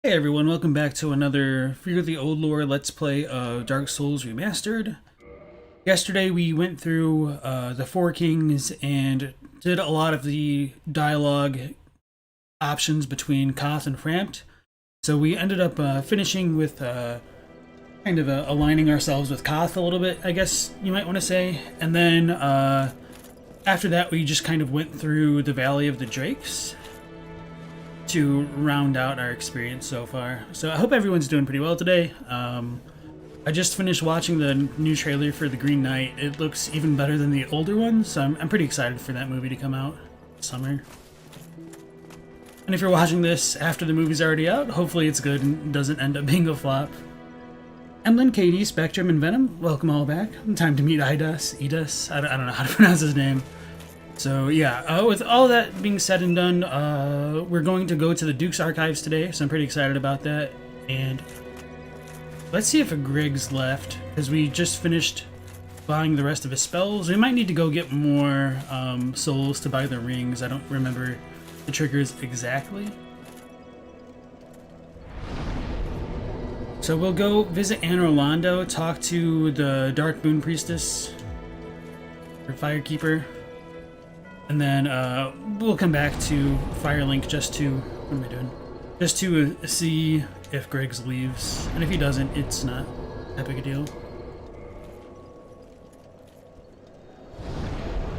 Hey everyone, welcome back to another Fear the Old Lore Let's Play of Dark Souls Remastered. Yesterday we went through the Four Kings and did a lot of the dialogue options between Koth and Frampt. So we ended up finishing with aligning ourselves with Koth a little bit, I guess you might want to say. And then after that we just kind of went through the Valley of the Drakes to round out our experience so far. So I hope everyone's doing pretty well today. I just finished watching the new trailer for The Green Knight. It looks even better than the older one, so I'm pretty excited for that movie to come out this summer. And if you're watching this after the movie's already out, hopefully it's good and doesn't end up being a flop. Emlyn, Katie, Spectrum, and Venom, welcome all back. Time to meet Idus. I don't know how to pronounce his name. So yeah, with all that being said and done, we're going to go to the Duke's Archives today, so I'm pretty excited about that. And let's see if a Grig's left, because we just finished buying the rest of his spells. We might need to go get more souls to buy the rings. I don't remember the triggers exactly. So we'll go visit Anne Orlando, talk to the Dark Moon Priestess, or Firekeeper. And then we'll come back to Firelink just to... What am I doing? Just to see if Griggs leaves. And if he doesn't, it's not that big a deal.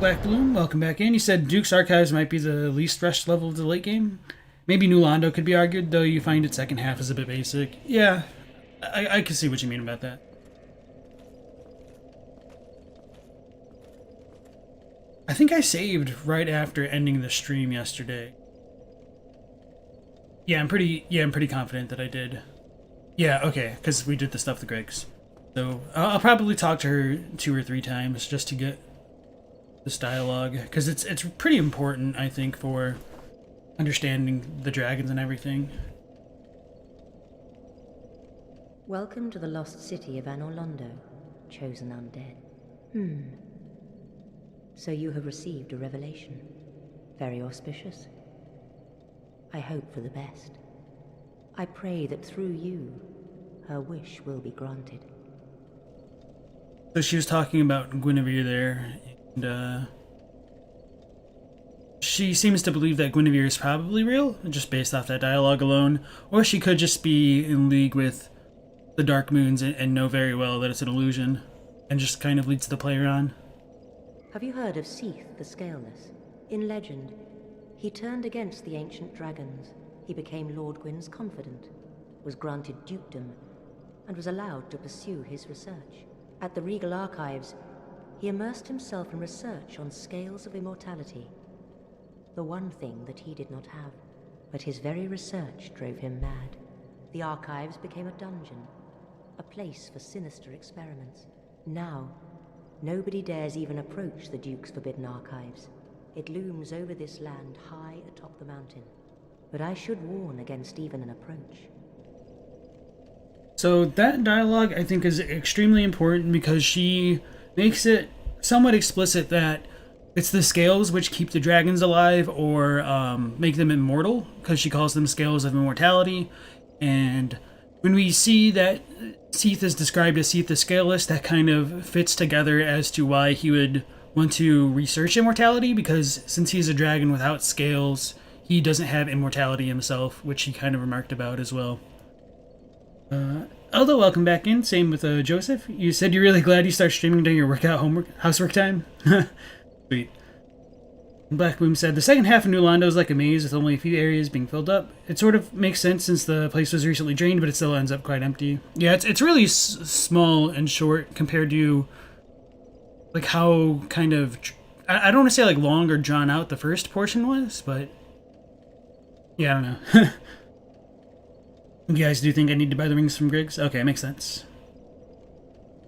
Black Bloom, welcome back in. You said Duke's Archives might be the least rushed level of the late game. Maybe New Londo could be argued, though you find its second half is a bit basic. Yeah, I can see what you mean about that. I think I saved right after ending the stream yesterday. Yeah, I'm pretty confident that I did. Yeah, okay, because we did the stuff with Griggs. So I'll probably talk to her 2 or 3 times just to get this dialogue, because it's pretty important, I think, for understanding the dragons and everything. Welcome to the lost city of Anor Londo, chosen undead. So you have received a revelation. Very auspicious. I hope for the best. I pray that through you, her wish will be granted. So she was talking about Guinevere there, and she seems to believe that Guinevere is probably real, just based off that dialogue alone, or she could just be in league with the Dark Moons and know very well that it's an illusion, and just kind of leads the player on. Have you heard of Seath the Scaleless? In legend, he turned against the ancient dragons. He became Lord Gwyn's confidant, was granted dukedom, and was allowed to pursue his research. At the Regal Archives, he immersed himself in research on scales of immortality. The one thing that he did not have, but his very research drove him mad. The Archives became a dungeon, a place for sinister experiments. Now, nobody dares even approach the Duke's forbidden archives. It looms over this land high atop the mountain. But I should warn against even an approach. So that dialogue, I think, is extremely important because she makes it somewhat explicit that it's the scales which keep the dragons alive or make them immortal, because she calls them scales of immortality. And when we see that Seath is described as Seath the Scaleless, that kind of fits together as to why he would want to research immortality, because since he's a dragon without scales, he doesn't have immortality himself, which he kind of remarked about as well. Elda, welcome back in. Same with Joseph. You said you're really glad you start streaming during your housework time. Sweet. Black Boom said, the second half of New Londo is like a maze with only a few areas being filled up. It sort of makes sense since the place was recently drained, but it still ends up quite empty. Yeah, it's really small and short compared to like how kind of... I don't want to say like long or drawn out the first portion was, but... Yeah, I don't know. You guys do think I need to buy the rings from Griggs? Okay, makes sense.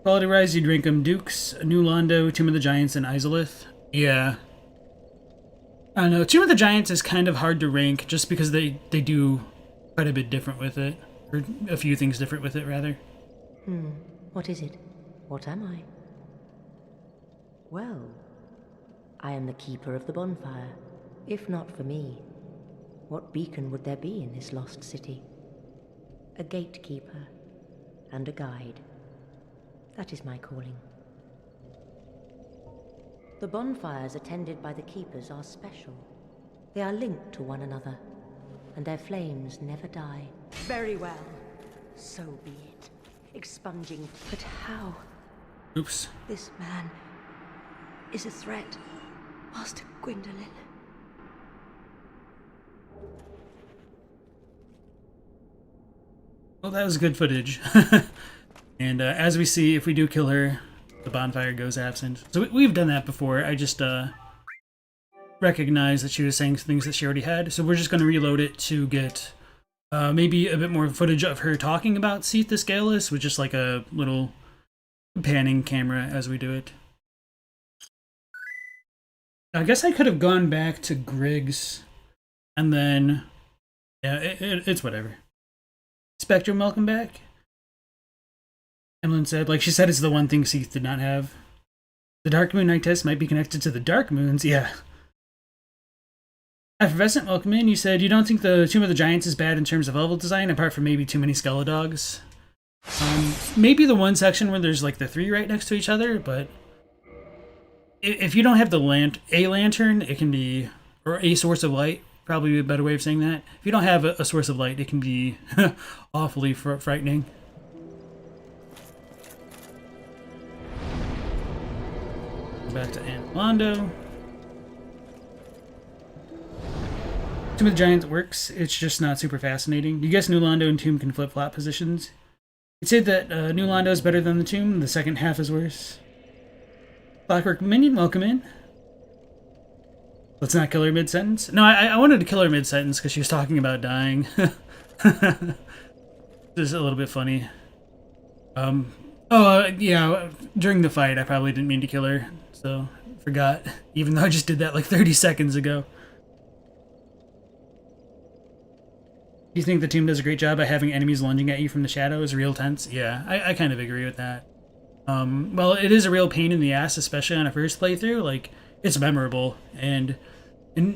Quality Rise, you drink them. Dukes, New Londo, Tomb of the Giants, and Izalith. Yeah. I don't know, Tomb of the Giants is kind of hard to rank just because they do quite a bit different with it. Or a few things different with it, rather. What is it? What am I? Well, I am the keeper of the bonfire. If not for me, what beacon would there be in this lost city? A gatekeeper and a guide. That is my calling. The bonfires attended by the keepers are special. They are linked to one another, and their flames never die. Very well. So be it. Expunging. But how? Oops. This man is a threat, Master Gwendolyn. Well, that was good footage. And as we see, if we do kill her, the bonfire goes absent. So we've done that before. I just recognized that she was saying things that she already had. So we're just going to reload it to get maybe a bit more footage of her talking about Seath the Scaleless, with just like a little panning camera as we do it. I guess I could have gone back to Griggs and then... Yeah, it's whatever. Spectrum, welcome back. Emlyn said, like she said, it's the one thing Seath did not have. The Dark Moon Night test might be connected to the Dark Moons, yeah. Effervescent, welcome in. You said you don't think the Tomb of the Giants is bad in terms of level design, apart from maybe too many Skeledogs. Maybe the one section where there's like the 3 right next to each other, but if you don't have the lantern, it can be, or a source of light, probably a better way of saying that. If you don't have a source of light, it can be awfully frightening. Back to Londo. Tomb of the Giants works, it's just not super fascinating. You guess New Londo and Tomb can flip-flop positions? You'd say that New Londo is better than the Tomb, the second half is worse. Clockwork Minion, welcome in. Let's not kill her mid-sentence. No, I wanted to kill her mid-sentence because she was talking about dying. This is a little bit funny. Yeah, during the fight I probably didn't mean to kill her, so forgot, even though I just did that like 30 seconds ago. Do you think the team does a great job at having enemies lunging at you from the shadows? Real tense? Yeah, I kind of agree with that. Well, it is a real pain in the ass, especially on a first playthrough. Like, it's memorable, and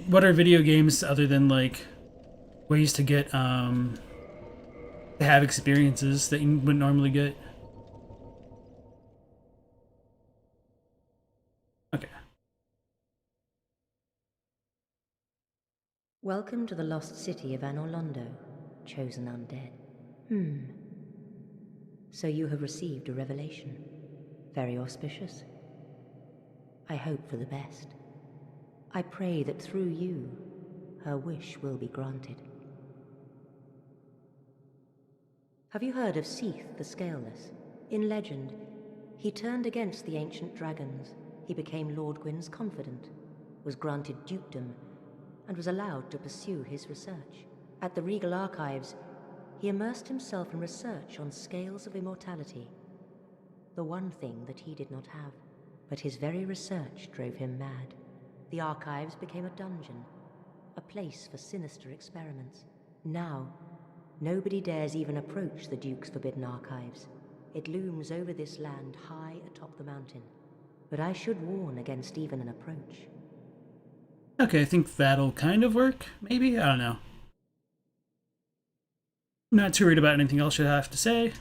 what are video games other than like ways to get to have experiences that you wouldn't normally get? Okay. Welcome to the lost city of Anor Londo, chosen undead. So you have received a revelation. Very auspicious. I hope for the best. I pray that through you, her wish will be granted. Have you heard of Seath the Scaleless? In legend, he turned against the ancient dragons. He became Lord Gwyn's confidant, was granted dukedom, and was allowed to pursue his research. At the Regal Archives, he immersed himself in research on scales of immortality, the one thing that he did not have. But his very research drove him mad. The Archives became a dungeon, a place for sinister experiments. Now, nobody dares even approach the Duke's forbidden archives. It looms over this land high atop the mountain. But I should warn against even an approach. Okay, I think that'll kind of work, maybe? I don't know. I'm not too worried about anything else she'll have to say.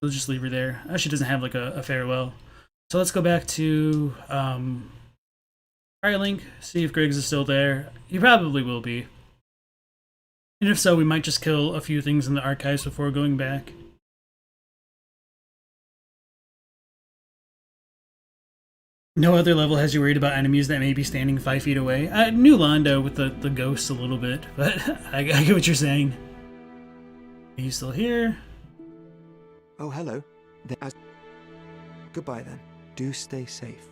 We'll just leave her there. She doesn't have like a farewell. So let's go back to Firelink, see if Griggs is still there. He probably will be. And if so, we might just kill a few things in the archives before going back. No other level has you worried about enemies that may be standing 5 feet away. New Londo with the ghosts a little bit, but I get what you're saying. Are you still here? Oh, hello. Goodbye then. Do stay safe.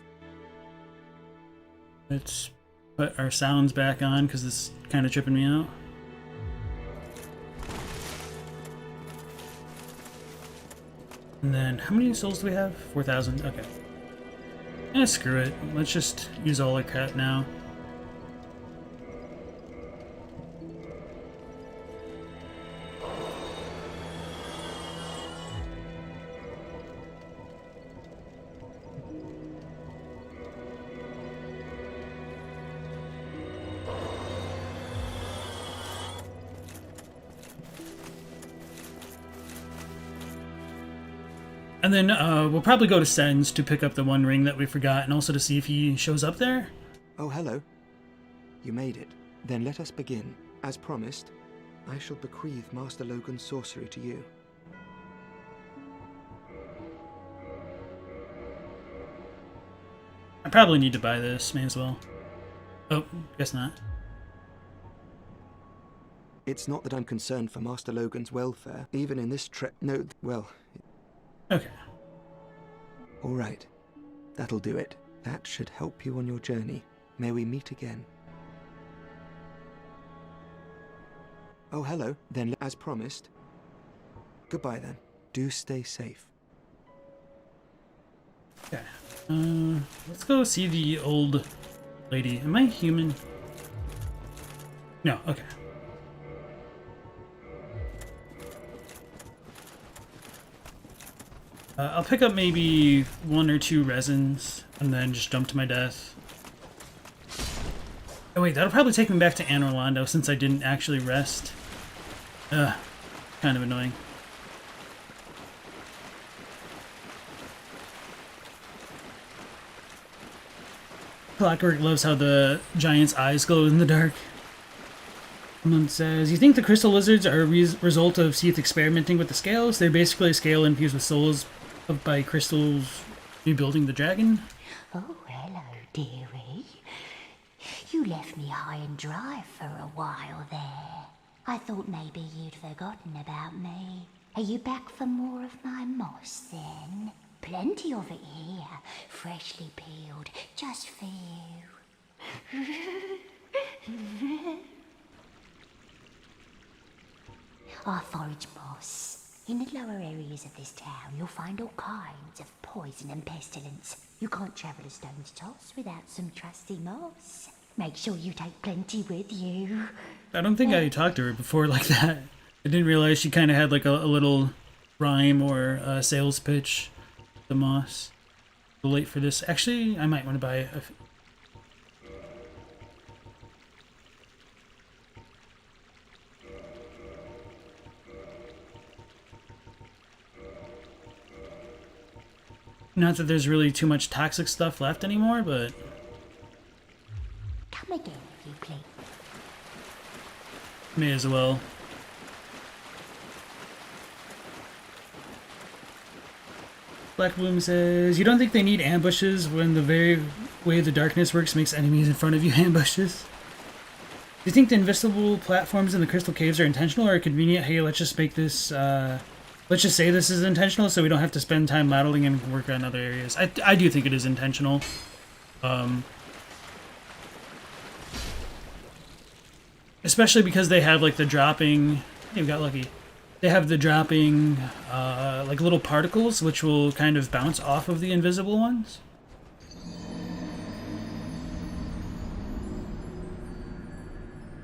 Let's put our sounds back on because it's kind of tripping me out. And then, how many souls do we have? 4,000. Okay. Screw it. Let's just use all our crap now. And then we'll probably go to Sen's to pick up the one ring that we forgot, and also to see if he shows up there. Oh, hello. You made it. Then let us begin. As promised, I shall bequeath Master Logan's sorcery to you. I probably need to buy this, may as well. Oh, guess not. It's not that I'm concerned for Master Logan's welfare, even in this no, well... Okay. All right. That'll do it. That should help you on your journey. May we meet again. Oh, hello. Then, as promised. Goodbye, then. Do stay safe. Okay. Let's go see the old lady. Am I human? No, okay. I'll pick up maybe 1 or 2 resins and then just jump to my death. Oh wait, that'll probably take me back to Anne Orlando since I didn't actually rest. Kind of annoying. Clockwork loves how the giant's eyes glow in the dark. Someone says, you think the crystal lizards are a result of Seath experimenting with the scales? They're basically a scale infused with souls by crystals rebuilding the dragon? Oh, hello, dearie. You left me high and dry for a while there. I thought maybe you'd forgotten about me. Are you back for more of my moss, then? Plenty of it here, freshly peeled, just for you. I forage moss. In the lower areas of this town, you'll find all kinds of poison and pestilence. You can't travel a stone's toss without some trusty moss. Make sure you take plenty with you. I don't think I talked to her before like that. I didn't realize she kind of had like a little rhyme or a sales pitch. The moss. Too late for this. Actually, I might want to buy a... Not that there's really too much toxic stuff left anymore, but... Come again, if you please. May as well. Black Bloom says, you don't think they need ambushes when the very way the darkness works makes enemies in front of you ambushes? Do you think the invisible platforms in the crystal caves are intentional or convenient? Hey, let's just make this, let's just say this is intentional so we don't have to spend time modeling and work on other areas. I do think it is intentional. Especially because they have like the dropping, hey, we got lucky. They have the dropping, like little particles, which will kind of bounce off of the invisible ones.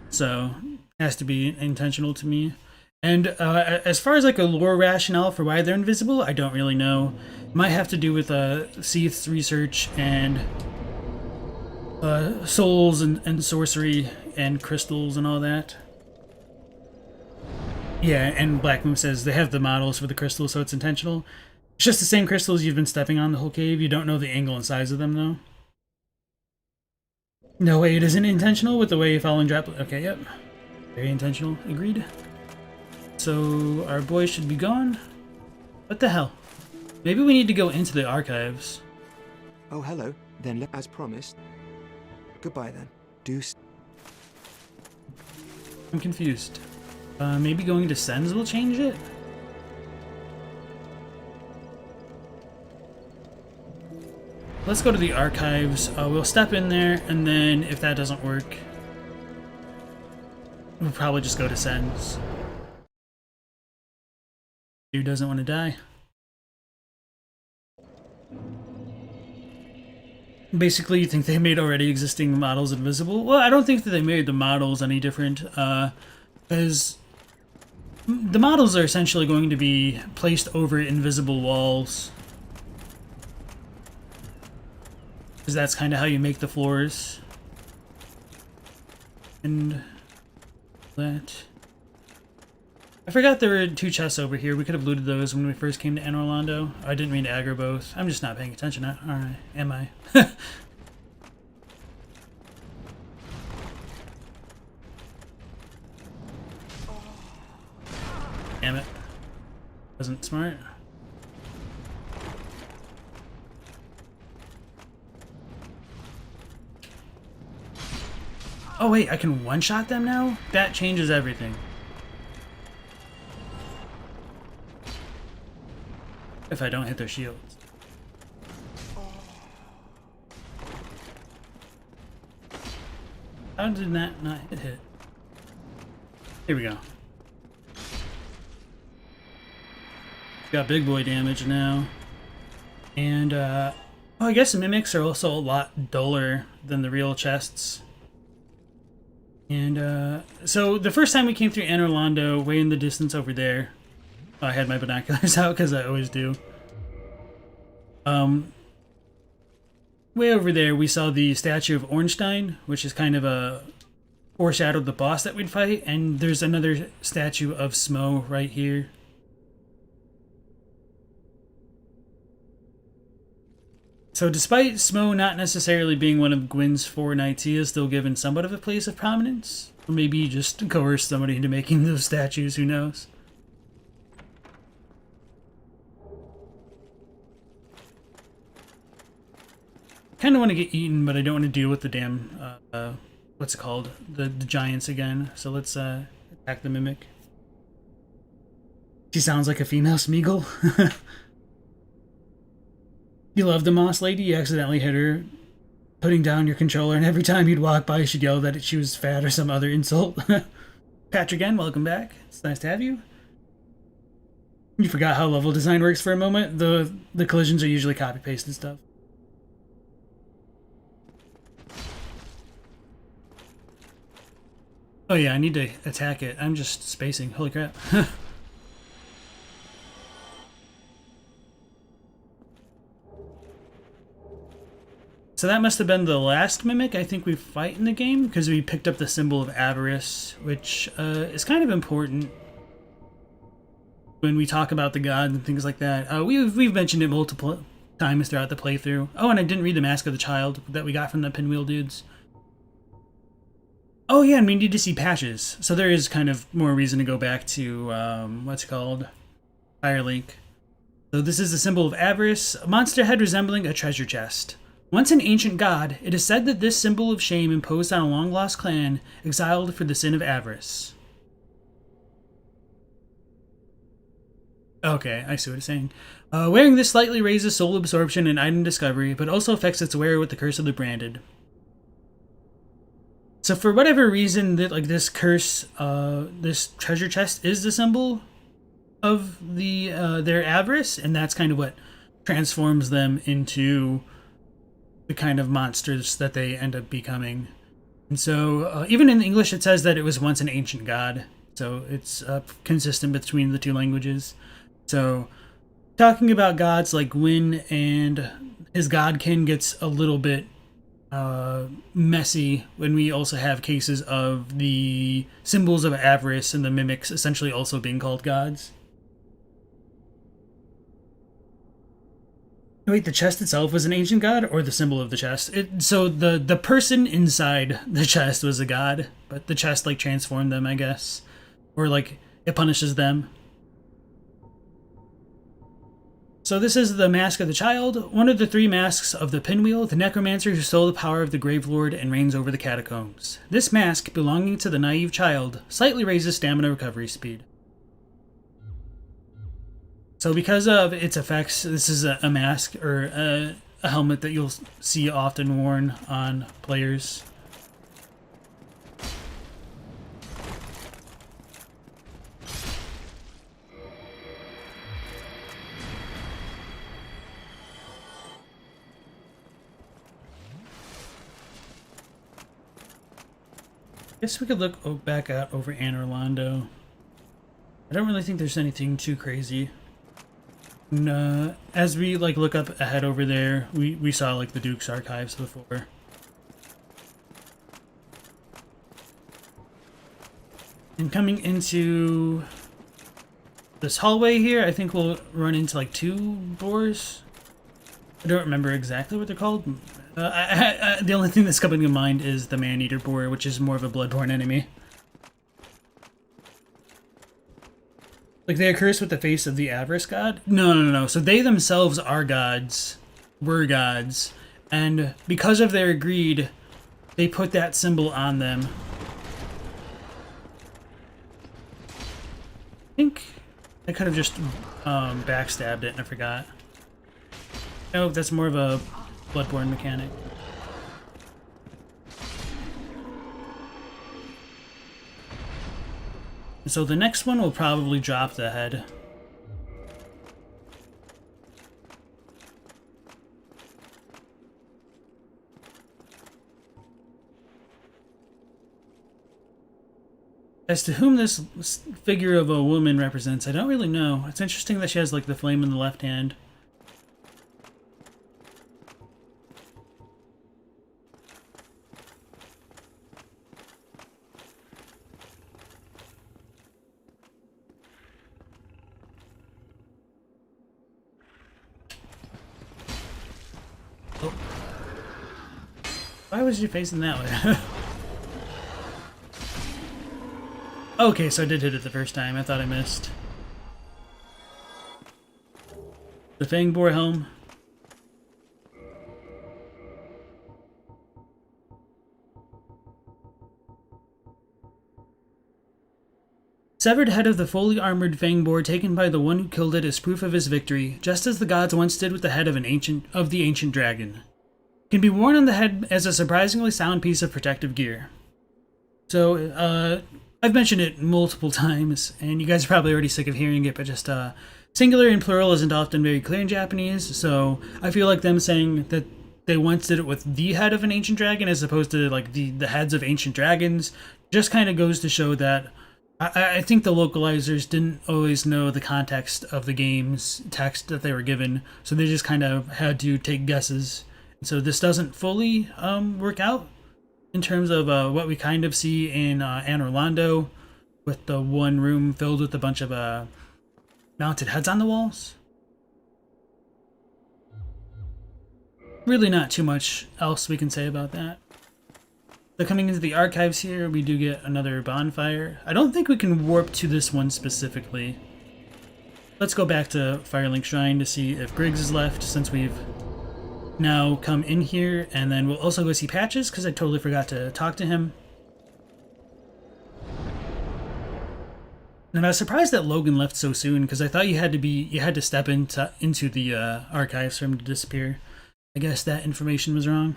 So, has to be intentional to me. And as far as like a lore rationale for why they're invisible, I don't really know. It might have to do with Seath's research and souls and sorcery and crystals and all that. Yeah, and Black Moon says they have the models for the crystals, so it's intentional. It's just the same crystals you've been stepping on the whole cave. You don't know the angle and size of them, though. No way, it isn't intentional with the way you fall and drop. Okay, yep. Very intentional. Agreed. So, our boy should be gone. What the hell? Maybe we need to go into the archives. Oh, hello. Then, as promised. Goodbye, then. I'm confused. Maybe going to Sen's will change it? Let's go to the archives. We'll step in there, and then if that doesn't work, we'll probably just go to Sen's. Dude doesn't want to die. Basically, you think they made already existing models invisible? Well, I don't think that they made the models any different, because the models are essentially going to be placed over invisible walls. Because that's kind of how you make the floors. And that. I forgot there were 2 chests over here. We could have looted those when we first came to Anor Londo. I didn't mean to aggro both. I'm just not paying attention. Alright, am I? Damn it. Wasn't smart. Oh wait, I can one-shot them now? That changes everything. If I don't hit their shields. How did that not hit? Here we go. Got big boy damage now. And, oh, I guess mimics are also a lot duller than the real chests. And, so the first time we came through Anor Londo, way in the distance over there, I had my binoculars out, because I always do. Way over there, we saw the statue of Ornstein, which is kind of a foreshadowed the boss that we'd fight, and there's another statue of Smo right here. So despite Smo not necessarily being one of Gwyn's 4 knights, he is still given somewhat of a place of prominence. Or maybe just coerce somebody into making those statues, who knows? Kind of want to get eaten, but I don't want to deal with the damn, what's it called? The giants again. So let's attack the Mimic. She sounds like a female Smeagol. You love the Moss Lady? You accidentally hit her putting down your controller, and every time you'd walk by, she'd yell that she was fat or some other insult. Patrick again, welcome back. It's nice to have you. You forgot how level design works for a moment? The collisions are usually copy-pasted stuff. Oh yeah, I need to attack it. I'm just spacing. Holy crap. So that must have been the last Mimic I think we fight in the game, because we picked up the symbol of avarice, which is kind of important when we talk about the gods and things like that. We've mentioned it multiple times throughout the playthrough. Oh, and I didn't read the Mask of the Child that we got from the Pinwheel dudes. Oh yeah, and we need to see patches. So there is kind of more reason to go back to, what's it called? Firelink. So this is the symbol of avarice, a monster head resembling a treasure chest. Once an ancient god, it is said that this symbol of shame imposed on a long-lost clan, exiled for the sin of avarice. Okay, I see what it's saying. Wearing this slightly raises soul absorption and item discovery, but also affects its wearer with the curse of the branded. So for whatever reason, that like this curse, this treasure chest is the symbol of their avarice, and that's kind of what transforms them into the kind of monsters that they end up becoming. And so even in English it says that it was once an ancient god, so it's consistent between the two languages. So talking about gods like Gwyn and his godkin gets a little bit messy when we also have cases of the symbols of avarice and the mimics essentially also being called gods. Wait, the chest itself was an ancient god, or the symbol of the chest? So the person inside the chest was a god, but the chest like transformed them, I guess, or like it punishes them. So this is the Mask of the Child, one of the 3 masks of the Pinwheel, the necromancer who stole the power of the Gravelord and reigns over the catacombs. This mask, belonging to the naive child, slightly raises stamina recovery speed. So because of its effects, this is a mask, or a helmet that you'll see often worn on players. Guess we could look back out over Anor Londo. I don't really think there's anything too crazy. And, as we like look up ahead over there, we saw like the Duke's archives before. And coming into this hallway here, I think we'll run into like 2 boars. I don't remember exactly what they're called. The only thing that's coming to mind is the man-eater boar, which is more of a bloodborne enemy. Like, they are cursed with the face of the avarice god? No. So they themselves are gods. Were gods. And because of their greed, they put that symbol on them. I think I could have just backstabbed it and I forgot. No, that's more of a bloodborne mechanic. So the next one will probably drop the head. As to whom this figure of a woman represents, I don't really know. It's interesting that she has like the flame in the left hand. Oh. Why was you facing that way? Okay, so I did hit it the first time. I thought I missed. The Fang Boar Helm. Severed head of the fully armored Fang Boar taken by the one who killed it as proof of his victory, just as the gods once did with the head of the ancient dragon. Can be worn on the head as a surprisingly sound piece of protective gear. So, I've mentioned it multiple times, and you guys are probably already sick of hearing it, but just singular and plural isn't often very clear in Japanese, so I feel like them saying that they once did it with the head of an ancient dragon as opposed to like the heads of ancient dragons just kind of goes to show that I think the localizers didn't always know the context of the game's text that they were given, so they just kind of had to take guesses. So this doesn't fully work out in terms of what we kind of see in Anne Orlando, with the one room filled with a bunch of mounted heads on the walls. Really not too much else we can say about that. So coming into the archives here, we do get another bonfire. I don't think we can warp to this one specifically. Let's go back to Firelink Shrine to see if Griggs is left, since we've now come in here, and then we'll also go see Patches because I totally forgot to talk to him. And I was surprised that Logan left so soon because I thought you had to step into the archives for him to disappear. I guess that information was wrong.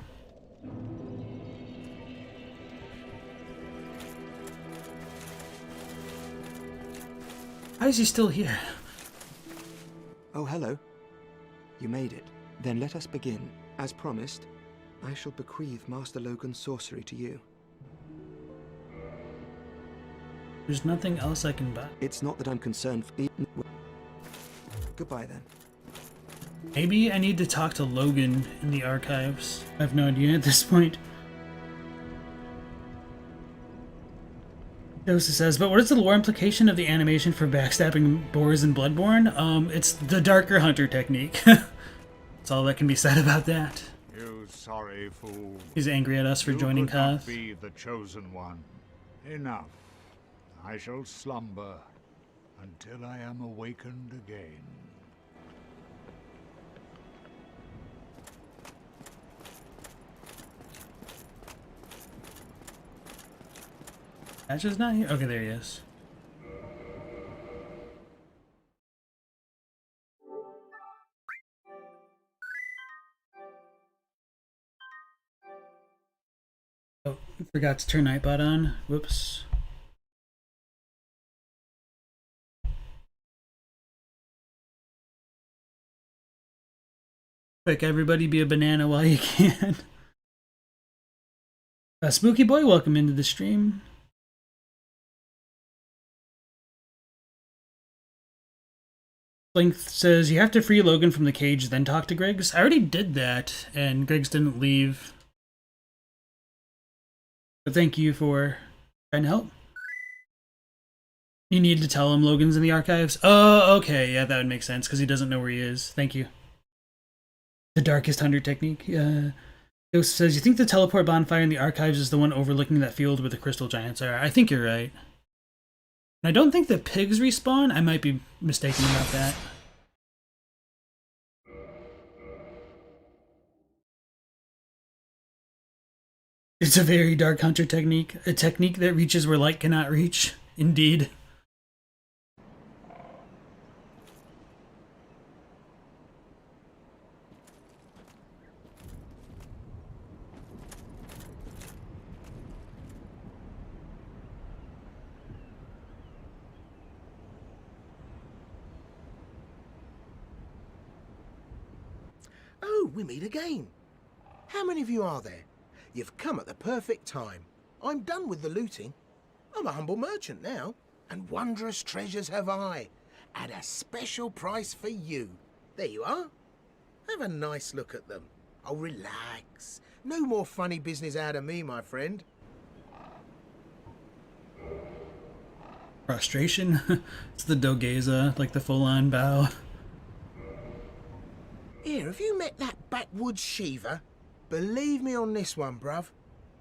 How is he still here? Oh, hello. You made it. Then let us begin. As promised, I shall bequeath Master Logan's sorcery to you. There's nothing else I can buy. It's not that I'm concerned for... Goodbye, then. Maybe I need to talk to Logan in the archives. I have no idea at this point. Joseph says, but what is the lore implication of the animation for backstabbing boars in Bloodborne? It's the Darker Hunter technique. That's all that can be said about that. You sorry fool. He's angry at us for joining Koth. Be the chosen one. Enough. I shall slumber until I am awakened again. Patch is not here? Okay, there he is. Oh, forgot to turn Nightbot on. Whoops. Quick, everybody be a banana while you can. Spooky Boy, welcome into the stream. Length says, you have to free Logan from the cage, then talk to Griggs. I already did that, and Griggs didn't leave. But thank you for trying to help. You need to tell him Logan's in the archives? Oh, okay. Yeah, that would make sense, because he doesn't know where he is. Thank you. The Darkest Hunter technique. It says, you think the teleport bonfire in the archives is the one overlooking that field where the crystal giants are? I think you're right. I don't think the pigs respawn. I might be mistaken about that. It's a very Dark Hunter technique. A technique that reaches where light cannot reach. Indeed. Oh, we meet again. How many of you are there? You've come at the perfect time. I'm done with the looting. I'm a humble merchant now, and wondrous treasures have I, at a special price for you. There you are. Have a nice look at them. Oh, relax. No more funny business out of me, my friend. Frustration? It's the Dogeza, like the full-on bow. Here, have you met that backwoods Shiva? Believe me on this one, bruv.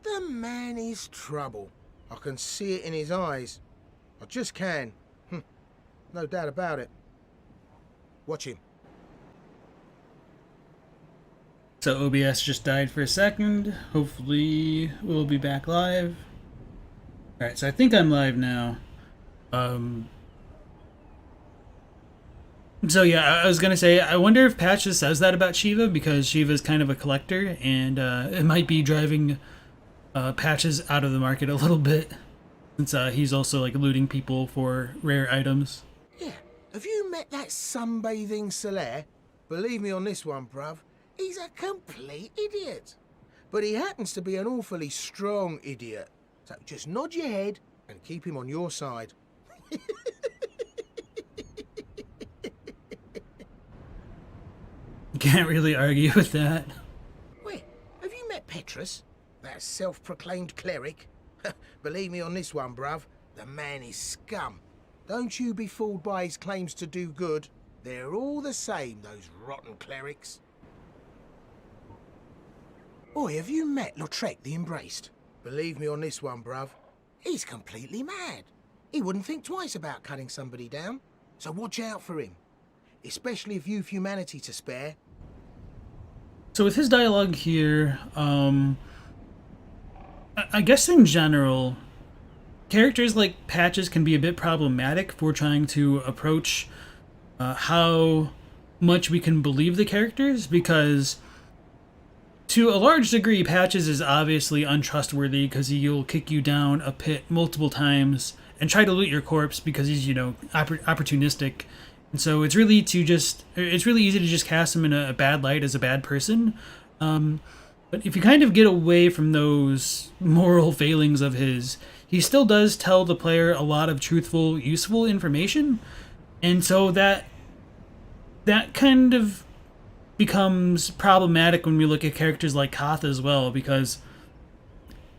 The man is trouble. I can see it in his eyes. I just can. No doubt about it. Watch him. So OBS just died for a second. Hopefully we'll be back live. Alright, so I think I'm live now. So yeah, I was gonna say, I wonder if Patch just says that about Shiva, because Shiva's kind of a collector, and it might be driving Patches out of the market a little bit, since he's also like looting people for rare items. Yeah, have you met that sunbathing Solaire? Believe me on this one, bruv. He's a complete idiot. But he happens to be an awfully strong idiot. So just nod your head and keep him on your side. Can't really argue with that. Wait, have you met Petrus? That self-proclaimed cleric? Believe me on this one, bruv. The man is scum. Don't you be fooled by his claims to do good. They're all the same, those rotten clerics. Oi, have you met Lautrec the Embraced? Believe me on this one, bruv. He's completely mad. He wouldn't think twice about cutting somebody down. So watch out for him. Especially if you've humanity to spare. So with his dialogue here, I guess in general, characters like Patches can be a bit problematic for trying to approach how much we can believe the characters, because to a large degree, Patches is obviously untrustworthy because he'll kick you down a pit multiple times and try to loot your corpse because he's, you know, opportunistic. And so it's really easy to just cast him in a bad light as a bad person. But if you kind of get away from those moral failings of his, he still does tell the player a lot of truthful, useful information. And so that kind of becomes problematic when we look at characters like Koth as well, because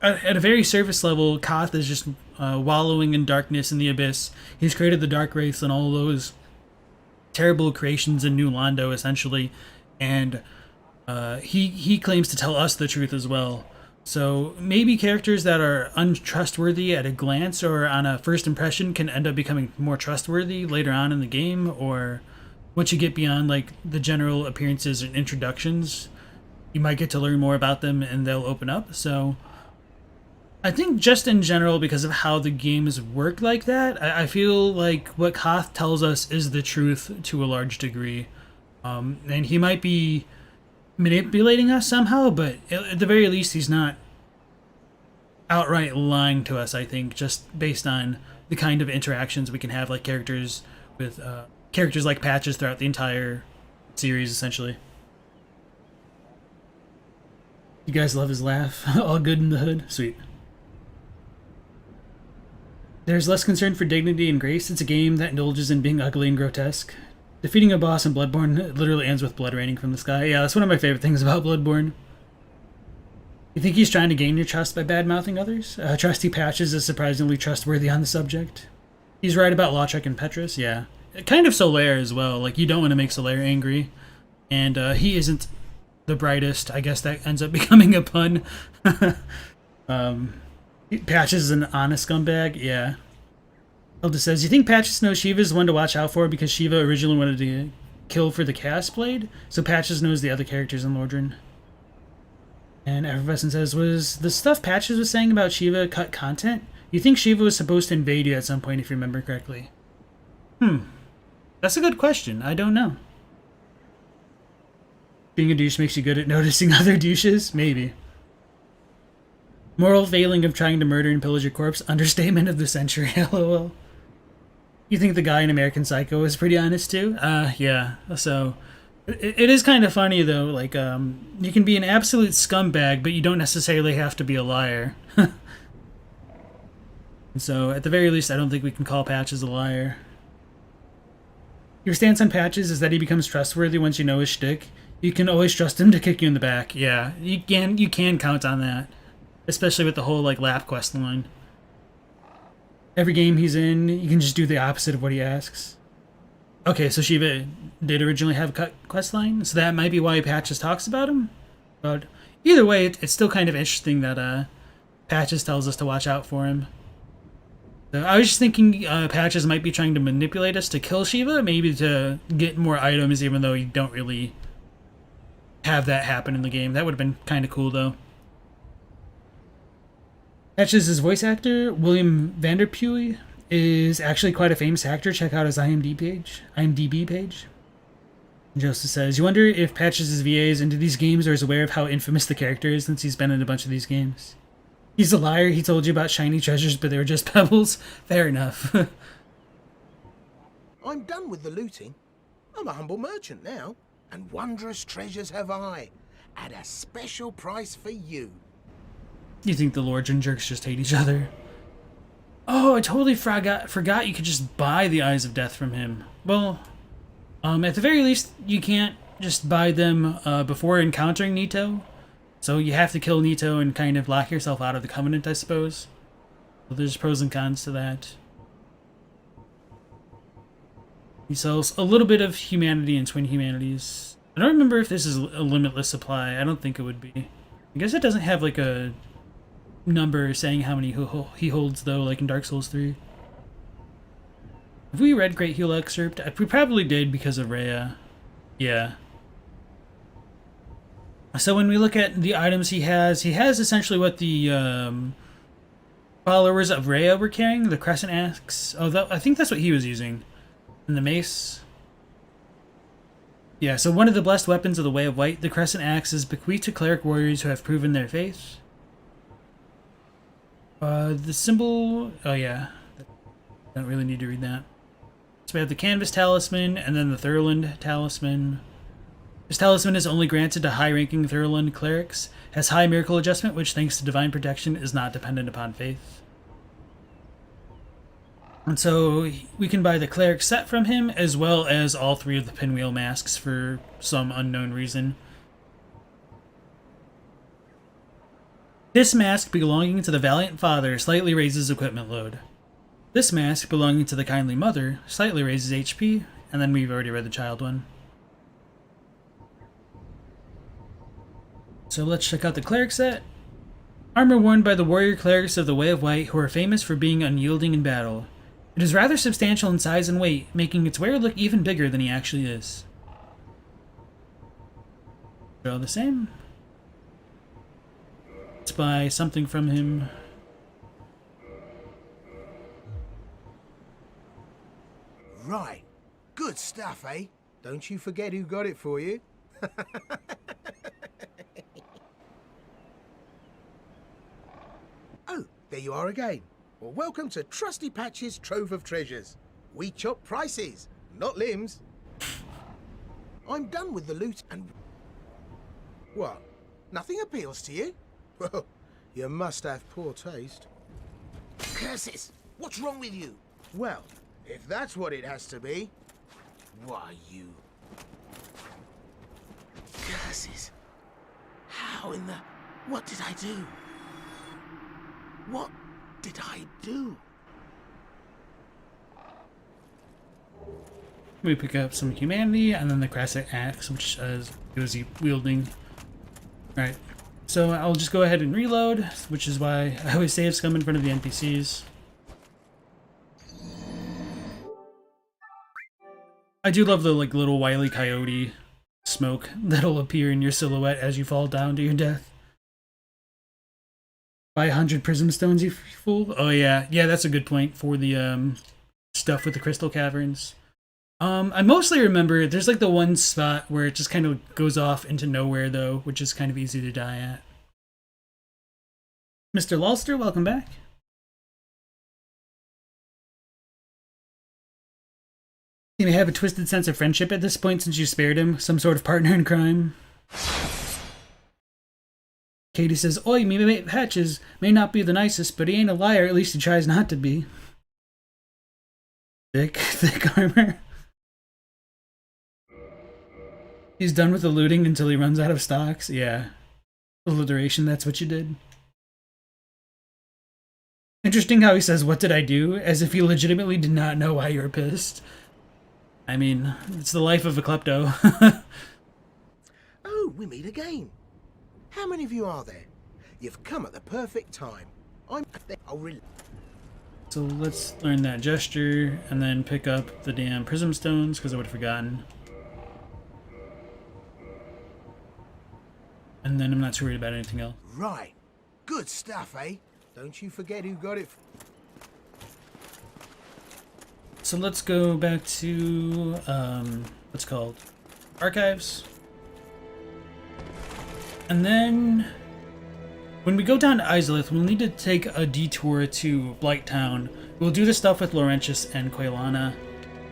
at a very surface level, Koth is just wallowing in darkness in the abyss. He's created the Dark Wraiths and all those terrible creations in New Londo, essentially, and he claims to tell us the truth as well. So maybe characters that are untrustworthy at a glance or on a first impression can end up becoming more trustworthy later on in the game, or once you get beyond like the general appearances and introductions, you might get to learn more about them and they'll open up. So I think just in general, because of how the games work like that, I feel like what Koth tells us is the truth to a large degree. And he might be manipulating us somehow, but at the very least, he's not outright lying to us, I think, just based on the kind of interactions we can have like characters with characters like Patches throughout the entire series, essentially. You guys love his laugh? All good in the hood? Sweet. There's less concern for dignity and grace. It's a game that indulges in being ugly and grotesque. Defeating a boss in Bloodborne literally ends with blood raining from the sky. Yeah, that's one of my favorite things about Bloodborne. You think he's trying to gain your trust by bad-mouthing others? Trusty Patches is surprisingly trustworthy on the subject. He's right about Lautrec and Petrus, yeah. Kind of Solaire as well. Like, you don't want to make Solaire angry. And he isn't the brightest. I guess that ends up becoming a pun. Patches is an honest scumbag, yeah. Hilda says, you think Patches knows Shiva's the one to watch out for because Shiva originally wanted to kill for the Cast Blade? So Patches knows the other characters in Lordran. And Effervescent says, was the stuff Patches was saying about Shiva cut content? You think Shiva was supposed to invade you at some point if you remember correctly? That's a good question. I don't know. Being a douche makes you good at noticing other douches? Maybe. Moral failing of trying to murder and pillage your corpse? Understatement of the century, lol. You think the guy in American Psycho is pretty honest too? Yeah. So, it is kind of funny though. Like, you can be an absolute scumbag, but you don't necessarily have to be a liar. And so, at the very least, I don't think we can call Patches a liar. Your stance on Patches is that he becomes trustworthy once you know his shtick. You can always trust him to kick you in the back. Yeah, you can count on that. Especially with the whole, like, lap quest line. Every game he's in, you can just do the opposite of what he asks. Okay, so Shiva did originally have a quest line, so that might be why Patches talks about him. But either way, it's still kind of interesting that Patches tells us to watch out for him. So I was just thinking Patches might be trying to manipulate us to kill Shiva, maybe to get more items, even though you don't really have that happen in the game. That would have been kind of cool, though. Patches' voice actor, William Vanderpuy, is actually quite a famous actor. Check out his IMDb page. Joseph says, you wonder if Patches' VA is into these games or is aware of how infamous the character is since he's been in a bunch of these games. He's a liar. He told you about shiny treasures, but they were just pebbles. Fair enough. I'm done with the looting. I'm a humble merchant now, and wondrous treasures have I, at a special price for you. You think the Lordran jerks just hate each other? Oh, I totally forgot you could just buy the Eyes of Death from him. Well, at the very least, you can't just buy them before encountering Nito. So you have to kill Nito and kind of lock yourself out of the Covenant, I suppose. So there's pros and cons to that. He sells a little bit of humanity and twin humanities. I don't remember if this is a limitless supply. I don't think it would be. I guess it doesn't have like a number saying how many he holds though, like in Dark Souls 3. Have we read Great Heal Excerpt? We probably did because of Rhea. Yeah. So when we look at the items he has essentially what the followers of Rhea were carrying, the Crescent Axe. Oh, I think that's what he was using. And the mace. Yeah, so one of the blessed weapons of the Way of White, the Crescent Axe, is bequeathed to cleric warriors who have proven their faith. The symbol... Oh, yeah. Don't really need to read that. So we have the Canvas Talisman, and then the Thurland Talisman. This talisman is only granted to high-ranking Thurland clerics, has high miracle adjustment, which, thanks to divine protection, is not dependent upon faith. And so we can buy the cleric set from him, as well as all three of the pinwheel masks for some unknown reason. This mask belonging to the Valiant Father slightly raises equipment load. This mask belonging to the Kindly Mother slightly raises HP, and then we've already read the child one. So let's check out the cleric set. Armor worn by the warrior clerics of the Way of White who are famous for being unyielding in battle. It is rather substantial in size and weight, making its wearer look even bigger than he actually is. They're all the same. Let's buy something from him. Right. Good stuff, eh? Don't you forget who got it for you. Oh, there you are again. Well, welcome to Trusty Patch's Trove of Treasures. We chop prices, not limbs. I'm done with the loot and... What? Nothing appeals to you? Well, you must have poor taste. Curses! What's wrong with you? Well, if that's what it has to be, why you... Curses! How in the... What did I do? What did I do? We pick up some humanity, and then the Crescent Axe, which is he wielding. Alright, so I'll just go ahead and reload, which is why I always say it's come in front of the NPCs. I do love the like little Wile E. Coyote smoke that'll appear in your silhouette as you fall down to your death. Buy 100 prism stones, you fool. Oh yeah, that's a good point for the stuff with the crystal caverns. I mostly remember there's like the one spot where it just kind of goes off into nowhere though, which is kind of easy to die at. Mr. Lulster, welcome back. He may have a twisted sense of friendship at this point since you spared him, some sort of partner in crime. Katie says, "Oi, me mate Patches may not be the nicest, but he ain't a liar, at least he tries not to be." Thick armor. He's done with the looting until he runs out of stocks. Yeah. Alliteration, that's what you did. Interesting how he says, "What did I do?" as if he legitimately did not know why you were pissed. I mean, it's the life of a klepto. Oh, we meet again. How many of you are there? You've come at the perfect time. So let's learn that gesture and then pick up the damn prism stones because I would have forgotten. And then I'm not too worried about anything else. Right. Good stuff, eh? Don't you forget who got it. So let's go back to, what's it called? Archives. And then, when we go down to Izalith, we'll need to take a detour to Blighttown. We'll do the stuff with Laurentius and Quailana.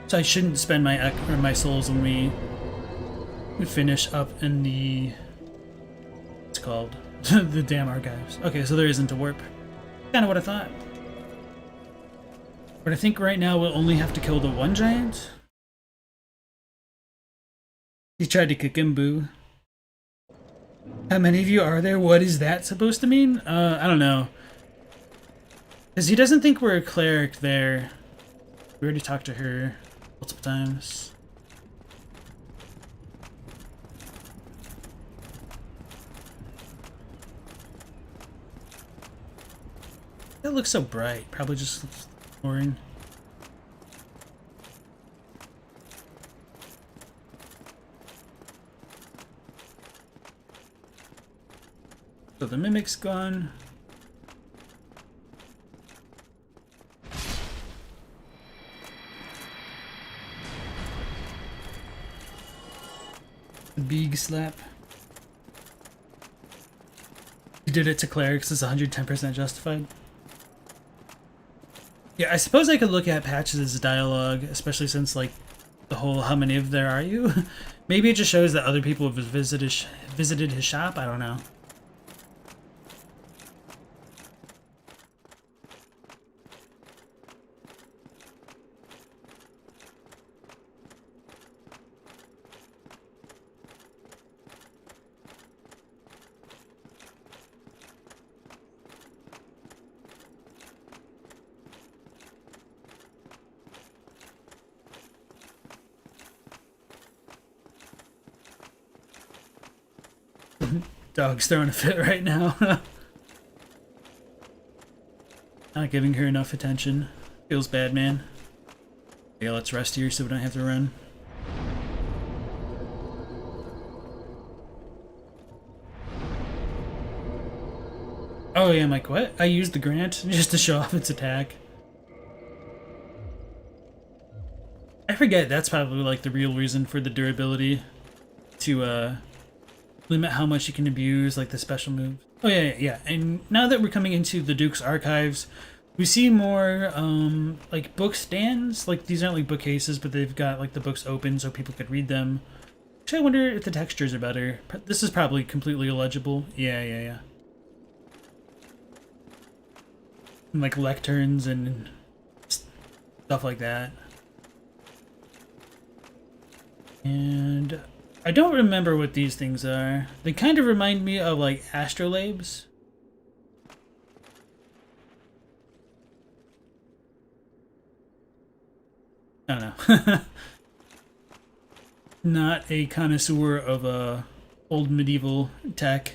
So I shouldn't spend my souls when we finish up in the, what's it called? The damn archives. Okay, so there isn't a warp. Kind of what I thought. But I think right now we'll only have to kill the one giant. He tried to kick him, boo. How many of you are there? What is that supposed to mean? I don't know. Because he doesn't think we're a cleric there. We already talked to her multiple times. That looks so bright. Probably just boring. So the mimic's gone. The big slap. You did it to clerics, it's 110% justified. Yeah, I suppose I could look at Patches' dialogue, especially since, like, the whole "how many of there are you?" Maybe it just shows that other people have visited his shop, I don't know. Dog's throwing a fit right now. Not giving her enough attention. Feels bad, man. Yeah, let's rest here so we don't have to run. Oh yeah, Mike, what? I used the Grant just to show off its attack. I forget, that's probably like the real reason for the durability. To, limit how much you can abuse, like the special moves. Oh yeah. And now that we're coming into the Duke's archives, we see more like book stands. Like these aren't like bookcases, but they've got like the books open so people could read them. Actually, I wonder if the textures are better. This is probably completely illegible. Yeah. And, like lecterns and stuff like that. And I don't remember what these things are. They kind of remind me of like astrolabes. I don't know. Not a connoisseur of old medieval tech.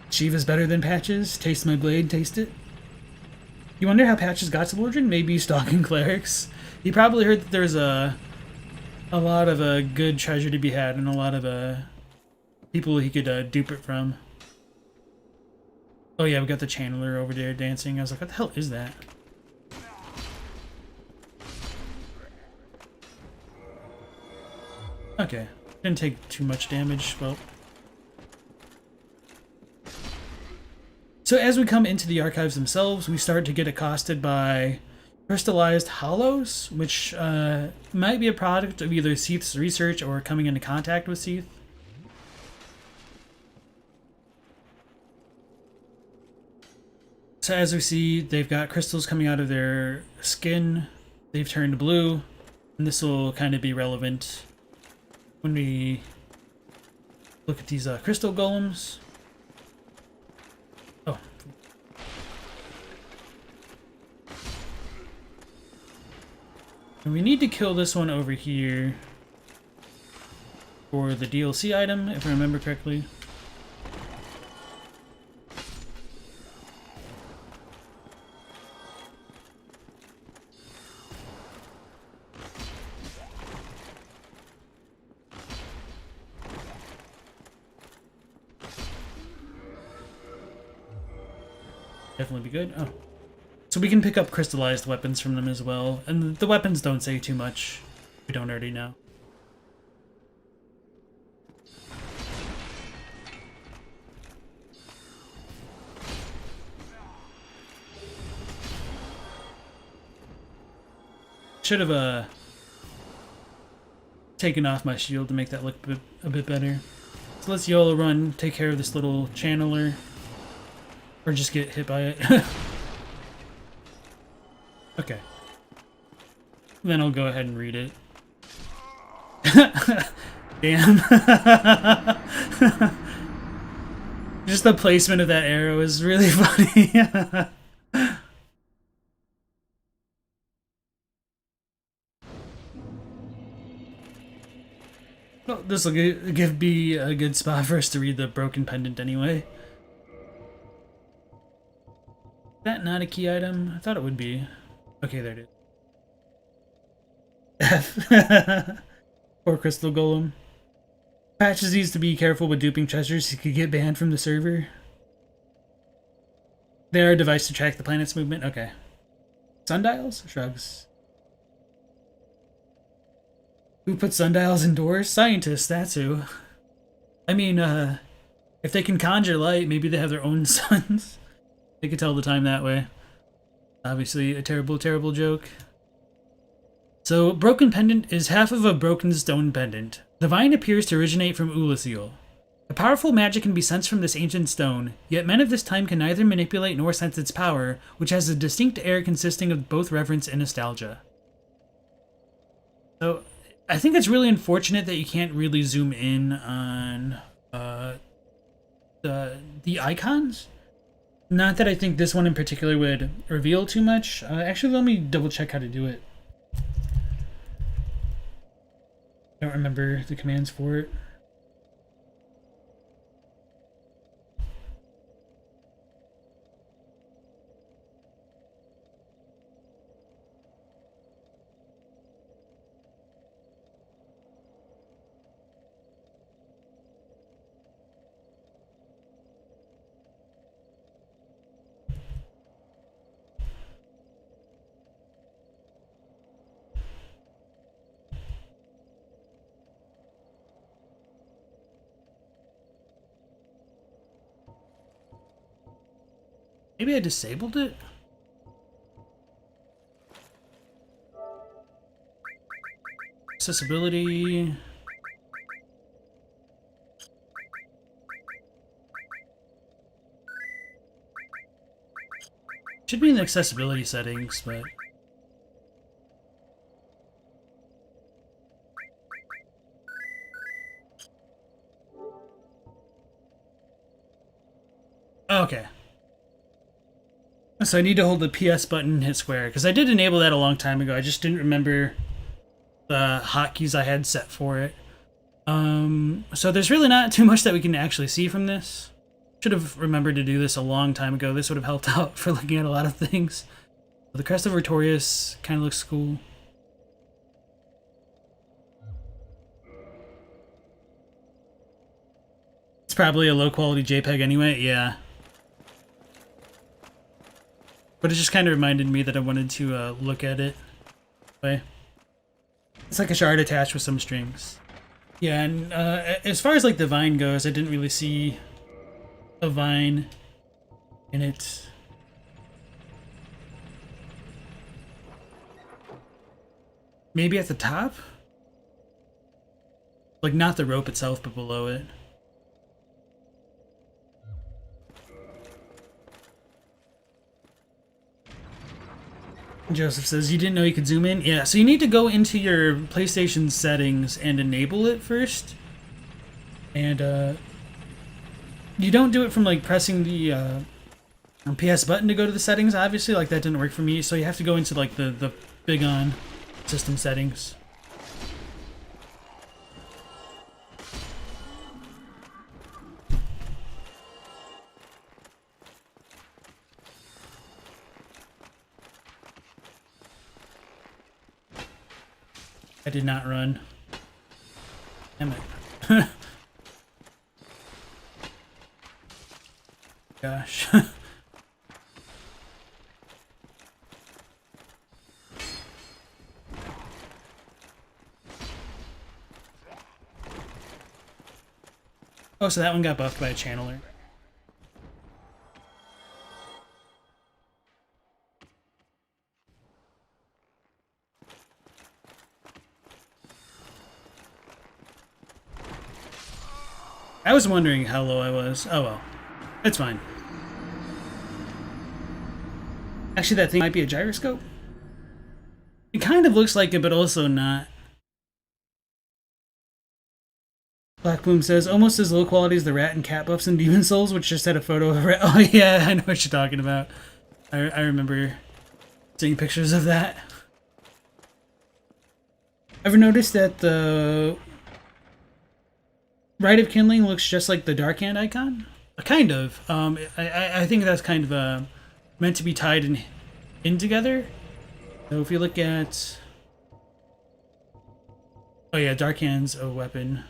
Shiva's better than Patches. Taste my blade, taste it. You wonder how Patches got to Lordran? Maybe stalking clerics. He probably heard that there's a lot of good treasure to be had and a lot of people he could dupe it from. Oh yeah, we got the channeler over there dancing. I was like, what the hell is that? Okay, didn't take too much damage. Well, so as we come into the archives themselves, we start to get accosted by crystallized hollows, which might be a product of either Seath's research or coming into contact with Seath. So as we see, they've got crystals coming out of their skin. They've turned blue, and this will kind of be relevant when we look at these crystal golems. Oh. And we need to kill this one over here for the DLC item, if I remember correctly. Definitely be good. Oh. So we can pick up crystallized weapons from them as well. And the weapons don't say too much. We don't already know. Should have taken off my shield to make that look a bit better. So let's YOLO run, take care of this little channeler. Or just get hit by it. Okay. Then I'll go ahead and read it. Damn. Just the placement of that arrow is really funny. Well, this will be a good spot for us to read the broken pendant anyway. Is that not a key item? I thought it would be. Okay, there it is. Poor Crystal Golem. Patches needs to be careful with duping treasures. He could get banned from the server. They are a device to track the planet's movement. Okay. Sundials? Shrugs. Who put sundials indoors? Scientists, that's who. I mean, if they can conjure light, maybe they have their own suns. They could tell the time that way. Obviously, a terrible, terrible joke. So, broken pendant is half of a broken stone pendant. The vine appears to originate from Ulasil. A powerful magic can be sensed from this ancient stone, yet men of this time can neither manipulate nor sense its power, which has a distinct air consisting of both reverence and nostalgia. So, I think it's really unfortunate that you can't really zoom in on the icons. Not that I think this one in particular would reveal too much. Actually, let me double check how to do it. I don't remember the commands for it. Maybe I disabled it? Accessibility. Should be in the accessibility settings, but... Okay. So I need to hold the PS button and hit square, because I did enable that a long time ago. I just didn't remember the hotkeys I had set for it. So there's really not too much that we can actually see from this. Should have remembered to do this a long time ago. This would have helped out for looking at a lot of things. The Crest of Artorias kind of looks cool. It's probably a low quality JPEG anyway, yeah. But it just kind of reminded me that I wanted to look at it. Anyway. It's like a shard attached with some strings. Yeah, and as far as like the vine goes, I didn't really see a vine in it. Maybe at the top? Like not the rope itself, but below it. Joseph says, you didn't know you could zoom in? Yeah, so you need to go into your PlayStation settings and enable it first. And, you don't do it from, like, pressing the, PS button to go to the settings, obviously. Like, that didn't work for me. So you have to go into, like, the big on system settings. I did not run. Damn it. Gosh. Oh, so that one got buffed by a channeler. I was wondering how low I was. Oh well. It's fine. Actually, that thing might be a gyroscope. It kind of looks like it, but also not. Black Boom says, almost as low quality as the rat and cat buffs in Demon Souls, which just had a photo of a rat. Oh yeah, I know what you're talking about. I remember seeing pictures of that. Ever noticed that the Rite of Kindling looks just like the Dark Hand icon? Kind of. I think that's kind of meant to be tied in together. So if you look at... Oh yeah, Dark Hand's a weapon.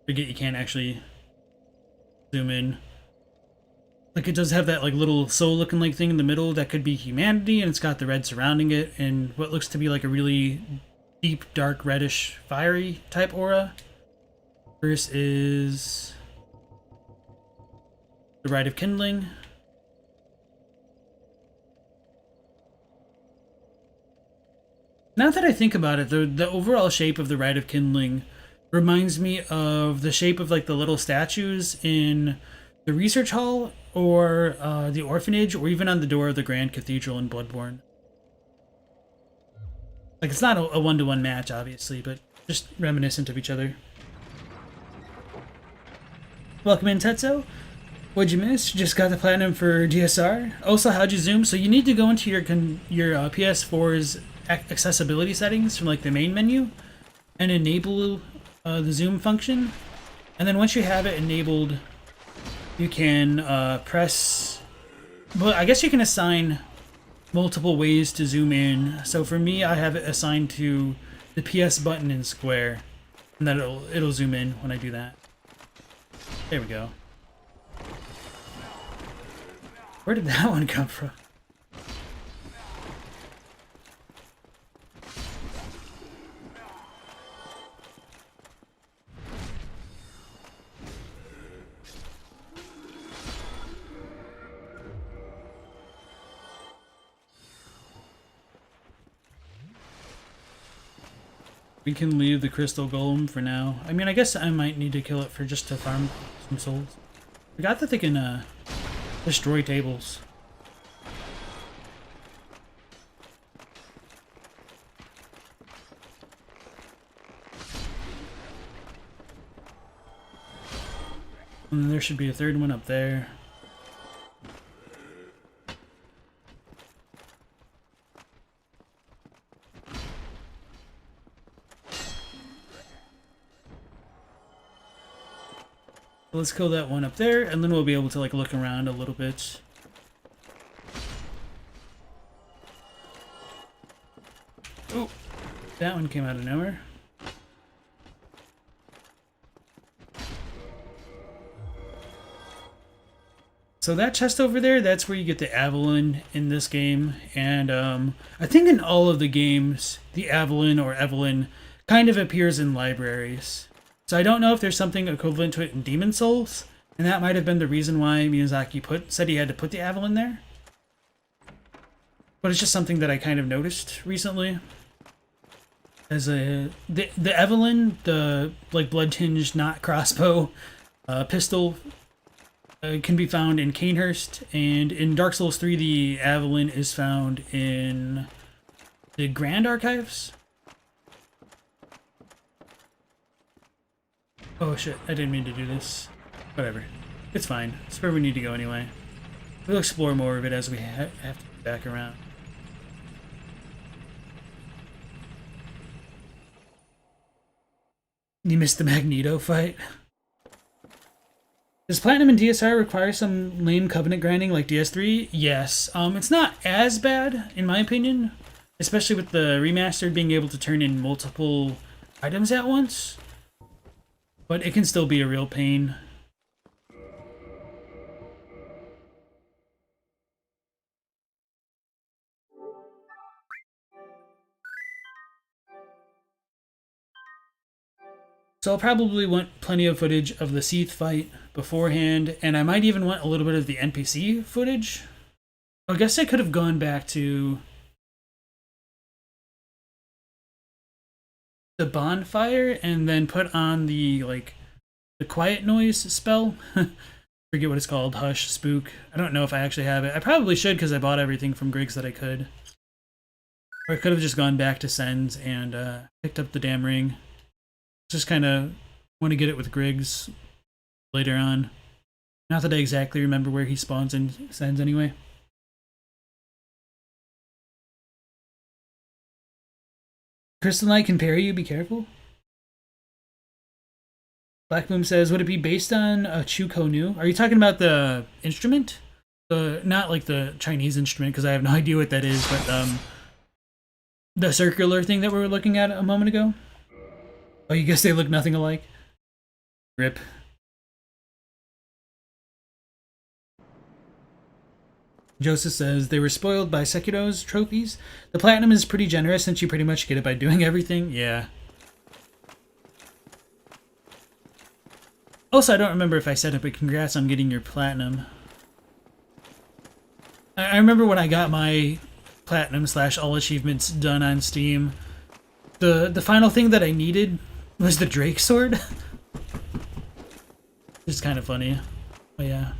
Forget you can't actually zoom in. Like it does have that like little soul looking like thing in the middle that could be humanity, and it's got the red surrounding it and what looks to be like a really deep, dark, reddish, fiery type aura. First is the Rite of Kindling. Now that I think about it, the overall shape of the Rite of Kindling reminds me of the shape of like the little statues in the research hall or the orphanage, or even on the door of the Grand Cathedral in Bloodborne. Like, it's not a one-to-one match, obviously, but just reminiscent of each other. Welcome in, Tetsuo. What'd you miss? Just got the platinum for DSR. Also, how'd you zoom? So you need to go into your PS4's accessibility settings from like the main menu and enable the zoom function. And then once you have it enabled, you can press... Well, I guess you can assign multiple ways to zoom in. So for me, I have it assigned to the PS button and square, and then it'll zoom in when I do that. There we go. Where did that one come from? We can leave the crystal golem for now. I mean, I guess I might need to kill it for just to farm some souls. Forgot that they can destroy tables. And there should be a third one up there. Let's kill that one up there, and then we'll be able to like look around a little bit. Oh, that one came out of nowhere. So that chest over there, that's where you get the Avalon in this game. And I think in all of the games, the Avalon or Evelyn kind of appears in libraries. So I don't know if there's something equivalent to it in Demon Souls, and that might have been the reason why Miyazaki said he had to put the Avalon there. But it's just something that I kind of noticed recently. As the Evelyn, the like blood-tinged not crossbow pistol, can be found in Canehurst, and in Dark Souls 3 the Avalon is found in the Grand Archives. Oh shit, I didn't mean to do this. Whatever. It's fine. It's where we need to go anyway. We'll explore more of it as we have to get back around. You missed the Magneto fight? Does Platinum and DSR require some lame Covenant grinding like DS3? Yes. It's not as bad, in my opinion. Especially with the Remastered being able to turn in multiple items at once. But it can still be a real pain. So I'll probably want plenty of footage of the Seath fight beforehand, and I might even want a little bit of the NPC footage. I guess I could have gone back to the bonfire and then put on the quiet noise spell. Forget what it's called. Hush, spook. I don't know if I actually have it. I probably should because I bought everything from Griggs that I could. Or I could have just gone back to Sens and picked up the damn ring. Just kind of want to get it with Griggs later on. Not that I exactly remember where he spawns in Sens anyway. Crystal Knight can parry you, be careful. Blackboom says, would it be based on a Chuko Nu? Are you talking about the instrument? Not like the Chinese instrument, because I have no idea what that is, but the circular thing that we were looking at a moment ago? Oh, you guess they look nothing alike? Rip. Joseph says, they were spoiled by Sekiro's trophies. The Platinum is pretty generous since you pretty much get it by doing everything. Yeah. Also, I don't remember if I said it, but congrats on getting your Platinum. I remember when I got my Platinum / all achievements done on Steam, the final thing that I needed was the Drake sword. It's kind of funny. But yeah.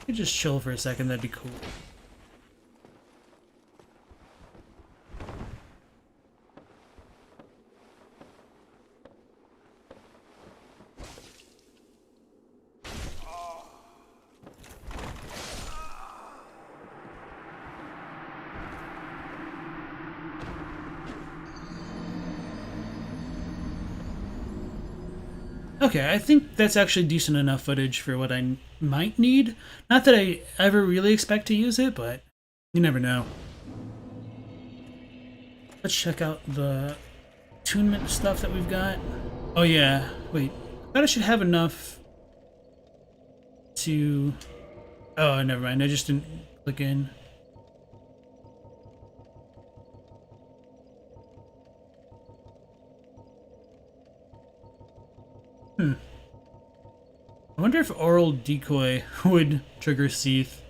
Could just chill for a second, that'd be cool. Okay, I think that's actually decent enough footage for what I might need. Not that I ever really expect to use it, but you never know. Let's check out the attunement stuff that we've got. Oh yeah, wait. I thought I should have enough to... Oh, never mind. I just didn't click in. I wonder if Oral Decoy would trigger Seath.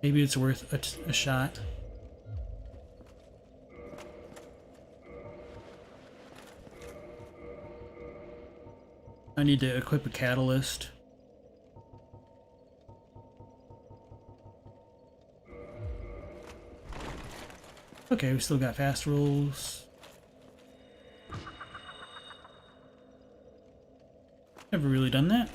Maybe it's worth a shot. I need to equip a catalyst. Okay, we still got fast rolls. Never really done that.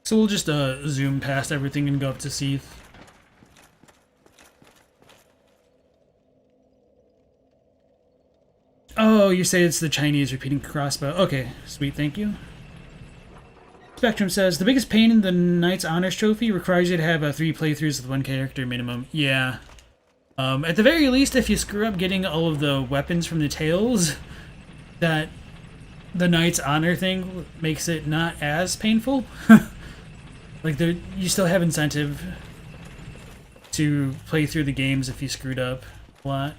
So we'll just zoom past everything and go up to Seath. Oh, you say it's the Chinese repeating crossbow. Okay, sweet, thank you. Spectrum says, the biggest pain in the Knight's Honors Trophy requires you to have 3 playthroughs with 1 character minimum. Yeah. At the very least, if you screw up getting all of the weapons from the tails, that the Knight's Honor thing makes it not as painful. Like, you still have incentive to play through the games if you screwed up a lot.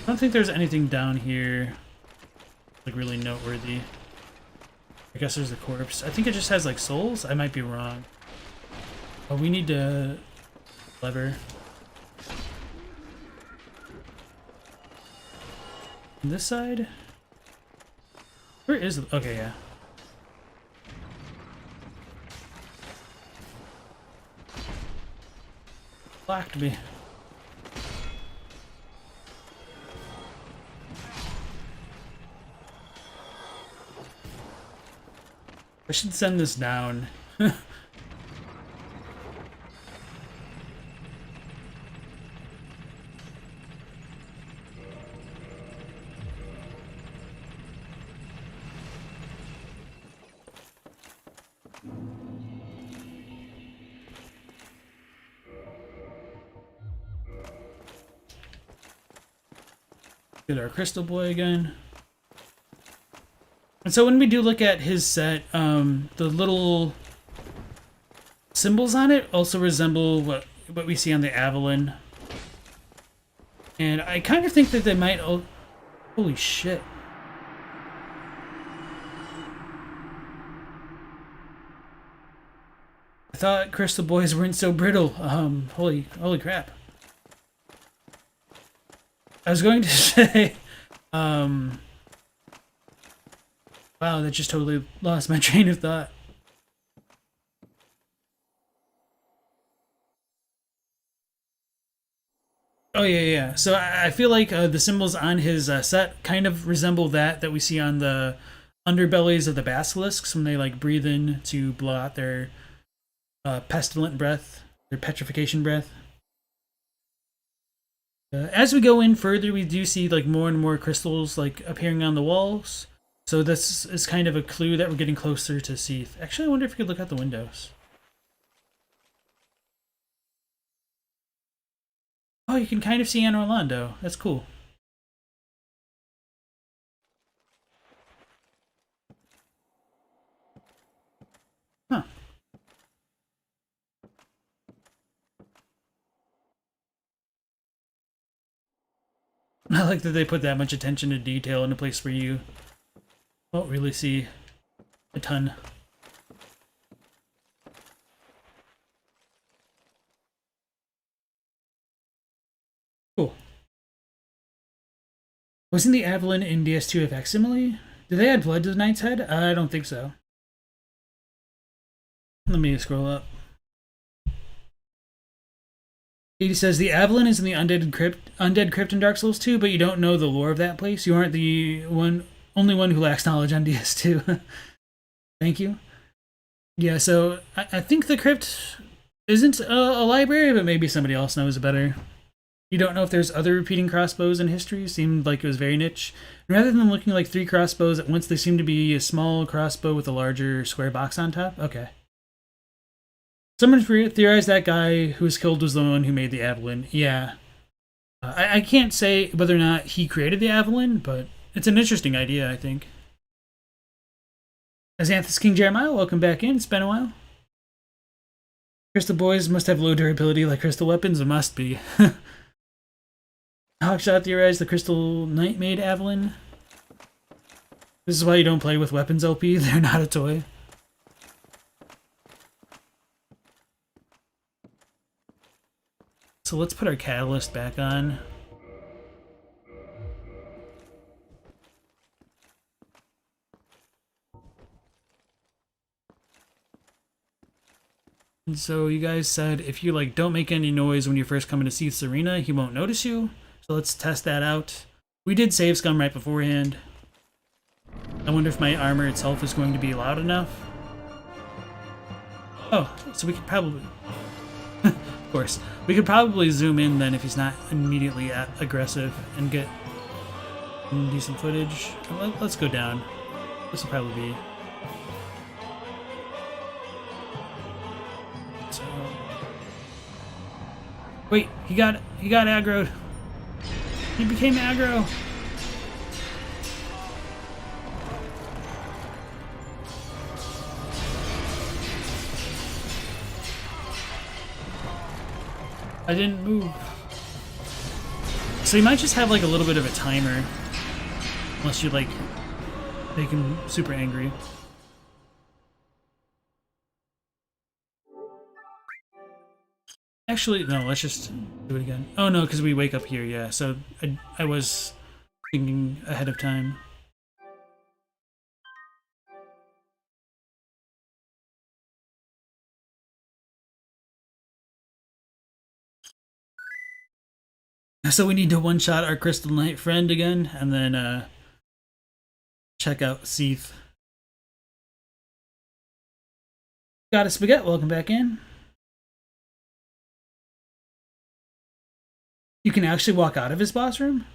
I don't think there's anything down here, like, really noteworthy. I guess there's a corpse. I think it just has, like, souls? I might be wrong. Oh, we need to lever. On this side? Where is it? Okay, yeah. Blocked me. I should send this down. Get our crystal boy again. And so when we do look at his set, the little symbols on it also resemble what we see on the Avalon. And I kind of think that they might... Holy shit. I thought crystal boys weren't so brittle. Holy crap. I was going to say... Wow, that just totally lost my train of thought. Oh, yeah. So I feel like the symbols on his set kind of resemble that we see on the underbellies of the basilisks when they, like, breathe in to blow out their pestilent breath, their petrification breath. As we go in further, we do see, like, more and more crystals, like, appearing on the walls. So this is kind of a clue that we're getting closer to Seath. Actually, I wonder if we could look out the windows. Oh, you can kind of see Anne Orlando. That's cool. Huh. I like that they put that much attention to detail in a place where you won't really see a ton. Cool. Wasn't the Avalon in DS2 a facsimile? Did they add blood to the Knight's head? I don't think so. Let me scroll up. 80 says, the Avalon is in the Undead Crypt in Dark Souls 2, but you don't know the lore of that place. You aren't the only one who lacks knowledge on DS2. Thank you. Yeah, so I think the crypt isn't a library, but maybe somebody else knows better. You don't know if there's other repeating crossbows in history. It seemed like it was very niche. And rather than looking like 3 crossbows at once, they seem to be a small crossbow with a larger square box on top. Okay. Someone theorized that guy who was killed was the one who made the Avalon. Yeah. I can't say whether or not he created the Avalon, but it's an interesting idea, I think. Azanthus King Jeremiah, welcome back in. It's been a while. Crystal boys must have low durability like crystal weapons. It must be. Hawkshot theorized the Crystal Knight made Avalon. This is why you don't play with weapons, LP. They're not a toy. So let's put our catalyst back on. And so you guys said if you like don't make any noise when you first come into Seath's arena, he won't notice you. So let's test that out. We did save scum right beforehand. I wonder if my armor itself is going to be loud enough. Oh, so we could probably... of course. We could probably zoom in then if he's not immediately aggressive and get decent footage. Let's go down. This will probably be... So... Wait, he got aggroed. He became aggro. I didn't move. So you might just have like a little bit of a timer. Unless you like make him super angry. Actually, no, let's just do it again. Oh no, because we wake up here, yeah. So I was thinking ahead of time. So we need to one-shot our Crystal Knight friend again, and then check out Seath. Got a Spaghetti, welcome back in. You can actually walk out of his boss room?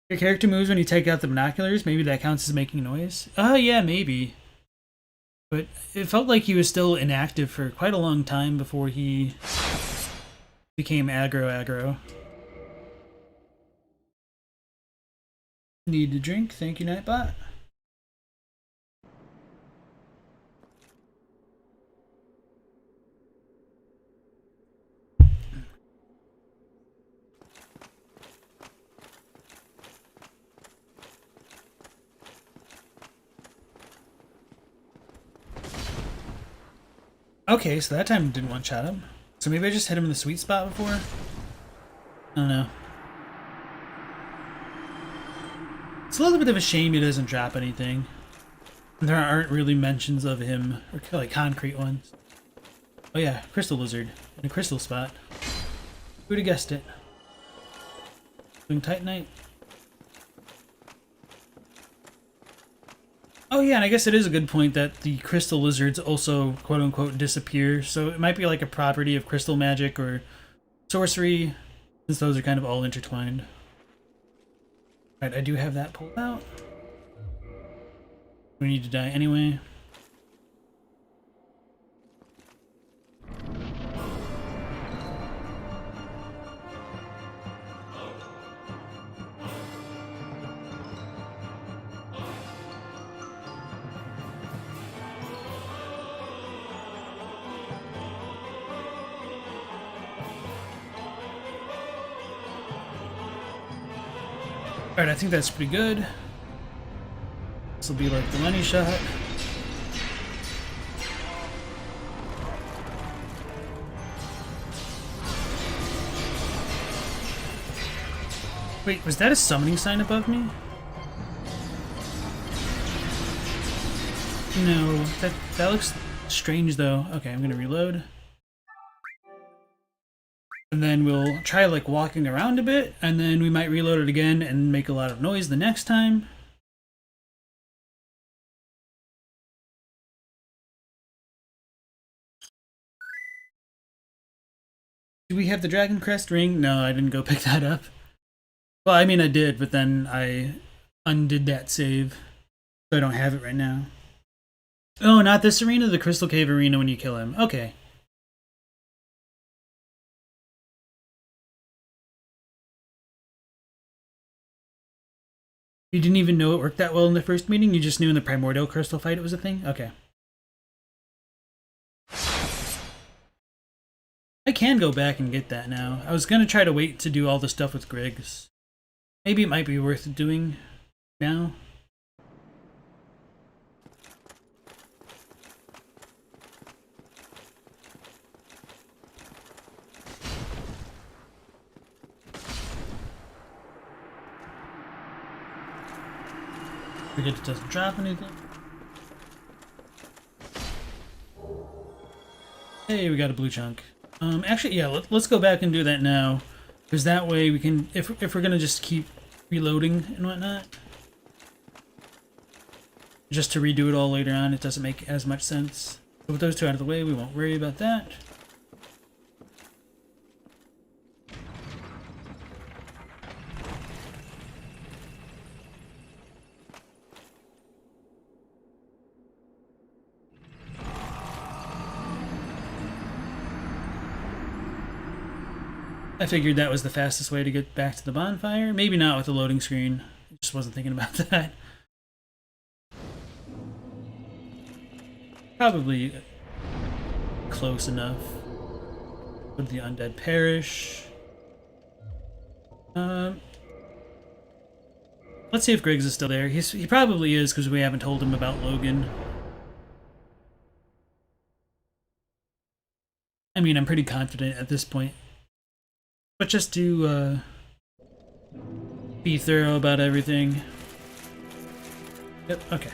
Your character moves when you take out the binoculars, maybe that counts as making noise? Yeah, maybe. But it felt like he was still inactive for quite a long time before he became aggro. Need to drink, thank you, Nightbot. Okay, so that time didn't one-shot him. So maybe I just hit him in the sweet spot before? I don't know. It's a little bit of a shame he doesn't drop anything. There aren't really mentions of him, or like concrete ones. Oh yeah, Crystal Lizard in a crystal spot. Who'd have guessed it? Doing Titanite. Oh yeah, and I guess it is a good point that the crystal lizards also quote-unquote disappear, so it might be like a property of crystal magic or sorcery, since those are kind of all intertwined. Alright, I do have that pulled out. We need to die anyway. Alright, I think that's pretty good. This will be like the money shot. Wait, was that a summoning sign above me? No, that looks strange though. Okay, I'm gonna reload. And then we'll try like walking around a bit, and then we might reload it again and make a lot of noise the next time. Do we have the Dragon Crest ring? No, I didn't go pick that up. Well, I mean I did, but then I undid that save, so I don't have it right now. Oh, not this arena, the Crystal Cave arena when you kill him. Okay. You didn't even know it worked that well in the first meeting? You just knew in the Primordial Crystal fight it was a thing? Okay. I can go back and get that now. I was gonna try to wait to do all the stuff with Griggs. Maybe it might be worth doing now. Forget it doesn't drop anything. Hey, we got a blue chunk. Actually, yeah, let's go back and do that now. Because that way we can, if we're gonna just keep reloading and whatnot, just to redo it all later on, it doesn't make as much sense. So with those two out of the way, we won't worry about that. I figured that was the fastest way to get back to the bonfire. Maybe not with the loading screen. I just wasn't thinking about that. Probably close enough. Would the undead perish? Let's see if Griggs is still there. He probably is because we haven't told him about Logan. I mean, I'm pretty confident at this point. But just to be thorough about everything. Yep, okay.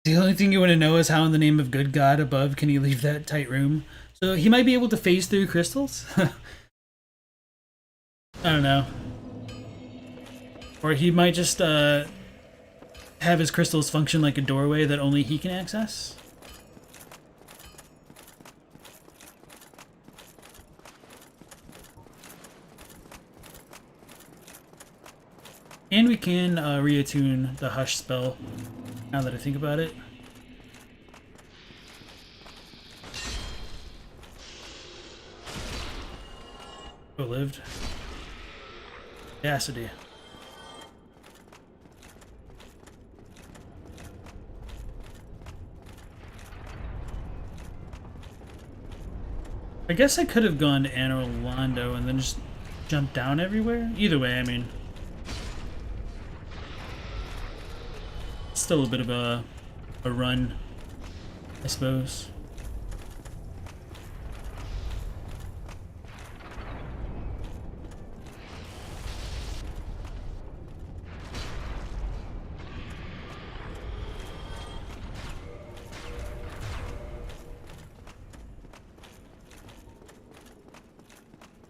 The only thing you want to know is how in the name of good God above can he leave that tight room? So he might be able to phase through crystals? I don't know. Or he might just have his crystals function like a doorway that only he can access. And we can reattune the Hush spell, now that I think about it. Who lived? Audacity. I guess I could have gone to Anor Londo and then just jumped down everywhere. Either way, I mean, still a bit of a run, I suppose.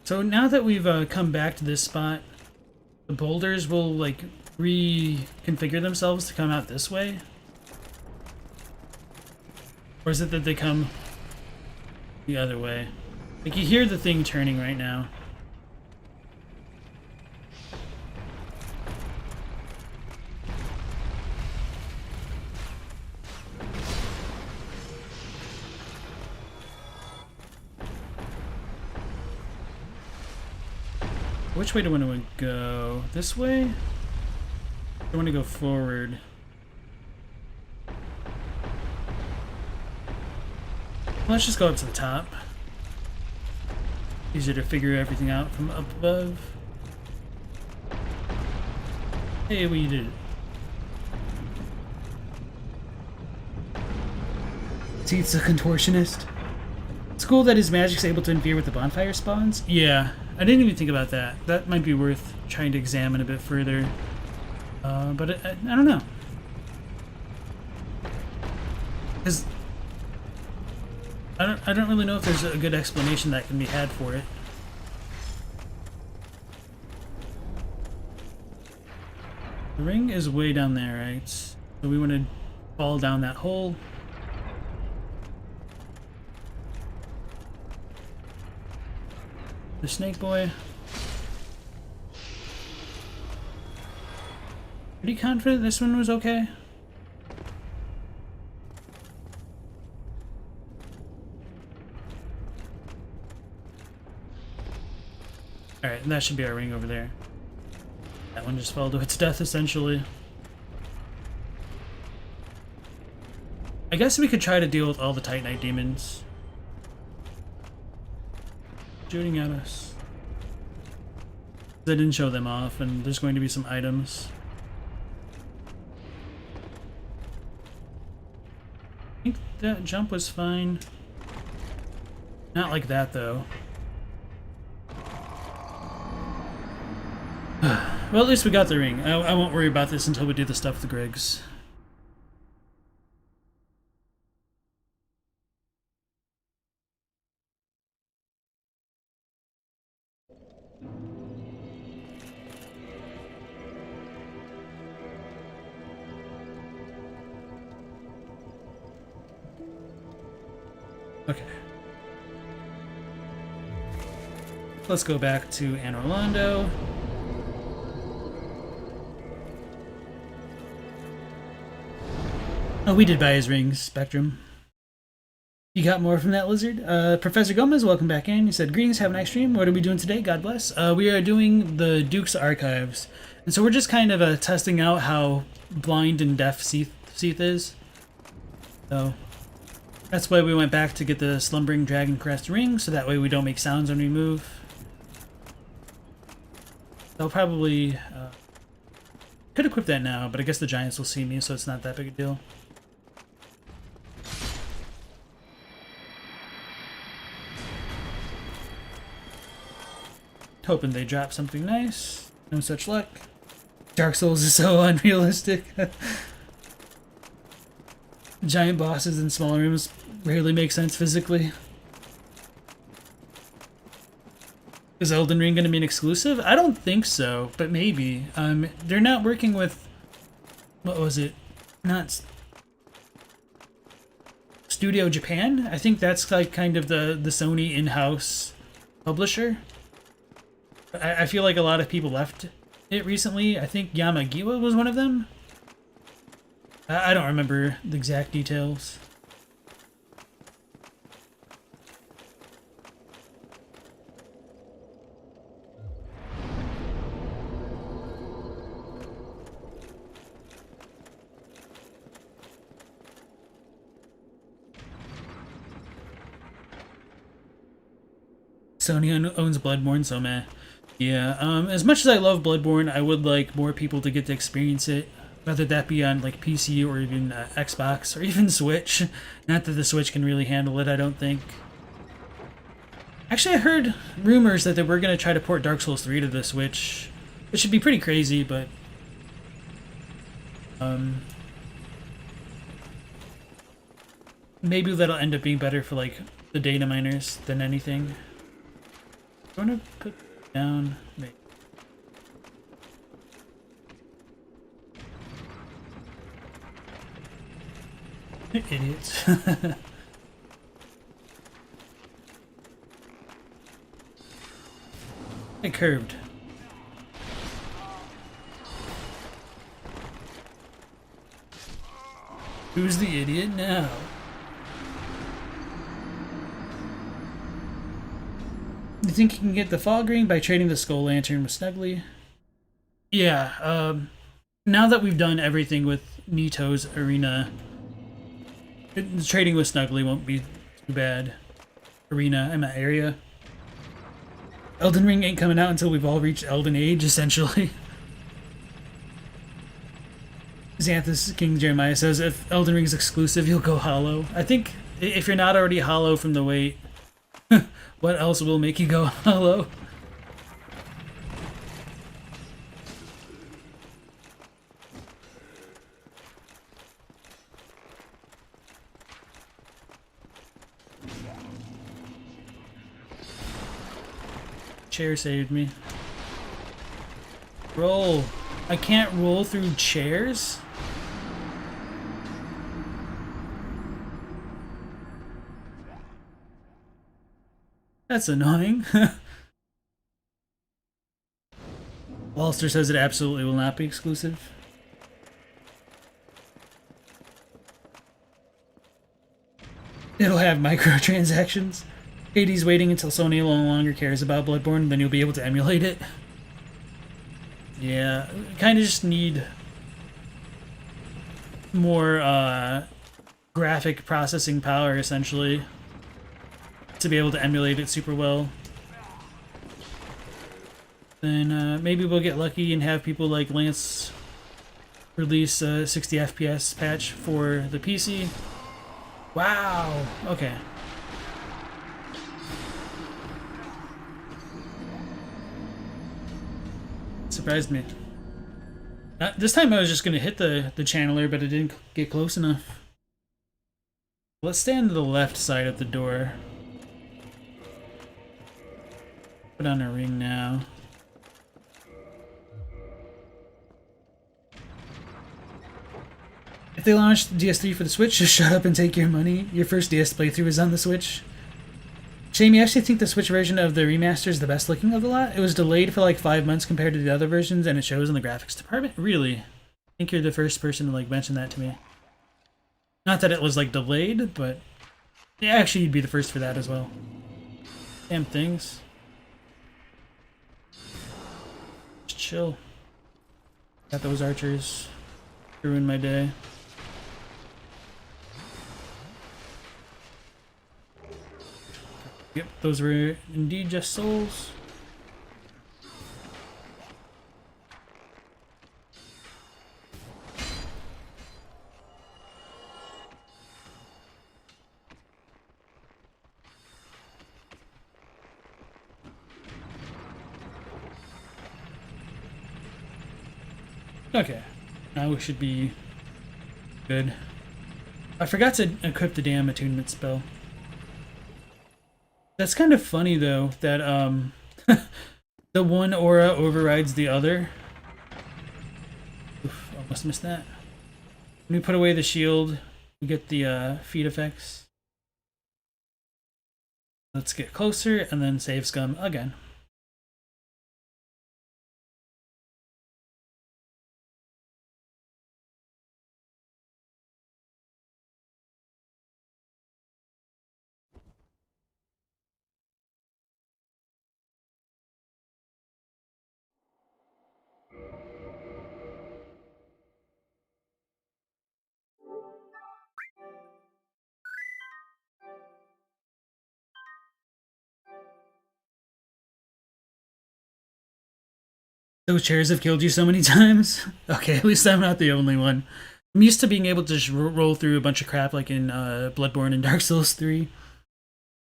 So now that we've come back to this spot, the boulders will like reconfigure themselves to come out this way? Or is it that they come the other way? Like you hear the thing turning right now. Which way do I want to go? This way? I want to go forward. Let's just go up to the top. Easier to figure everything out from up above. Hey, we did it. Teeth's a contortionist. It's cool that his magic's able to interfere with the bonfire spawns. Yeah, I didn't even think about that. That might be worth trying to examine a bit further. But I don't know. Because I don't really know if there's a good explanation that can be had for it. The ring is way down there, right? So we want to fall down that hole. The snake boy. Pretty confident this one was okay. Alright, and that should be our ring over there. That one just fell to its death, essentially. I guess we could try to deal with all the Titanite demons shooting at us. They didn't show them off, and there's going to be some items. think that jump was fine. Not like that, though. Well, at least we got the ring. I won't worry about this until we do the stuff with the Griggs. Okay. Let's go back to Anne Orlando. Oh, we did buy his rings, Spectrum. You got more from that lizard? Professor Gomez, welcome back in. He said, greetings, have a nice stream. What are we doing today? God bless. We are doing the Duke's Archives. And so we're just kind of testing out how blind and deaf Seath is. So that's why we went back to get the Slumbering Dragon Crest ring, so that way we don't make sounds when we move. I'll probably... could equip that now, but I guess the giants will see me, so it's not that big a deal. Hoping they drop something nice. No such luck. Dark Souls is so unrealistic. Giant bosses in small rooms rarely make sense physically. Is Elden Ring going to be an exclusive? I don't think so, but maybe. They're not working with... What was it? Not... Studio Japan? I think that's like kind of the Sony in-house publisher. I feel like a lot of people left it recently. I think Yamagiwa was one of them. I don't remember the exact details. Sony owns Bloodborne, so meh. Yeah, as much as I love Bloodborne, I would like more people to get to experience it, whether that be on like PC or even Xbox or even Switch. Not that the Switch can really handle it, I don't think. Actually, I heard rumors that they were going to try to port Dark Souls 3 to the Switch. It should be pretty crazy, but... maybe that'll end up being better for like the data miners than anything. I'm going to put down... Maybe. Idiots. It curved. Who's the idiot now? You think you can get the fog ring by trading the skull lantern with Snuggly? Yeah, now that we've done everything with Nito's arena, trading with Snuggly won't be too bad. Arena, I'm at area. Elden Ring ain't coming out until we've all reached Elden Age, essentially. Xanthus King Jeremiah says, if Elden Ring's exclusive, you'll go hollow. I think if you're not already hollow from the wait, what else will make you go hollow? Chair saved me. Roll. I can't roll through chairs? That's annoying. Walster says it absolutely will not be exclusive. It'll have microtransactions. Hades waiting until Sony no longer cares about Bloodborne, then you'll be able to emulate it. Yeah, kind of just need more graphic processing power, essentially, to be able to emulate it super well. Then maybe we'll get lucky and have people like Lance release a 60 FPS patch for the PC. Wow. Okay. Surprised me. This time I was just gonna hit the channeler, but it didn't get close enough. Let's stand to the left side of the door. Put on a ring now. If they launched DS3 for the Switch, just shut up and take your money. Your first DS playthrough is on the Switch. Shame, you actually think the Switch version of the remaster is the best looking of the lot? It was delayed for like 5 months compared to the other versions, and it shows in the graphics department? Really? I think you're the first person to like mention that to me. Not that it was like delayed, but yeah, actually you'd be the first for that as well. Damn things. Just chill. Got those archers. Ruined my day. Yep, those were indeed just souls. Okay, now we should be good. I forgot to equip the damn attunement spell. That's kind of funny though, that the one aura overrides the other. Oof, almost missed that. When we put away the shield, we get the feed effects. Let's get closer and then save scum again. Those chairs have killed you so many times? Okay, at least I'm not the only one. I'm used to being able to just roll through a bunch of crap like in Bloodborne and Dark Souls 3.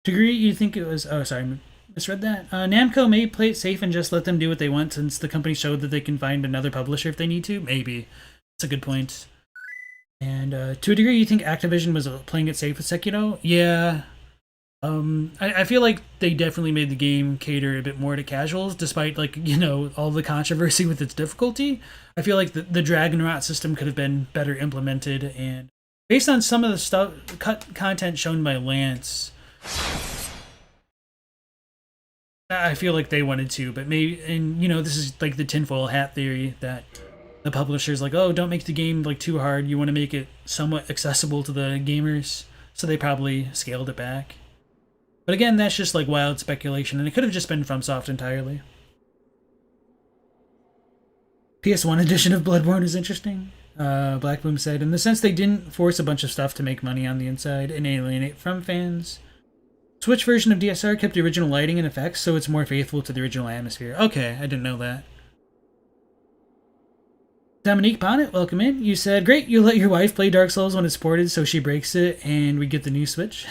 Degree, you think it was... Oh, sorry, misread that. NAMCO may play it safe and just let them do what they want since the company showed that they can find another publisher if they need to? Maybe. That's a good point. And to a degree, you think Activision was playing it safe with Sekiro? Yeah. I feel like they definitely made the game cater a bit more to casuals, despite, like, you know, all the controversy with its difficulty. I feel like the Dragon Rot system could have been better implemented, and based on some of the content shown by Lance, I feel like they wanted to, but maybe, and, you know, this is like the tinfoil hat theory that the publisher's like, oh, don't make the game, like, too hard. You want to make it somewhat accessible to the gamers, so they probably scaled it back. But again, that's just like wild speculation, and it could have just been FromSoft entirely. PS1 edition of Bloodborne is interesting, Blackboom said, in the sense they didn't force a bunch of stuff to make money on the inside and alienate from fans. Switch version of DSR kept the original lighting and effects, so it's more faithful to the original atmosphere. Okay, I didn't know that. Dominique Bonnet, welcome in. You said, great, you let your wife play Dark Souls when it's ported so she breaks it and we get the new Switch.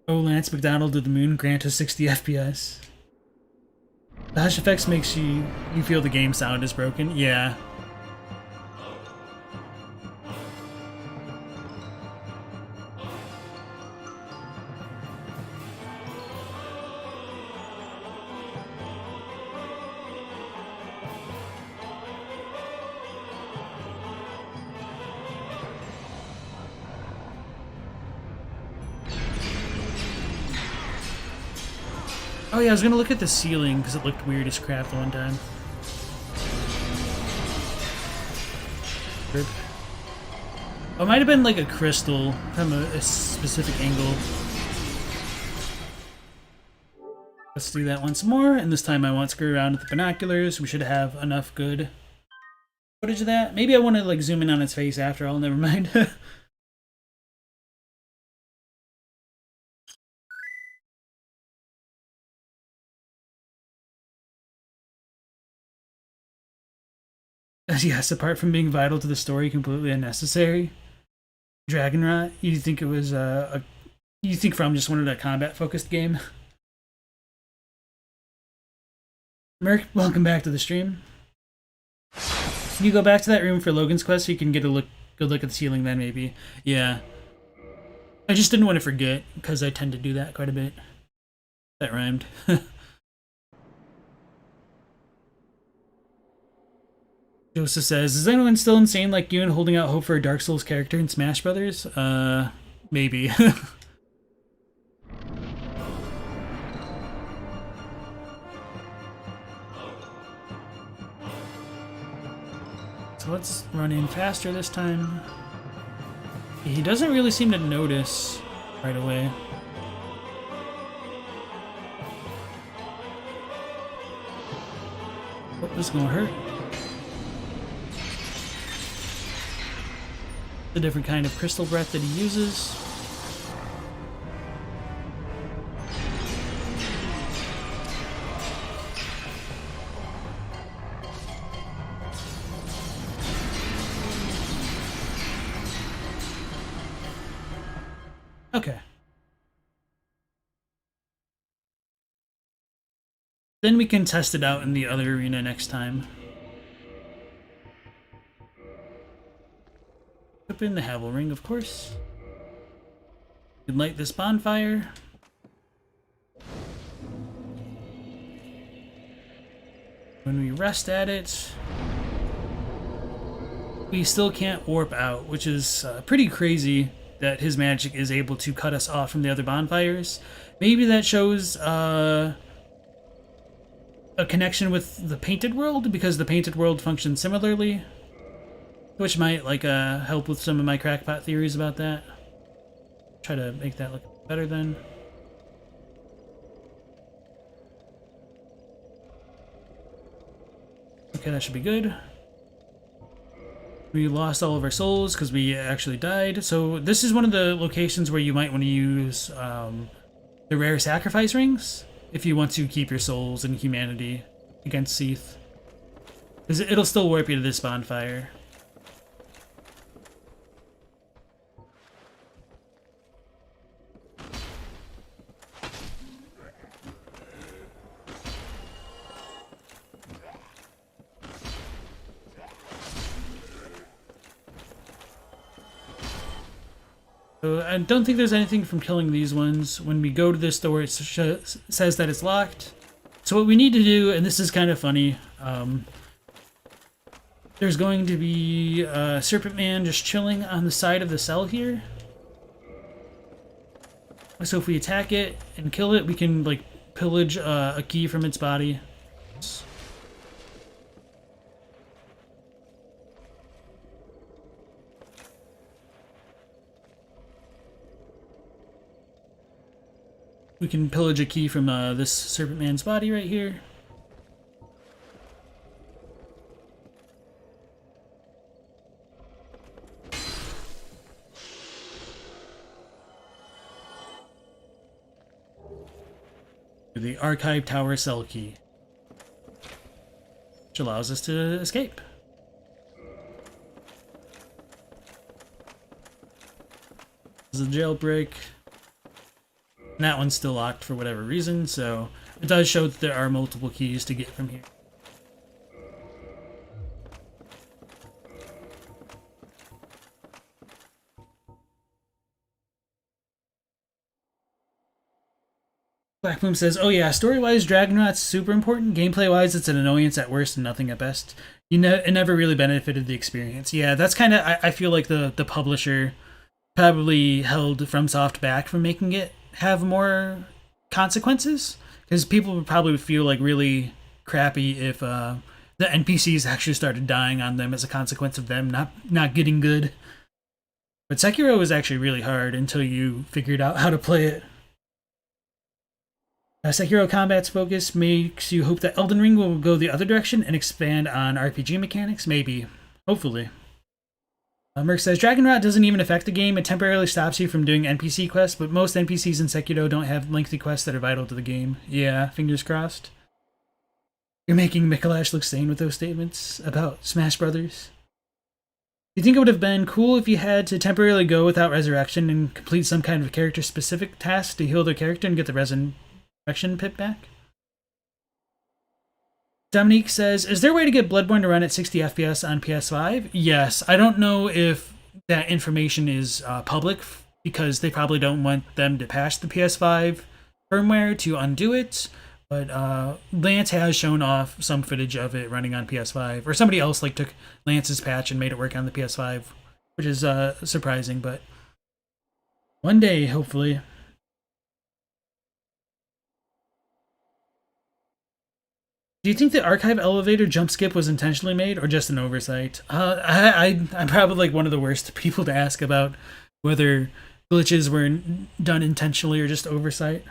Oh, Lance McDonald of the Moon, grant us 60 FPS. The hush effects makes you feel the game sound is broken. Yeah. Oh yeah, I was gonna look at the ceiling because it looked weird as crap the one time. Oh, it might have been like a crystal from a specific angle. Let's do that once more, and this time I won't screw around with the binoculars. We should have enough good footage of that. Maybe I want to like zoom in on its face after all, never mind. Yes, apart from being vital to the story, completely unnecessary. Dragonrot? You think it was you think From just wanted a combat-focused game? Merc, welcome back to the stream. Can you go back to that room for Logan's quest so you can get a good look at the ceiling then, maybe? Yeah. I just didn't want to forget, because I tend to do that quite a bit. That rhymed. Joseph says, is anyone still insane like you and holding out hope for a Dark Souls character in Smash Brothers? Maybe. So let's run in faster this time. He doesn't really seem to notice right away. Oh, this is gonna hurt. The different kind of crystal breath that he uses. Okay. Then we can test it out in the other arena next time. Put in the Havel Ring, of course. We can light this bonfire. When we rest at it, we still can't warp out, which is pretty crazy that his magic is able to cut us off from the other bonfires. Maybe that shows a connection with the Painted World, because the Painted World functions similarly. Which might help with some of my crackpot theories about that. Try to make that look better then. Okay, that should be good. We lost all of our souls because we actually died. So this is one of the locations where you might want to use the rare sacrifice rings if you want to keep your souls and humanity against Seath. Because it'll still warp you to this bonfire. So I don't think there's anything from killing these ones. When we go to this door, it says that it's locked. So what we need to do, and this is kind of funny, there's going to be Serpent Man just chilling on the side of the cell here. So if we attack it and kill it, we can pillage a key from its body. We can pillage a key from this Serpent Man's body right here. The Archive Tower cell key, which allows us to escape. This is a jailbreak. And that one's still locked for whatever reason, so it does show that there are multiple keys to get from here. Blackboom says, oh yeah, story-wise, Dragonrot's super important. Gameplay-wise, it's an annoyance at worst and nothing at best. It never really benefited the experience. Yeah, that's kind of, I feel like the publisher probably held FromSoft back from making it have more consequences, because people would probably feel really crappy if the NPCs actually started dying on them as a consequence of them not getting good. But Sekiro was actually really hard until you figured out how to play it. Sekiro combat's focus makes you hope that Elden Ring will go the other direction and expand on RPG mechanics. Maybe. Hopefully. Merc says, Dragonrot doesn't even affect the game. It temporarily stops you from doing NPC quests, but most NPCs in Sekiro don't have lengthy quests that are vital to the game. Yeah, fingers crossed. You're making Mikolash look sane with those statements about Smash Brothers. You think it would have been cool if you had to temporarily go without resurrection and complete some kind of character-specific task to heal their character and get the resurrection pip back? Dominique says, is there a way to get Bloodborne to run at 60 FPS on PS5? Yes. I don't know if that information is public because they probably don't want them to patch the PS5 firmware to undo it. But Lance has shown off some footage of it running on PS5. Or somebody else like took Lance's patch and made it work on the PS5, which is surprising. But one day, hopefully. Do you think the archive elevator jump skip was intentionally made or just an oversight? I'm probably like one of the worst people to ask about whether glitches were done intentionally or just oversight.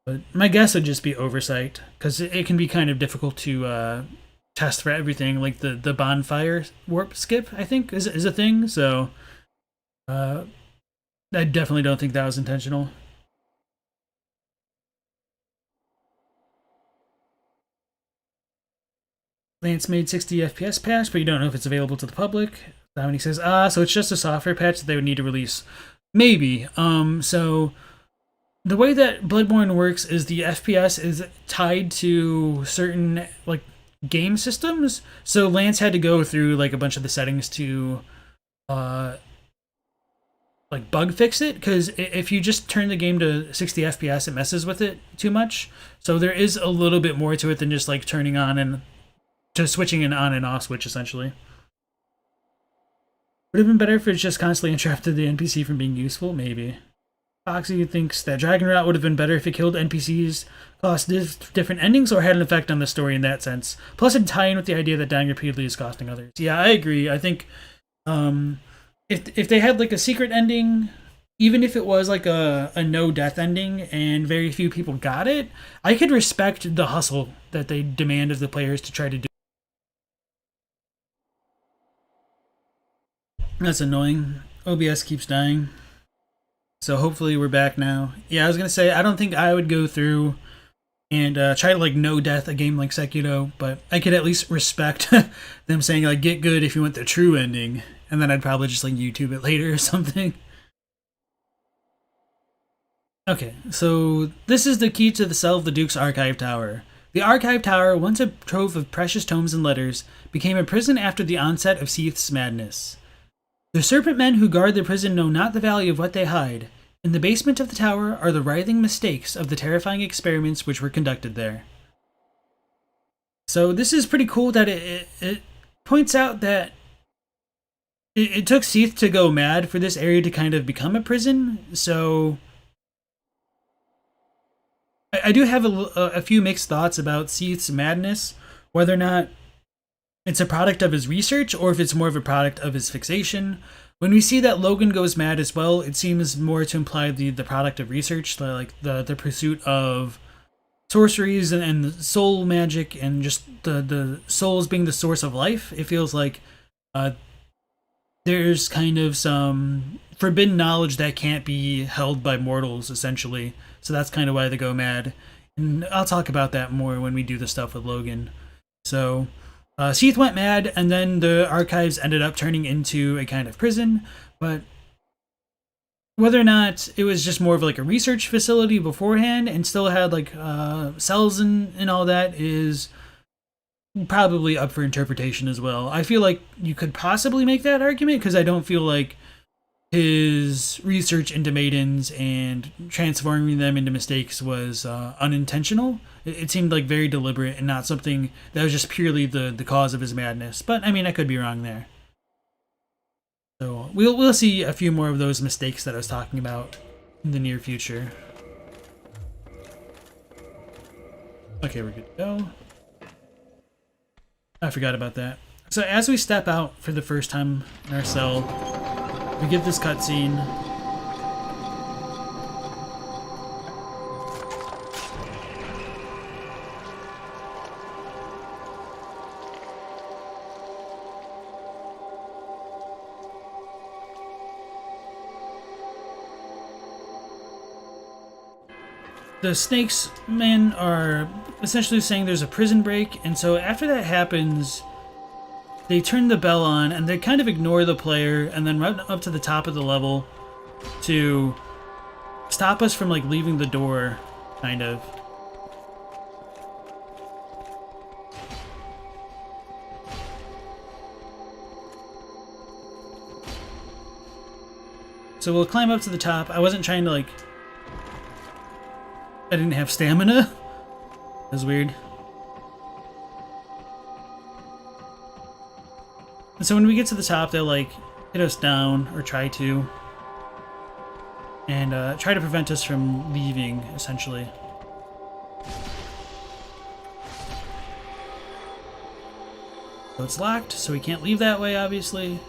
But my guess would just be oversight, because it can be kind of difficult to test for everything. Like the BONFIRE warp skip, I think, is a thing. So I definitely don't think that was intentional. Lance made 60 FPS patch, but you don't know if it's available to the public. Dominic says, so it's just a software patch that they would need to release. Maybe. So the way that Bloodborne works is the FPS is tied to certain like game systems. So Lance had to go through like a bunch of the settings to like bug fix it, because if you just turn the game to 60 FPS, it messes with it too much. So there is a little bit more to it than just like turning on and to switching an on and off switch, essentially. Would have been better if it's just constantly interrupted the NPC from being useful? Maybe. Foxy thinks that Dragon Route would have been better if it killed NPCs, caused different endings, or had an effect on the story in that sense. Plus, it'd tie in with the idea that dying repeatedly is costing others. Yeah, I agree. I think if they had like a secret ending, even if it was like a no-death ending and very few people got it, I could respect the hustle that they demand of the players to try to do. That's annoying. OBS keeps dying. So hopefully we're back now. Yeah, I was going to say, I don't think I would go through and try to like no death a game like Sekiro, but I could at least respect them saying like get good if you want the true ending, and then I'd probably just like YouTube it later or something. Okay, so this is the key to the cell of the Duke's Archive Tower. The Archive Tower, once a trove of precious tomes and letters, became a prison after the onset of Seath's madness. The serpent men who guard the prison know not the value of what they hide. In the basement of the tower are the writhing mistakes of the terrifying experiments which were conducted there. So this is pretty cool that it points out that it took Seath to go mad for this area to kind of become a prison. So I do have a few mixed thoughts about Seath's madness, whether or not it's a product of his research or if it's more of a product of his fixation. When we see that Logan goes mad as well, it seems more to imply the product of research, like the pursuit of sorceries and soul magic and just the souls being the source of life. It feels like there's kind of some forbidden knowledge that can't be held by mortals, essentially. So that's kind of why they go mad. And I'll talk about that more when we do the stuff with Logan. So Seath went mad, and then the archives ended up turning into a kind of prison. But whether or not it was just more of like a research facility beforehand and still had like cells and all that is probably up for interpretation as well. I feel like you could possibly make that argument because I don't feel like his research into maidens and transforming them into mistakes was unintentional. It seemed like very deliberate and not something that was just purely the cause of his madness. But I mean, I could be wrong there. So we'll see a few more of those mistakes that I was talking about in the near future. Okay, we're good to go. I forgot about that. So as we step out for the first time in our cell, we get this cutscene. The snakes men are essentially saying there's a prison break, and so after that happens, they turn the bell on and they kind of ignore the player and then run up to the top of the level to stop us from like leaving the door, kind of. So we'll climb up to the top. I wasn't trying to like... I didn't have stamina. That was weird. And so when we get to the top, they'll like hit us down, or try to. And try to prevent us from leaving, essentially. So it's locked, so we can't leave that way, obviously.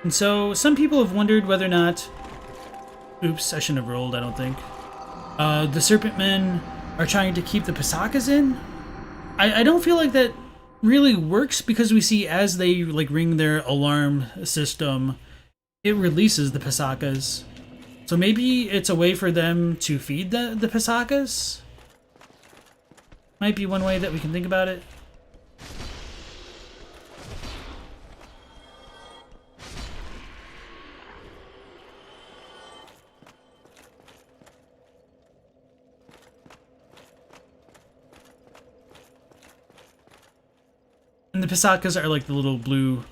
And so some people have wondered whether or not... Oops, I shouldn't have rolled, I don't think. The Serpent Men are trying to keep the Pisakas in. I don't feel like that really works, because we see as they like ring their alarm system, it releases the Pisakas. So maybe it's a way for them to feed the Pisakas? Might be one way that we can think about it. And the Pisakas are like the little blue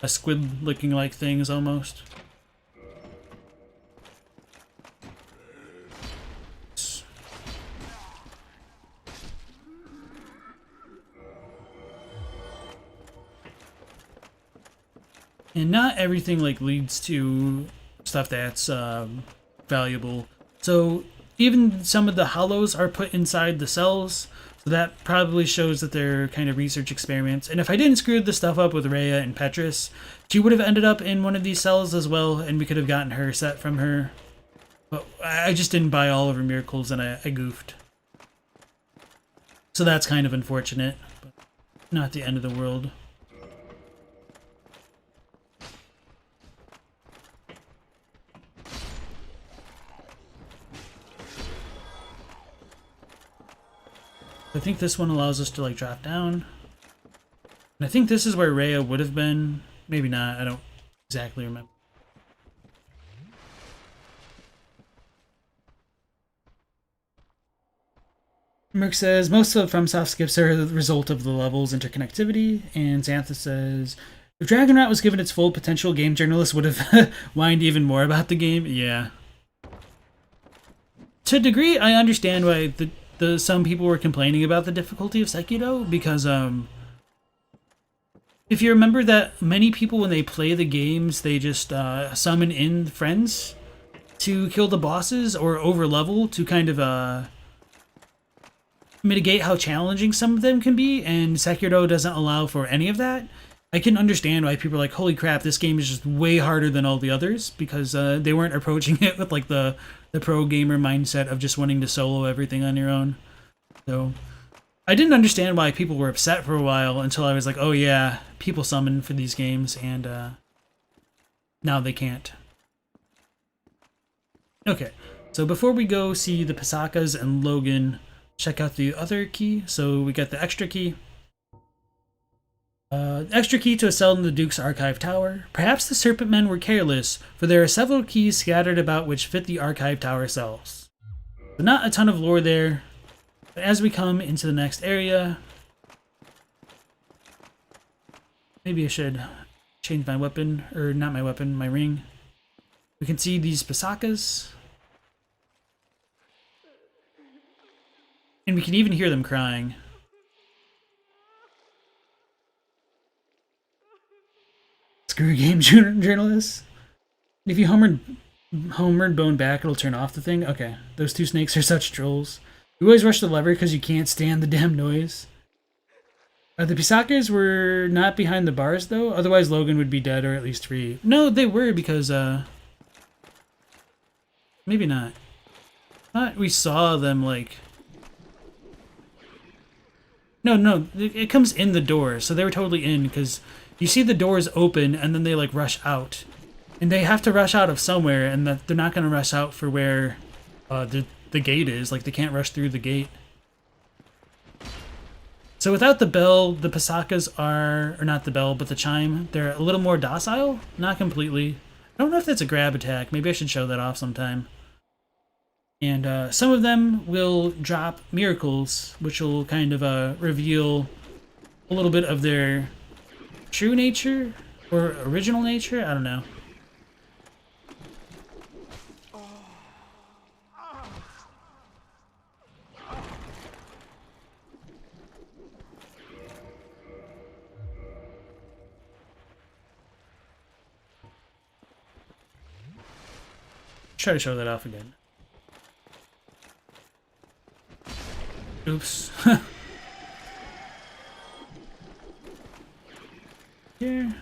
squid looking like things almost. And not everything like leads to stuff that's valuable. So even some of the hollows are put inside the cells. So that probably shows that they're kind of research experiments. And if I didn't screw this stuff up with Rhea and Petrus, she would have ended up in one of these cells as well, and we could have gotten her set from her. But I just didn't buy all of her miracles, and I goofed. So that's kind of unfortunate, but not the end of the world. I think this one allows us to like drop down. And I think this is where Rhea would have been. Maybe not, I don't exactly remember. Merc says, most of FromSoft skips are the result of the level's interconnectivity. And Xantha says, if Dragonrot was given its full potential, game journalists would have whined even more about the game. Yeah. To a degree, I understand why some people were complaining about the difficulty of Sekiro, because if you remember that many people, when they play the games, they just summon in friends to kill the bosses or over level to kind of mitigate how challenging some of them can be, and Sekiro doesn't allow for any of that. I can understand why people are like, holy crap, this game is just way harder than all the others, because they weren't approaching it with like the pro gamer mindset of just wanting to solo everything on your own. So I didn't understand why people were upset for a while until I was like, oh yeah, people summon for these games, and now they can't. Okay, so before we go see the Pisakas and Logan, check out the other key. So we got the extra key. Extra key to a cell in the Duke's Archive Tower. Perhaps the Serpent Men were careless, for there are several keys scattered about which fit the Archive Tower cells. So not a ton of lore there, but as we come into the next area... Maybe I should change my weapon, or not my weapon, my ring. We can see these Pisakas. And we can even hear them crying. Screw game journalists. If you homered bone back, it'll turn off the thing. Okay, those two snakes are such trolls. You always rush the lever because you can't stand the damn noise. The Pisakas were not behind the bars though, otherwise Logan would be dead or at least free. No, they were, because maybe not. I thought we saw them like... No, it comes in the door, so they were totally in, because you see the doors open and then they like rush out. And they have to rush out of somewhere, and that they're not going to rush out for where the gate is. Like, they can't rush through the gate. So without the bell, the Pasakas are, or not the bell, but the chime, they're a little more docile. Not completely. I don't know if that's a grab attack. Maybe I should show that off sometime. And some of them will drop miracles, which will kind of reveal a little bit of their true nature or original nature. I don't know. Try to show that off again. Oops. Here.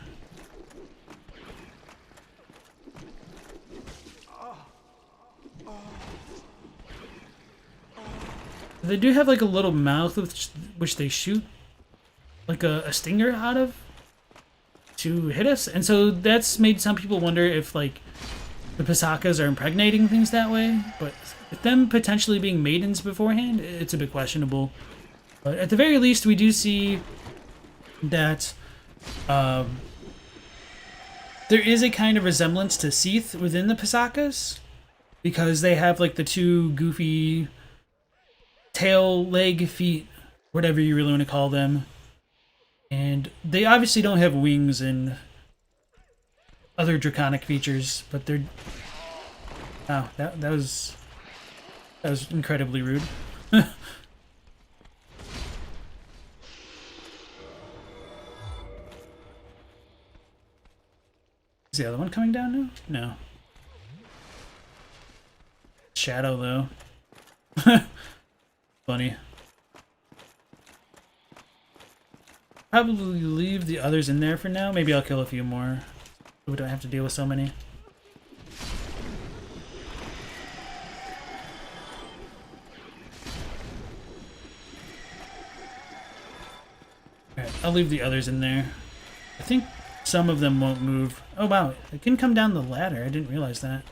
They do have like a little mouth which they shoot like a stinger out of to hit us, and so that's made some people wonder if like the Pasakas are impregnating things that way, but with them potentially being maidens beforehand, it's a bit questionable. But at the very least, we do see that there is a kind of resemblance to Seath within the Pasakas, because they have like the two goofy tail, leg, feet, whatever you really want to call them. And they obviously don't have wings and other draconic features, but they're... Oh, that was incredibly rude. Is the other one coming down now? No. Shadow, though. Funny. Probably leave the others in there for now. Maybe I'll kill a few more. We don't have to deal with so many. Alright, I'll leave the others in there. I think some of them won't move. Oh wow, it can come down the ladder. I didn't realize that.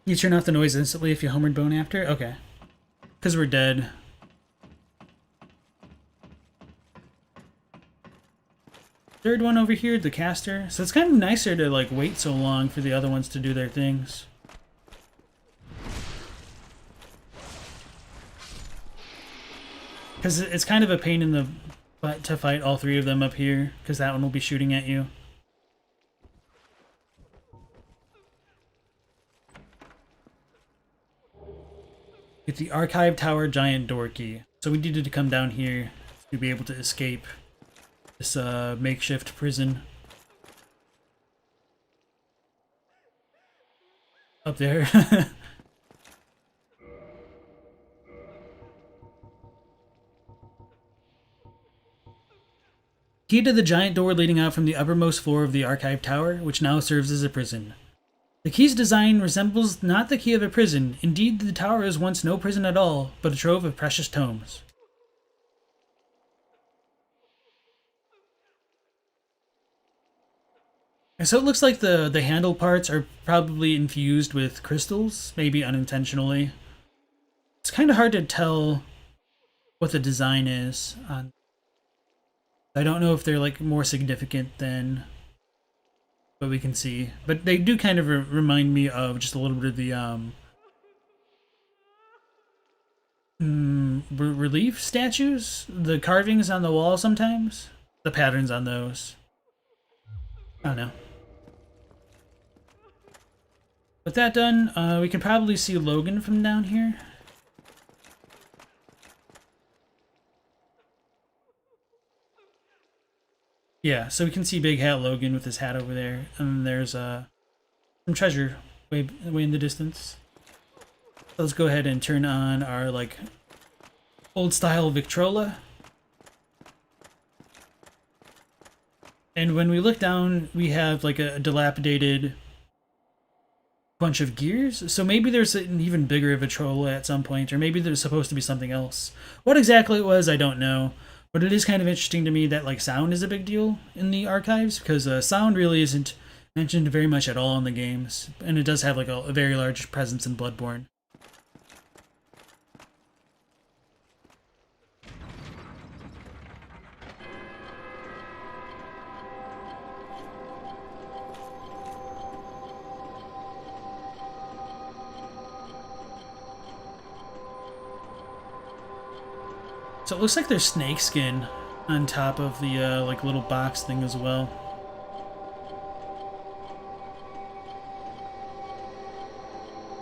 You turn off the noise instantly if you homered bone after? Okay. Because we're dead. Third one over here, the caster. So it's kind of nicer to like wait so long for the other ones to do their things. Because it's kind of a pain in the butt to fight all three of them up here, because that one will be shooting at you. Get the Archive Tower Giant Door Key. So we needed to come down here to be able to escape this makeshift prison. Up there. Key to the giant door leading out from the uppermost floor of the Archive Tower, which now serves as a prison. The key's design resembles not the key of a prison. Indeed, the tower was once no prison at all, but a trove of precious tomes. And so it looks like the handle parts are probably infused with crystals, maybe unintentionally. It's kind of hard to tell what the design is on. I don't know if they're like more significant than what we can see, but they do kind of remind me of just a little bit of the relief statues, the carvings on the wall sometimes, the patterns on those. I don't know. With that done, we can probably see Logan from down here. Yeah, so we can see Big Hat Logan with his hat over there, and then there's some treasure way in the distance. So let's go ahead and turn on our like old style Victrola. And when we look down, we have like a dilapidated bunch of gears. So maybe there's an even bigger Victrola at some point, or maybe there's supposed to be something else. What exactly it was, I don't know. But it is kind of interesting to me that like sound is a big deal in the archives, because sound really isn't mentioned very much at all in the games, and it does have like a very large presence in Bloodborne. So it looks like there's snake skin on top of the like little box thing as well.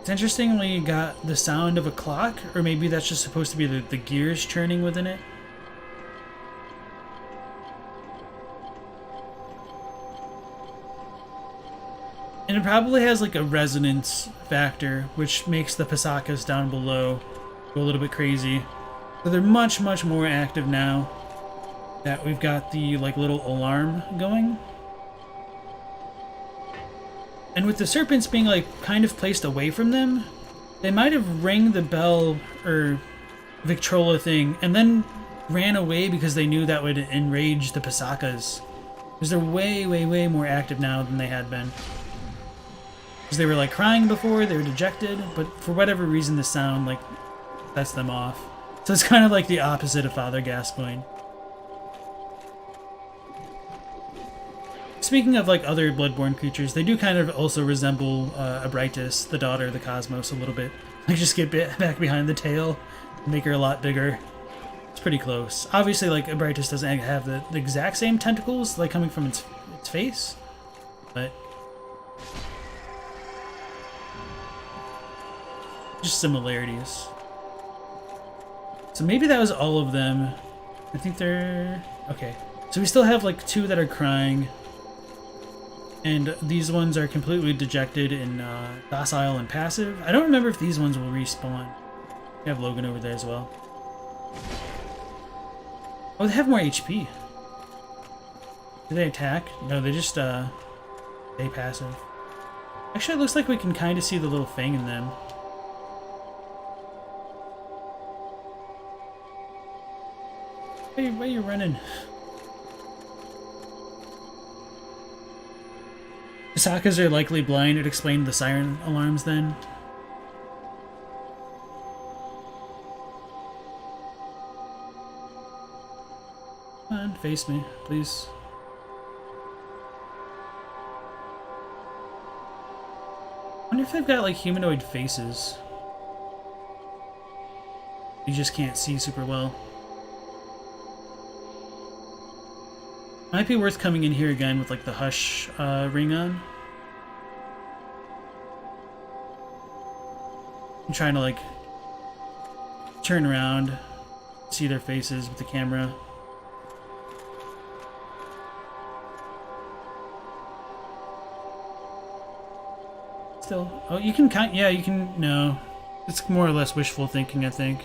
It's interestingly got the sound of a clock, or maybe that's just supposed to be the gears churning within it. And it probably has like a resonance factor, which makes the Pisakas down below go a little bit crazy. So they're much, much more active now that we've got the like little alarm going. And with the serpents being like kind of placed away from them, they might have rang the bell or Victrola thing and then ran away because they knew that would enrage the Pisakas. Because they're way, way, way more active now than they had been. Because they were like crying before, they were dejected, but for whatever reason the sound like sets them off. So it's kind of like the opposite of Father Gascoigne. Speaking of like other Bloodborne creatures, they do kind of also resemble Abritus, the daughter of the Cosmos, a little bit. Like just get back behind the tail, make her a lot bigger. It's pretty close. Obviously, like Abritus doesn't have the exact same tentacles like coming from its face, but just similarities. So maybe that was all of them. I think they're... okay. So we still have like 2 that are crying. And these ones are completely dejected and docile and passive. I don't remember if these ones will respawn. We have Logan over there as well. Oh, they have more HP. Do they attack? No, they just stay passive. Actually, it looks like we can kind of see the little fang in them. Why are you running? Pisakas are likely blind. It explained the siren alarms then. Come on, face me, please. I wonder if they've got like humanoid faces. You just can't see super well. Might be worth coming in here again with like the hush ring on. I'm trying to like turn around, see their faces with the camera. Still, oh, you can count. Yeah, you can. No, it's more or less wishful thinking, I think.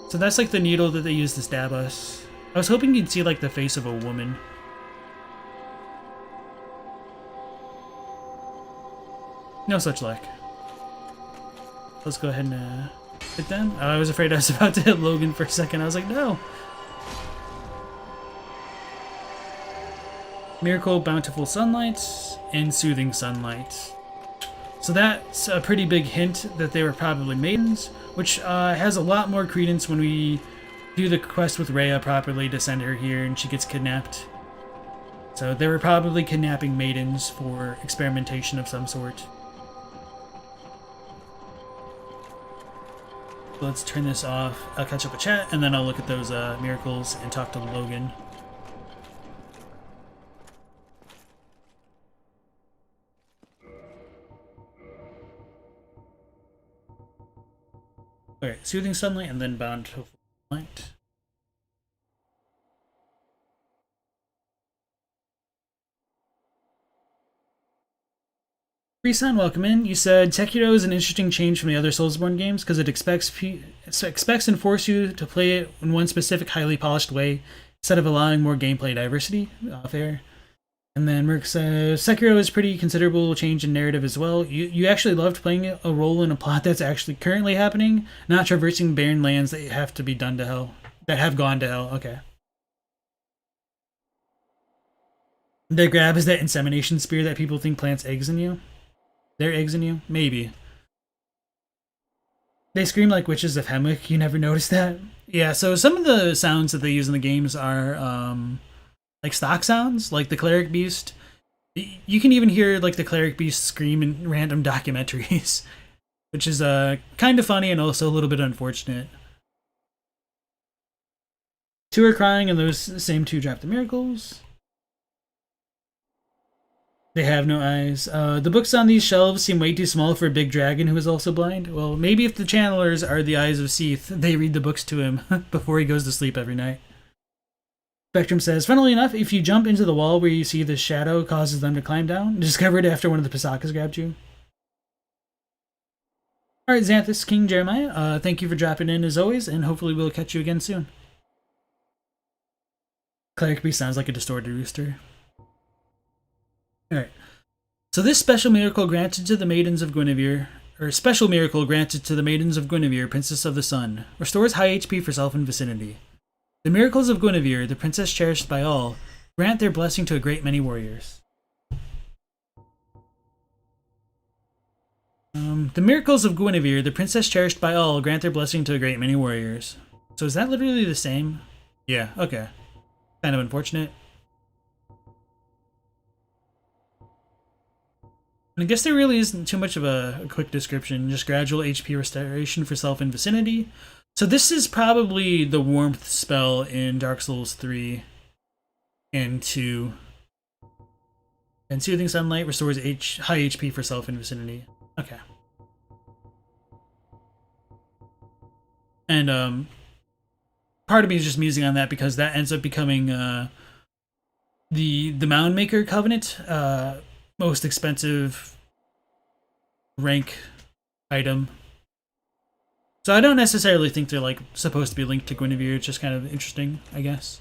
So that's like the needle that they use to stab us. I was hoping you'd see like the face of a woman. No such luck. Let's go ahead and hit them. Oh, I was afraid I was about to hit Logan for a second. I was like, no. Miracle, Bountiful Sunlight, and Soothing Sunlight. So that's a pretty big hint that they were probably maidens, which has a lot more credence when we do the quest with Rhea properly to send her here and she gets kidnapped. So they were probably kidnapping maidens for experimentation of some sort. So let's turn this off. I'll catch up with chat and then I'll look at those miracles and talk to Logan. Okay, Soothing Sunlight and then Bountiful Light. Freeson, welcome in. You said Sekiro is an interesting change from the other Soulsborne games because it expects and force you to play it in one specific highly polished way instead of allowing more gameplay diversity. Fair. And then Merc says Sekiro is pretty considerable change in narrative as well. You actually loved playing a role in a plot that's actually currently happening, not traversing barren lands that have to be done to hell. That have gone to hell. Okay. The grab is that insemination spear that people think plants eggs in you. They're eggs in you? Maybe. They scream like witches of Hemwick. You never noticed that? Yeah, so some of the sounds that they use in the games are like stock sounds, like the Cleric Beast. You can even hear like the Cleric Beast scream in random documentaries, which is kind of funny and also a little bit unfortunate. Two are crying and those same two drop the miracles. They have no eyes. The books on these shelves seem way too small for a big dragon who is also blind. Well, maybe if the channelers are the eyes of Seath, they read the books to him before he goes to sleep every night. Spectrum says, funnily enough, if you jump into the wall where you see the shadow causes them to climb down, discover it after one of the Pisakas grabbed you. Alright, Xanthus, King Jeremiah, thank you for dropping in as always, and hopefully we'll catch you again soon. Cleric Beast sounds like a distorted rooster. Alright. So this special miracle granted to the Maidens of Guinevere, or special miracle granted to the Maidens of Guinevere, Princess of the Sun, restores high HP for self and vicinity. The miracles of Guinevere, the princess cherished by all, grant their blessing to a great many warriors. The miracles of Guinevere, the princess cherished by all, grant their blessing to a great many warriors. So is that literally the same? Yeah, okay. Kind of unfortunate. And I guess there really isn't too much of a quick description, just gradual HP restoration for self and vicinity. So this is probably the warmth spell in Dark Souls 3 and 2. And Soothing Sunlight restores high HP for self and vicinity. Okay. And part of me is just musing on that because that ends up becoming the Mound Maker Covenant, most expensive rank item. So I don't necessarily think they're like supposed to be linked to Guinevere. It's just kind of interesting, I guess.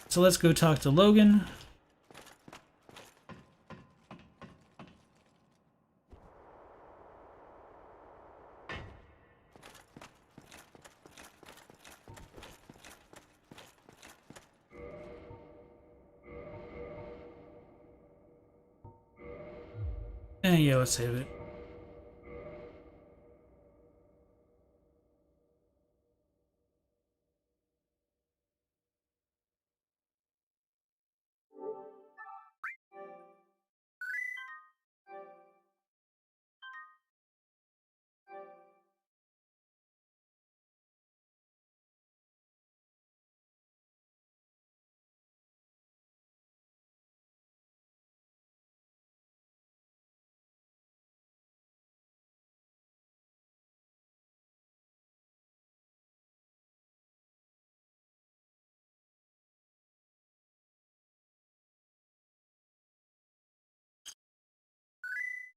So let's go talk to Logan. Yeah, let's save it.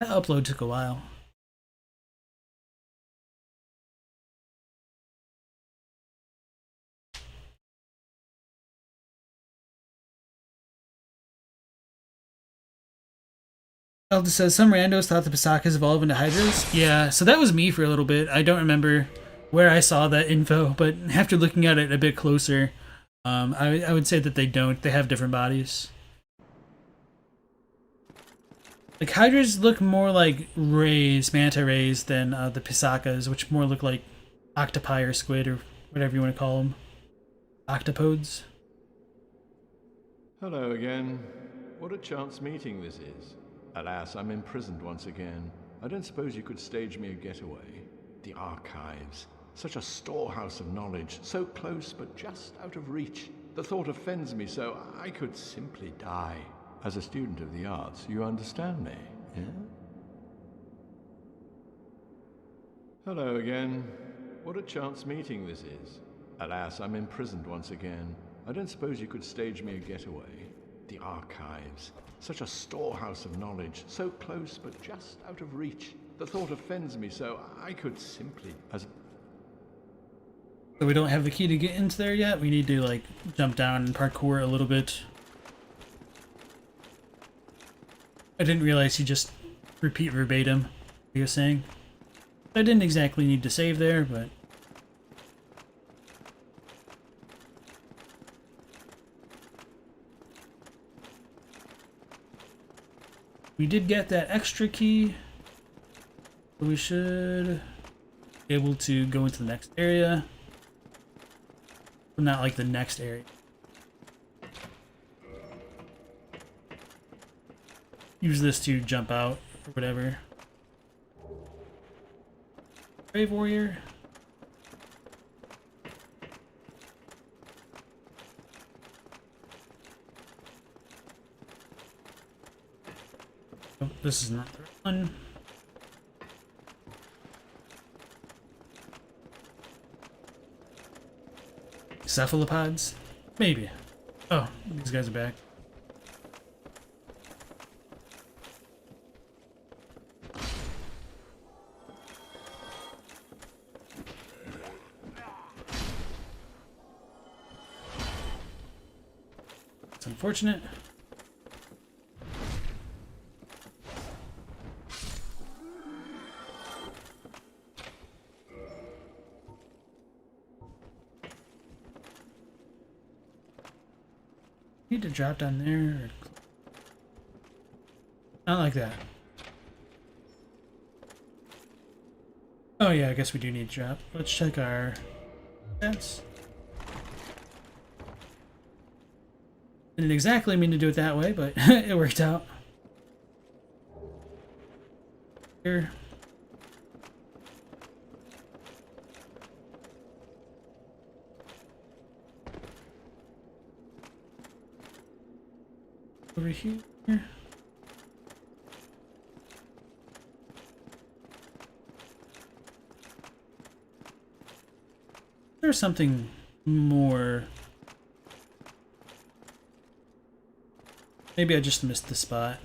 That upload took a while. Elda says, some randos thought the Pisakas evolve into Hydras. Yeah, so that was me for a little bit. I don't remember where I saw that info, but after looking at it a bit closer, I would say that they don't. They have different bodies. Like, Hydras look more like rays, manta rays, than the Pisakas, which more look like octopi or squid or whatever you want to call them. Octopodes. Hello again. What a chance meeting this is. Alas, I'm imprisoned once again. I don't suppose you could stage me a getaway. The archives. Such a storehouse of knowledge. So close, but just out of reach. The thought offends me so I could simply die. As a student of the arts, you understand me, yeah? Hello again. What a chance meeting this is. Alas, I'm imprisoned once again. I don't suppose you could stage me a getaway. The archives. Such a storehouse of knowledge. So close, but just out of reach. The thought offends me so I could simply... So we don't have the key to get into there yet? We need to, like, jump down and parkour a little bit. I didn't realize he just repeat verbatim what he was saying. I didn't exactly need to save there, but... We did get that extra key. So we should be able to go into the next area. Well, not like the next area. Use this to jump out or whatever. Brave warrior. Oh, this is not the right one. Cephalopods? Maybe. Oh, these guys are back. It's unfortunate. Need to drop down there. Or... Not like that. Oh yeah, I guess we do need to drop. Let's check our stats. Didn't exactly mean to do it that way, but it worked out. Here. Over here. There's something more. Maybe I just missed the spot.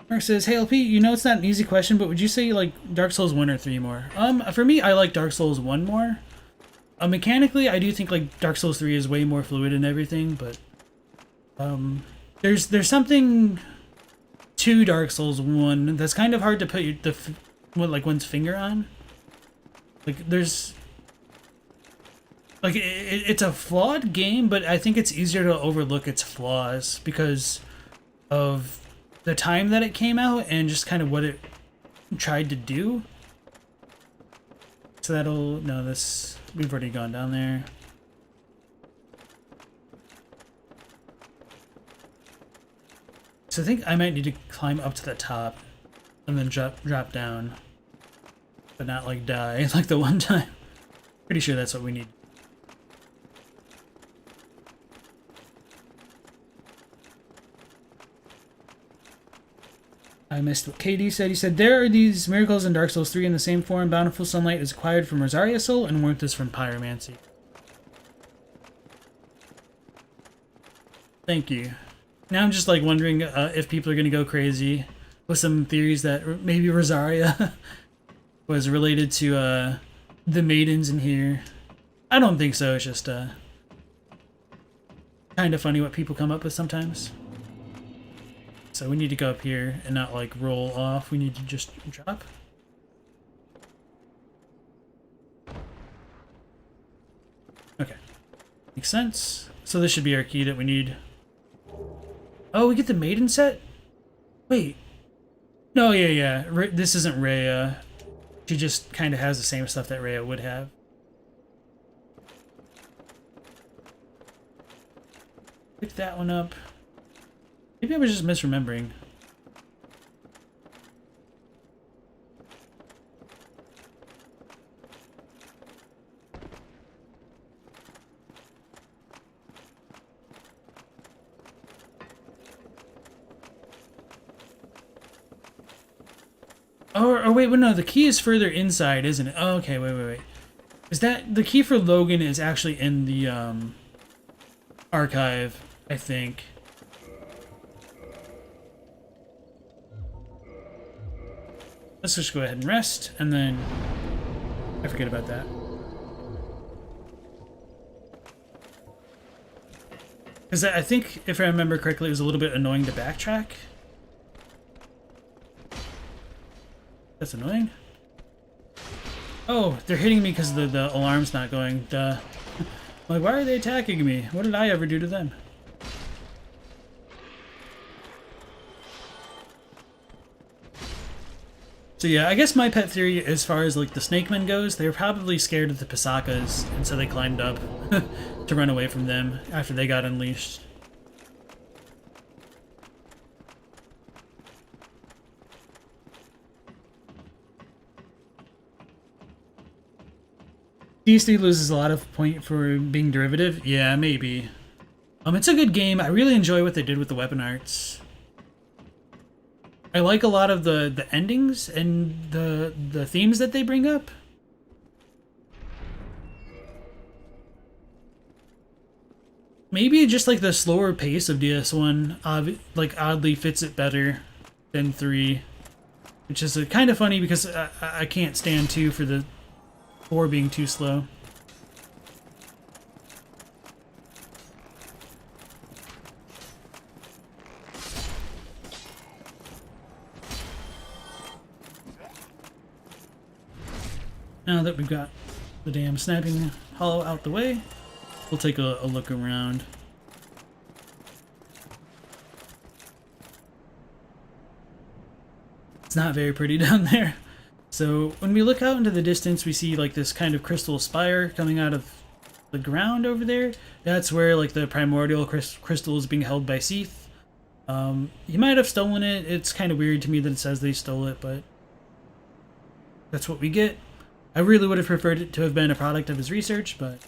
Mark says, "Hey LP, you know it's not an easy question, but would you say you like Dark Souls 1 or 3 more?" For me, I like Dark Souls 1 more. Mechanically, I do think like Dark Souls 3 is way more fluid and everything, but there's something to Dark Souls 1 that's kind of hard to put one's finger on. Like there's like it's a flawed game, but I think it's easier to overlook its flaws because of the time that it came out and just kind of what it tried to do. So we've already gone down there. So I think I might need to climb up to the top and then drop down, but not like die like the one time. Pretty sure that's what we need. I missed what KD said. He said, there are these miracles in Dark Souls 3 in the same form. Bountiful sunlight is acquired from Rosaria Soul, and warmth is from pyromancy. Thank you. Now I'm just like wondering if people are going to go crazy with some theories that maybe Rosaria was related to the maidens in here. I don't think so. It's just kind of funny what people come up with sometimes. So we need to go up here and not like roll off. We need to just drop. Okay. Makes sense. So this should be our key that we need. Oh, we get the maiden set? Wait. No, yeah. This isn't Rhea. She just kind of has the same stuff that Rhea would have. Pick that one up. Maybe I was just misremembering. Or wait, no, the key is further inside, isn't it? Oh, okay, wait. Is that the key for Logan is actually in the archive, I think. Let's just go ahead and rest, and then I forget about that. Because I think, if I remember correctly, it was a little bit annoying to backtrack. That's annoying. Oh, they're hitting me because the alarm's not going. Duh. Like, why are they attacking me? What did I ever do to them? So yeah, I guess my pet theory as far as like the snakemen goes, they were probably scared of the Pisakas, and so they climbed up to run away from them after they got unleashed. DC loses a lot of point for being derivative. Yeah, maybe. It's a good game. I really enjoy what they did with the weapon arts. I like a lot of the endings and the themes that they bring up. Maybe just like the slower pace of DS1 like oddly fits it better than 3. Which is kind of funny because I can't stand 2 for the 4 being too slow. Now that we've got the damn snapping hollow out the way, we'll take a look around. It's not very pretty down there. So when we look out into the distance, we see like this kind of crystal spire coming out of the ground over there. That's where like the primordial crystal is being held by Seath. He might have stolen it. It's kind of weird to me that it says they stole it, but that's what we get. I really would have preferred it to have been a product of his research, but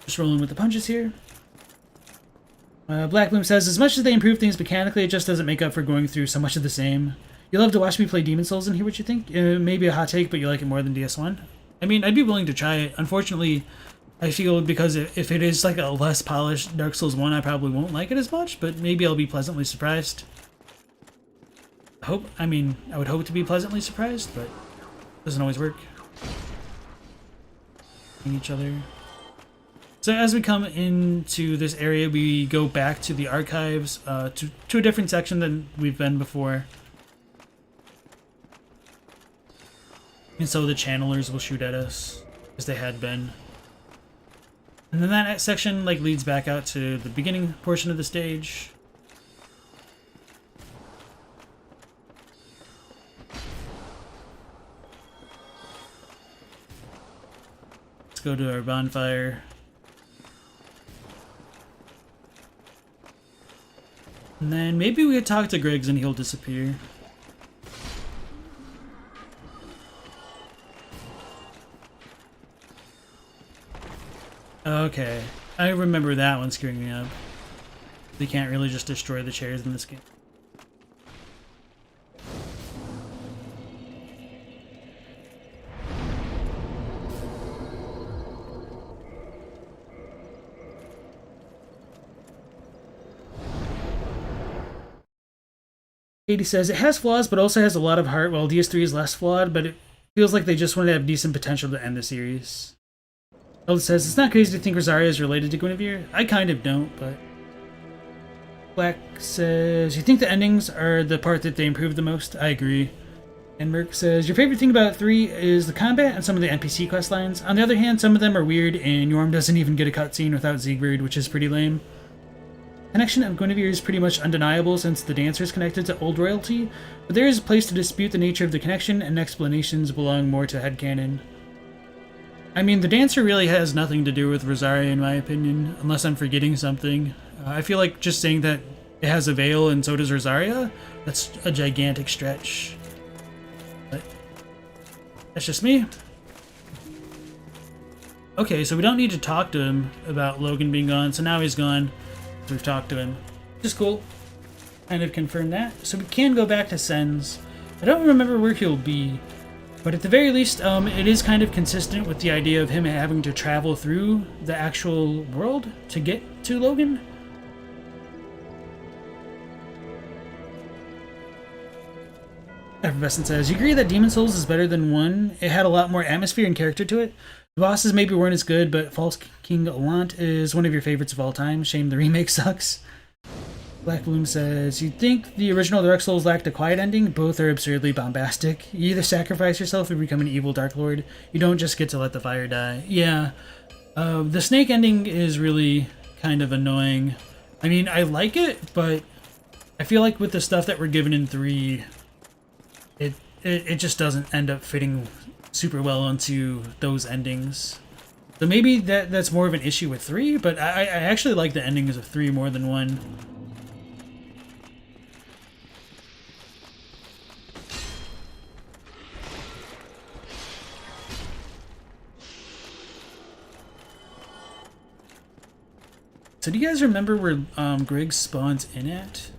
just rolling with the punches here. Blackbloom says, as much as they improve things mechanically, it just doesn't make up for going through so much of the same. You love to watch me play Demon Souls and hear what you think? Maybe a hot take, but you like it more than DS1? I mean, I'd be willing to try it. Unfortunately, I feel because if it is like a less polished Dark Souls 1, I probably won't like it as much, but maybe I'll be pleasantly surprised. I would hope to be pleasantly surprised, but it doesn't always work. Each other. So as we come into this area, we go back to the archives, to a different section than we've been before. And so the channelers will shoot at us, as they had been. And then that section like leads back out to the beginning portion of the stage. Let's go to our bonfire. And then maybe we could talk to Griggs and he'll disappear. Okay, I remember that one screwing me up. They can't really just destroy the chairs in this game. Katie says, it has flaws, but also has a lot of heart, while DS3 is less flawed, but it feels like they just want to have decent potential to end the series. Elda says, it's not crazy to think Rosaria is related to Guinevere. I kind of don't, but... Black says, you think the endings are the part that they improve the most? I agree. And Merc says, your favorite thing about 3 is the combat and some of the NPC quest lines. On the other hand, some of them are weird, and Yorm doesn't even get a cutscene without Siegfried, which is pretty lame. Connection of Guinevere is pretty much undeniable since the dancer is connected to old royalty, but there is a place to dispute the nature of the connection, and explanations belong more to headcanon. I mean, the dancer really has nothing to do with Rosaria in my opinion, unless I'm forgetting something. I feel like just saying that it has a veil and so does Rosaria, that's a gigantic stretch. But that's just me. Okay, so we don't need to talk to him about Logan being gone, so now he's gone. So we've talked to him, which is cool. Kind of confirmed that. So we can go back to Sen's. I don't remember where he'll be, but at the very least, it is kind of consistent with the idea of him having to travel through the actual world to get to Logan. Effervescent says, you agree that Demon Souls is better than 1? It had a lot more atmosphere and character to it. The bosses maybe weren't as good, but False King Allant is one of your favorites of all time. Shame the remake sucks. Black Bloom says, you'd think the original Dark Souls lacked a quiet ending. Both are absurdly bombastic. You either sacrifice yourself or become an evil Dark Lord. You don't just get to let the fire die. Yeah. The snake ending is really kind of annoying. I mean, I like it, but I feel like with the stuff that we're given in 3, it just doesn't end up fitting super well onto those endings. So maybe that's more of an issue with 3, but I actually like the endings of 3 more than 1. So do you guys remember where Griggs spawns in at?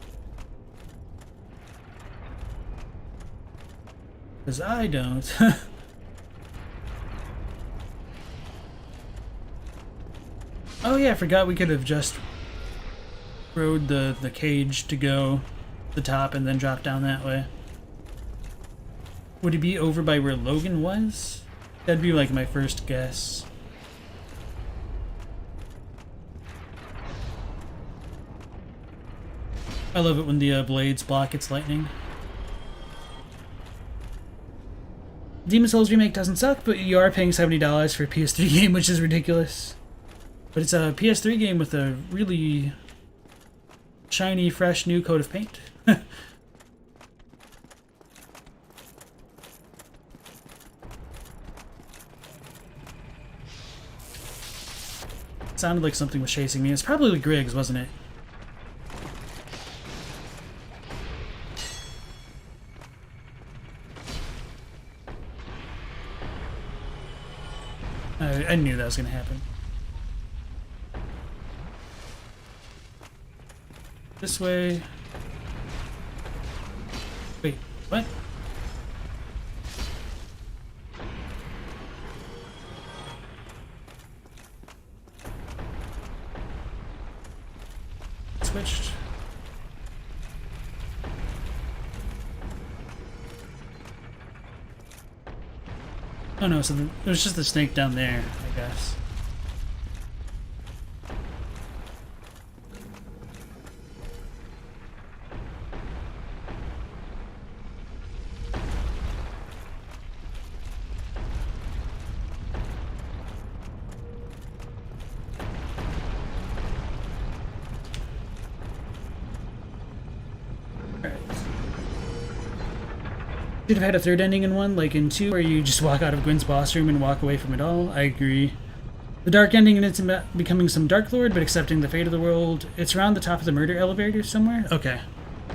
Because I don't. Oh yeah, I forgot we could have just rode the cage to go to the top and then drop down that way. Would it be over by where Logan was? That'd be like my first guess. I love it when the blades block its lightning. Demon Souls Remake doesn't suck, but you are paying $70 for a PS3 game, which is ridiculous. But it's a PS3 game with a really shiny, fresh, new coat of paint. Sounded like something was chasing me. It's probably Griggs, wasn't it? I knew that was going to happen. This way. Wait, what? Switched. Oh no, so there's just the snake down there, I guess. Should have had a third ending in 1, like in 2, where you just walk out of Gwyn's boss room and walk away from it all. I agree. The dark ending and it's becoming some Dark Lord, but accepting the fate of the world. It's around the top of the murder elevator somewhere? Okay.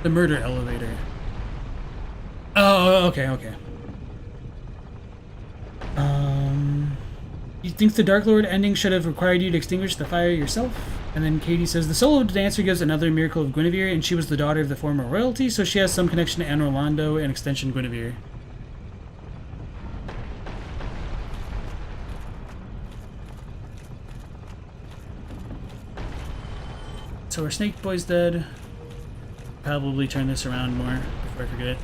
The murder elevator. Oh, okay, okay. You think the Dark Lord ending should have required you to extinguish the fire yourself? And then Katie says, the solo dancer gives another miracle of Guinevere, and she was the daughter of the former royalty, so she has some connection to Anne Orlando and extension Guinevere. So our snake boy's dead. Probably turn this around more before I forget.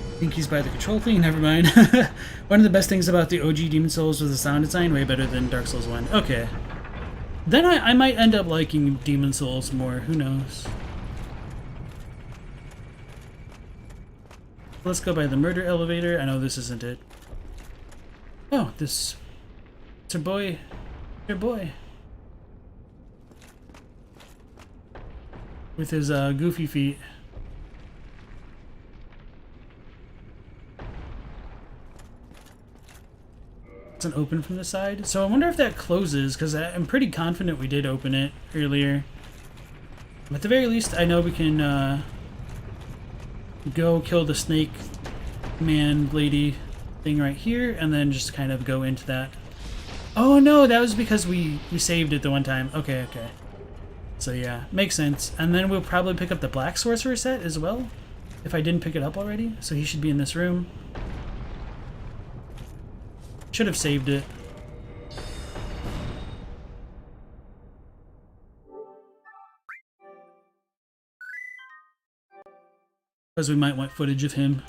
I think he's by the control thing? Never mind. One of the best things about the OG Demon Souls was the sound design, way better than Dark Souls 1. Okay. Then I might end up liking Demon Souls more, who knows. Let's go by the murder elevator. I know this isn't it. Oh, this... It's her boy. Your boy. With his goofy feet. Doesn't open from the side. So I wonder if that closes, because I'm pretty confident we did open it earlier. At the very least, I know we can go kill the snake man lady thing right here, and then just kind of go into that. Oh no, that was because we saved it the one time. Okay, okay. So yeah, makes sense. And then we'll probably pick up the Black Sorcerer set as well, if I didn't pick it up already. So he should be in this room. Should have saved it. Because we might want footage of him.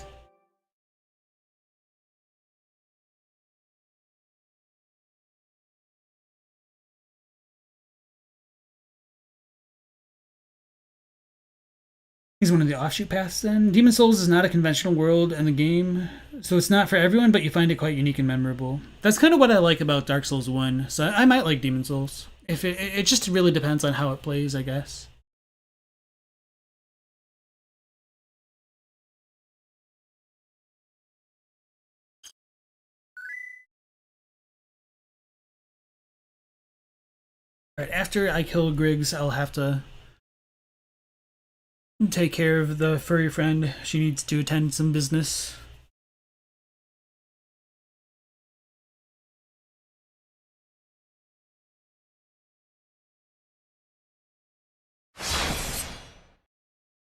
is one of the offshoot paths then. Demon Souls is not a conventional world in the game, so it's not for everyone, but you find it quite unique and memorable. That's kind of what I like about Dark Souls 1, so I might like Demon Souls. If it just really depends on how it plays, I guess. Alright, after I kill Griggs, I'll have to take care of the furry friend. She needs to attend some business.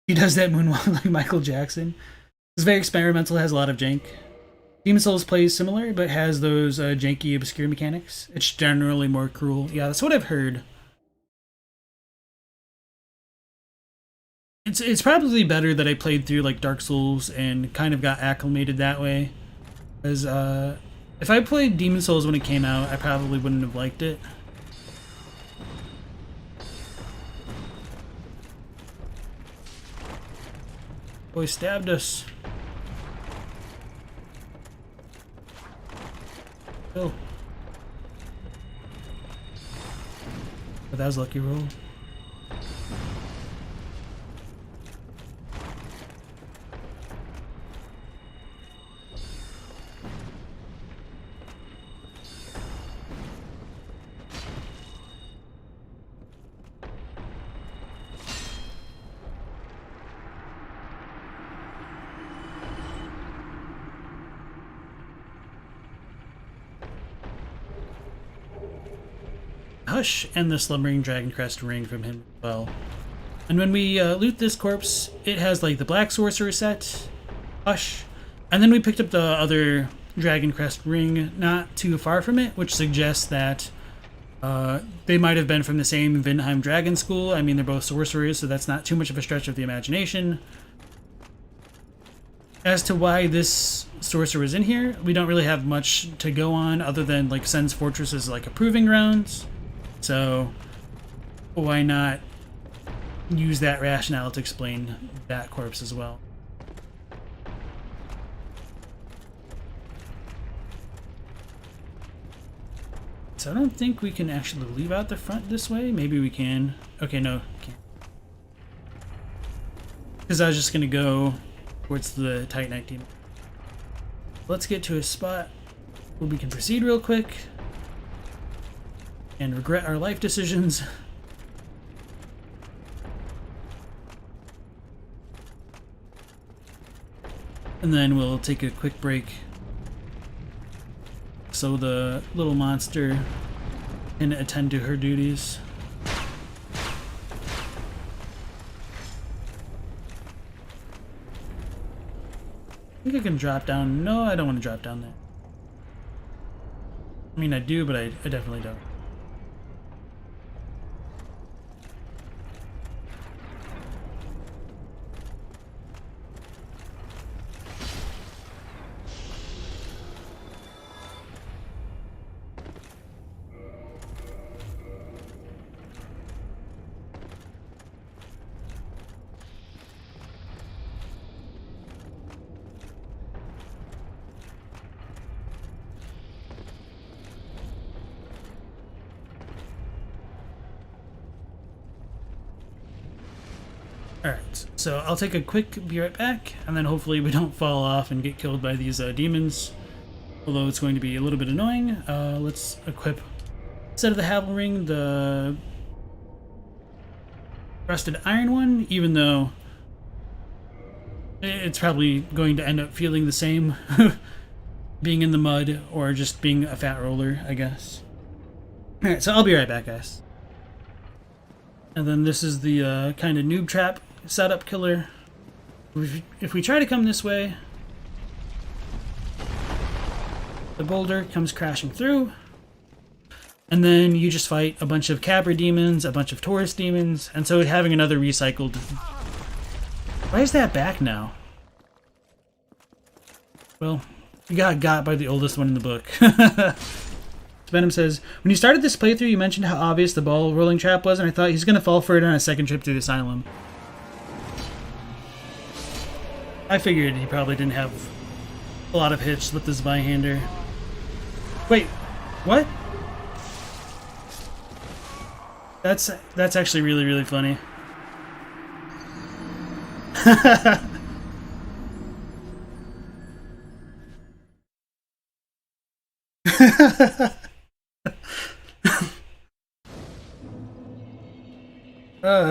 He does that moonwalk like Michael Jackson. It's very experimental, has a lot of jank. Demon Souls plays similar, but has those janky, obscure mechanics. It's generally more cruel. Yeah, that's what I've heard. It's probably better that I played through like Dark Souls and kind of got acclimated that way. Because if I played Demon Souls when it came out, I probably wouldn't have liked it. Boy stabbed us. Oh. But that was a lucky roll. Hush and the Slumbering Dragon Crest ring from him as well. And when we loot this corpse, it has like the Black Sorcerer set, Hush, and then we picked up the other Dragon Crest ring not too far from it, which suggests that they might have been from the same Vinheim Dragon School. I mean, they're both sorcerers, so that's not too much of a stretch of the imagination. As to why this sorcerer is in here, we don't really have much to go on other than like Sen's Fortress is like a proving grounds. So why not use that rationale to explain that corpse as well? So I don't think we can actually leave out the front this way. Maybe we can. Okay, no, can't. Because I was just gonna go towards the Titanite team. Let's get to a spot where we can proceed real quick and regret our life decisions. And then we'll take a quick break so the little monster can attend to her duties. I think I can drop down. No, I don't want to drop down there. I mean, I do, but I definitely don't. Alright, so I'll take a quick be right back, and then hopefully we don't fall off and get killed by these demons. Although it's going to be a little bit annoying. Let's equip, instead of the Havel Ring, the Rusted Iron one, even though it's probably going to end up feeling the same being in the mud or just being a fat roller, I guess. Alright, so I'll be right back, guys. And then this is the kind of noob trap setup killer. If we try to come this way, the boulder comes crashing through, and then you just fight a bunch of Cabra demons, a bunch of Taurus demons, and so having another recycled... Why is that back now? Well, you got by the oldest one in the book. Venom says, when you started this playthrough, you mentioned how obvious the ball rolling trap was, and I thought he's going to fall for it on a second trip through the asylum. I figured he probably didn't have a lot of hits with this Byhander. Wait, what? That's actually really, really funny.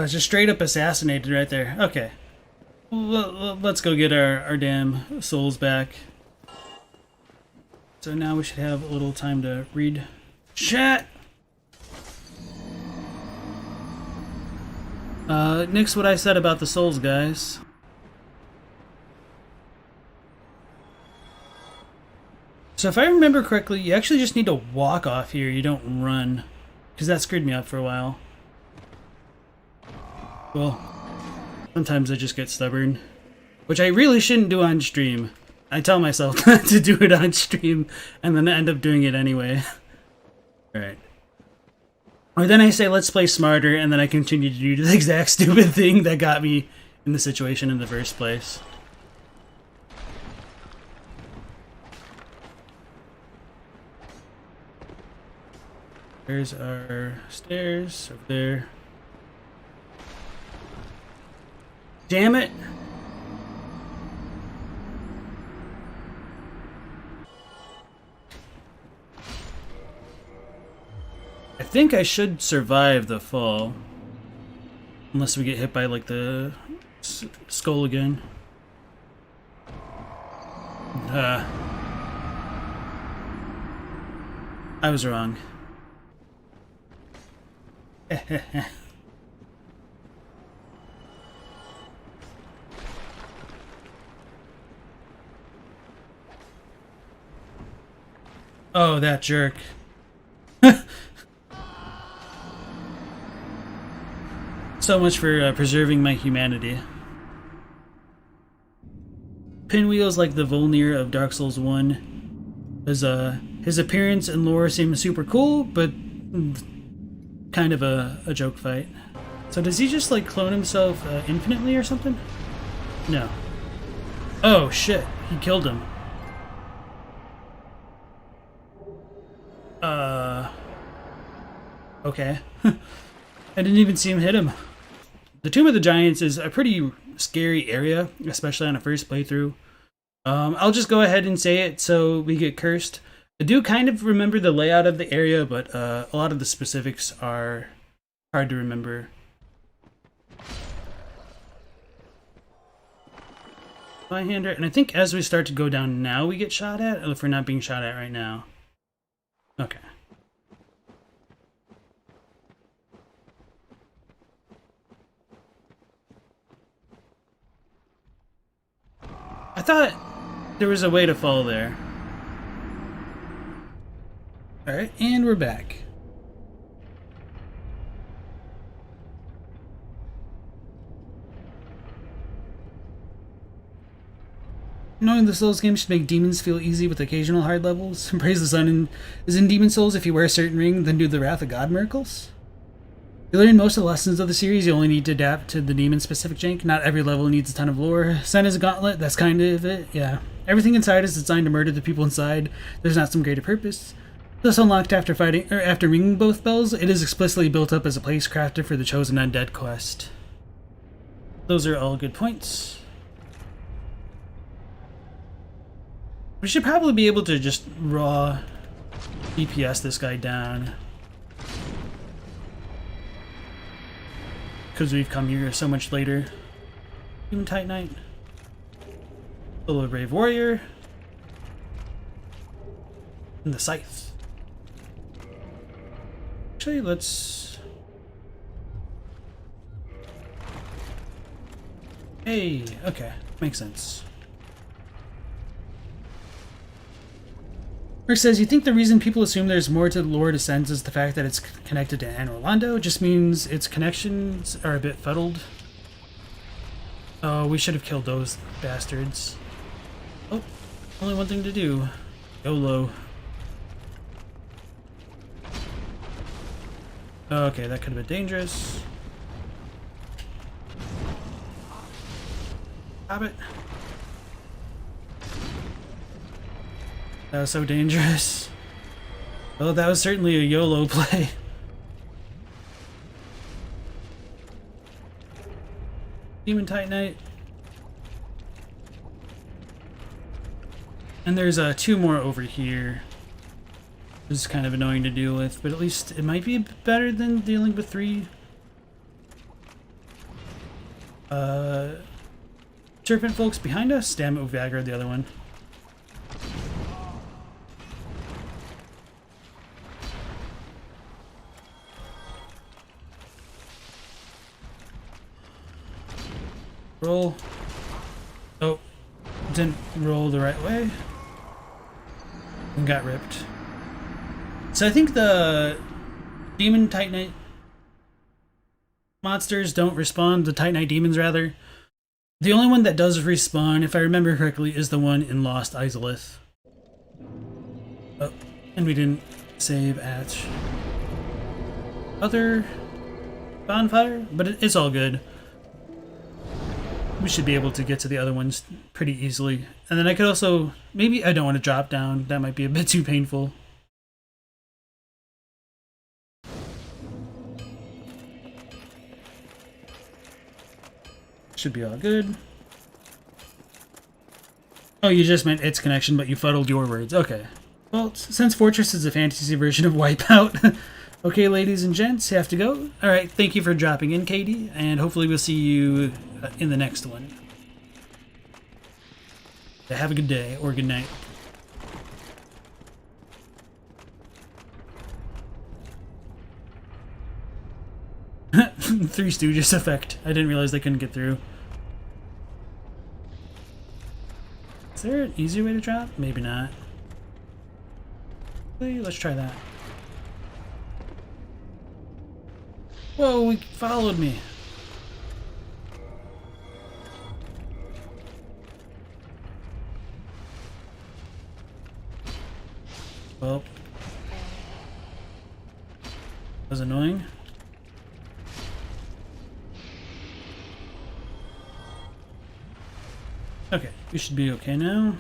Just straight up assassinated right there. Okay. Let's go get our damn souls back. So now we should have a little time to read chat. Nix what I said about the souls, guys. So if I remember correctly, you actually just need to walk off here. You don't run. Because that screwed me up for a while. Well, sometimes I just get stubborn. Which I really shouldn't do on stream. I tell myself not to do it on stream, and then I end up doing it anyway. Alright. Or then I say, let's play smarter, and then I continue to do the exact stupid thing that got me in the situation in the first place. There's our stairs over there. Damn it! I think I should survive the fall. Unless we get hit by, like, the skull again. I was wrong. Oh, that jerk. So much for preserving my humanity. Pinwheel's like the Volnir of Dark Souls 1. His appearance and lore seem super cool, but kind of a joke fight. So does he just like clone himself infinitely or something? No. Oh shit, he killed him. Okay. I didn't even see him hit him. The Tomb of the Giants is a pretty scary area, especially on a first playthrough. I'll just go ahead and say it so we get cursed. I do kind of remember the layout of the area, but a lot of the specifics are hard to remember. Byhander, and I think as we start to go down now we get shot at, if we're not being shot at right now. Okay. I thought there was a way to fall there. Alright, and we're back. Knowing the Souls game should make demons feel easy with occasional hard levels. Praise the Sun is in Demon Souls if you wear a certain ring, then do the Wrath of God miracles. You learn most of the lessons of the series, you only need to adapt to the demon-specific jank. Not every level needs a ton of lore. Sun is a gauntlet, that's kind of it, yeah. Everything inside is designed to murder the people inside. There's not some greater purpose. Thus unlocked after ringing both bells, it is explicitly built up as a place crafted for the Chosen Undead quest. Those are all good points. We should probably be able to just raw DPS this guy down. Because we've come here so much later. Human Titanite. Solo Brave Warrior. And the Scythe. Actually, let's... Hey, okay. Makes sense. Rick says, you think the reason people assume there's more to the lore Descends is the fact that it's connected to Anne Orlando just means its connections are a bit fuddled? Oh, we should have killed those bastards. Oh, only one thing to do. YOLO. Okay, that could have been dangerous. Stop it. That was so dangerous. Well, that was certainly a YOLO play. Demon Titanite. And there's 2 more over here. This is kind of annoying to deal with, but at least it might be better than dealing with 3. Serpent folks behind us? Damn it, we aggroed the other one. Roll. Oh, didn't roll the right way. And got ripped. So I think the Demon Titanite monsters don't respawn, the Titanite demons rather. The only one that does respawn, if I remember correctly, is the one in Lost Izalith. Oh, and we didn't save at other bonfire, but it's all good. We should be able to get to the other ones pretty easily. And then I could also, maybe I don't want to drop down, that might be a bit too painful. Should be all good. Oh, you just meant its connection, but you fuddled your words. Okay. Well, since Fortress is a fantasy version of Wipeout, okay, ladies and gents, have to go. Alright, thank you for dropping in, Katie, and hopefully we'll see you in the next one. Have a good day, or good night. Three Stooges effect. I didn't realize they couldn't get through. Is there an easier way to drop? Maybe not. Let's try that. Whoa, he followed me. Well, that was annoying. Okay, we should be okay now.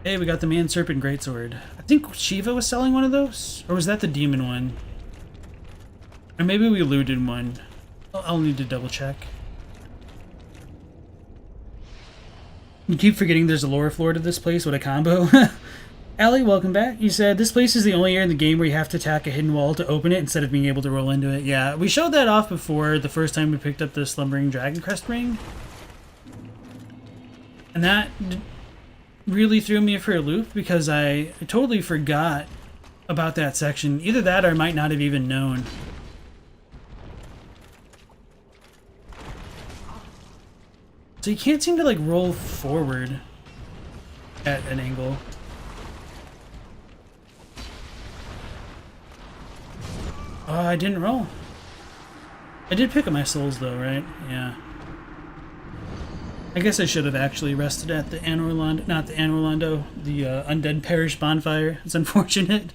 Hey, we got the Man Serpent Greatsword. I think Shiva was selling one of those? Or was that the demon one? Or maybe we looted one. I'll need to double check. You keep forgetting there's a lower floor to this place. What a combo. Allie, welcome back. You said this place is the only area in the game where you have to attack a hidden wall to open it instead of being able to roll into it. Yeah, we showed that off before the first time we picked up the Slumbering Dragon Crest Ring. And that really threw me for a loop because I totally forgot about that section. Either that or I might not have even known. So you can't seem to like roll forward at an angle. Oh, I didn't roll. I did pick up my souls though, right? Yeah. I guess I should have actually rested at the Anorlando, not the Anorlando, the Undead Parish bonfire. It's unfortunate.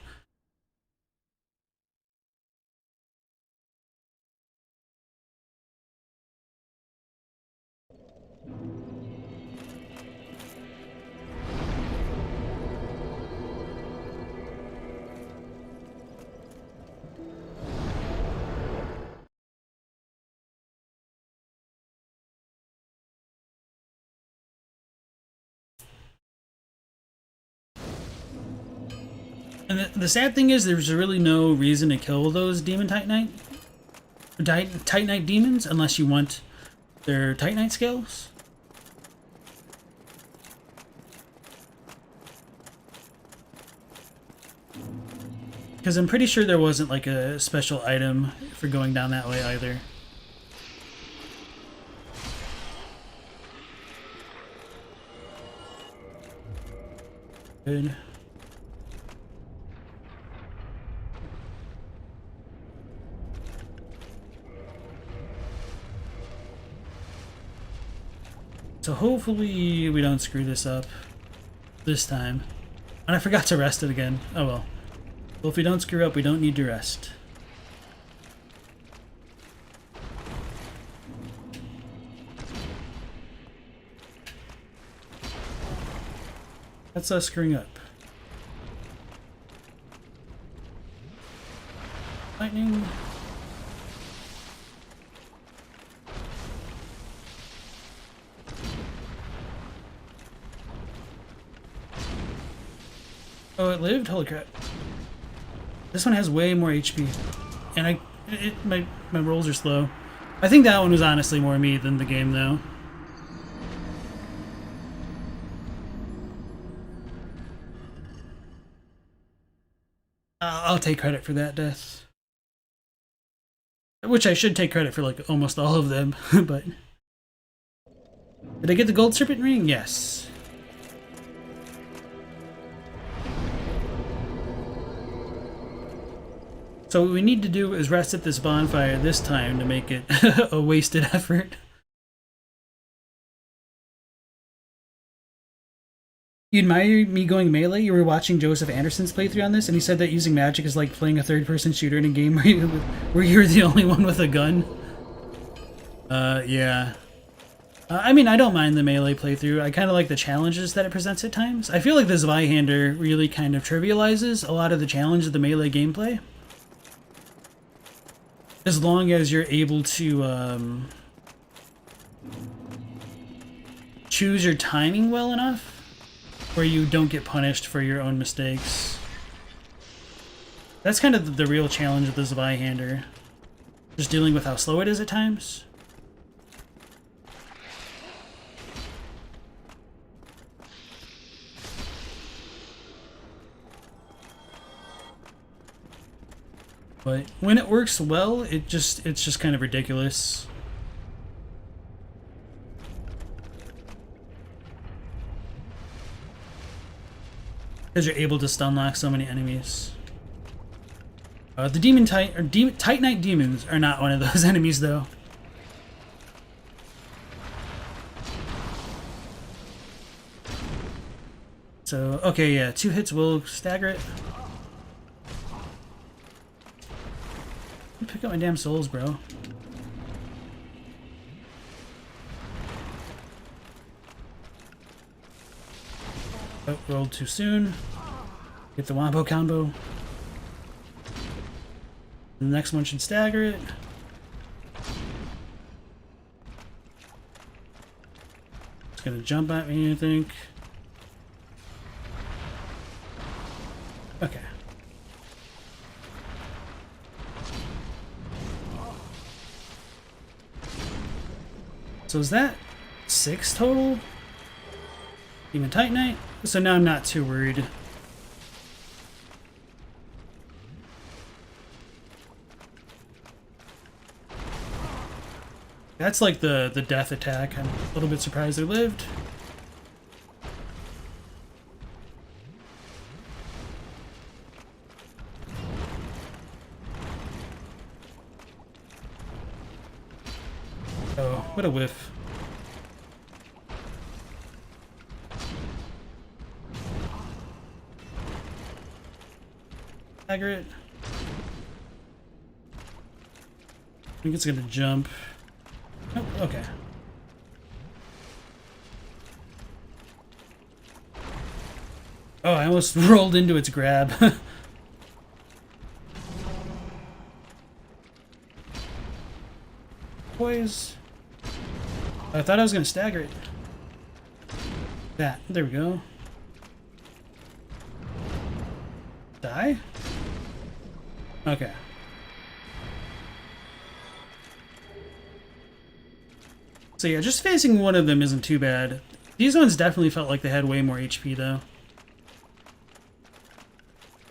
And the sad thing is there's really no reason to kill those Demon Titanite, Titanite demons unless you want their Titanite scales. Because I'm pretty sure there wasn't like a special item for going down that way either. Good. So hopefully we don't screw this up this time. And I forgot to rest it again. Oh well. Well, if we don't screw up, we don't need to rest. That's us screwing up. Lightning. Oh, it lived? Holy crap. This one has way more HP. And my rolls are slow. I think that one was honestly more me than the game, though. I'll take credit for that death. Which I should take credit for, like, almost all of them, but... Did I get the gold serpent ring? Yes. So what we need to do is rest at this bonfire this time to make it a wasted effort. You admire me going melee? You were watching Joseph Anderson's playthrough on this, and he said that using magic is like playing a third-person shooter in a game where you're the only one with a gun. Yeah. I mean, I don't mind the melee playthrough. I kind of like the challenges that it presents at times. I feel like this Zweihander really kind of trivializes a lot of the challenge of the melee gameplay. As long as you're able to choose your timing well enough, where you don't get punished for your own mistakes. That's kind of the real challenge of the Zweihander. Just dealing with how slow it is at times. But when it works well, it's just kind of ridiculous. Because you're able to stun lock so many enemies. The Titanite demons are not one of those enemies, though. So, okay, yeah, 2 hits will stagger it. Pick up my damn souls, bro. Oh, rolled too soon. Get the wombo combo. The next one should stagger it. It's gonna jump at me, I think. Okay. So is that 6 total? Demon Titanite? So now I'm not too worried. That's like the death attack. I'm a little bit surprised they lived. Oh, what a whiff. Stagger it. I think it's gonna jump. Oh, okay. Oh, I almost rolled into its grab. Poise. I thought I was gonna stagger it. That. There we go. Die? Okay. So yeah, just facing one of them isn't too bad. These ones definitely felt like they had way more HP though.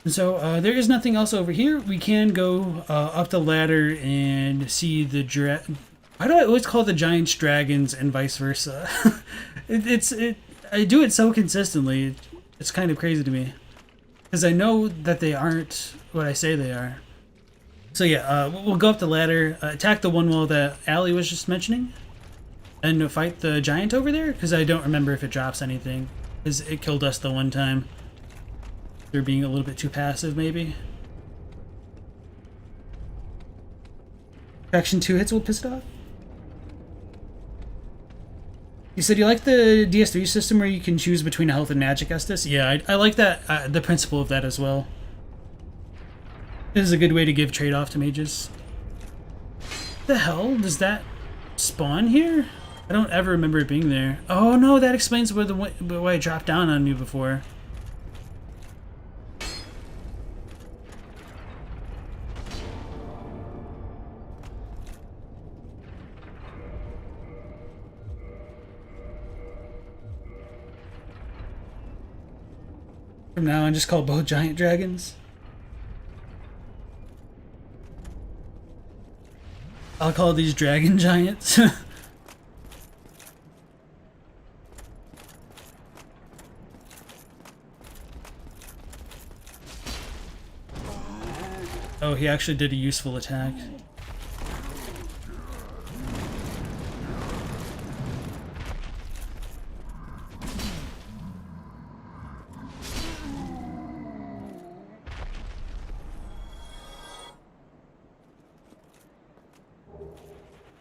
And so there is nothing else over here. We can go up the ladder and see the why do I always call the giants dragons and vice versa? I do it so consistently. It's kind of crazy to me. Because I know that they aren't what I say they are. So yeah, we'll go up the ladder, attack the one wall that Allie was just mentioning, and fight the giant over there, because I don't remember if it drops anything. Because it killed us the one time. They're being a little bit too passive, maybe. Faction 2 hits will piss it off. You said you like the DS3 system where you can choose between health and magic Estus? Yeah, I like that, the principle of that as well. This is a good way to give trade-off to mages. The hell? Does that spawn here? I don't ever remember it being there. Oh no, that explains why it dropped down on me before. From now on, just call both giant dragons. I'll call these dragon giants. Oh, he actually did a useful attack.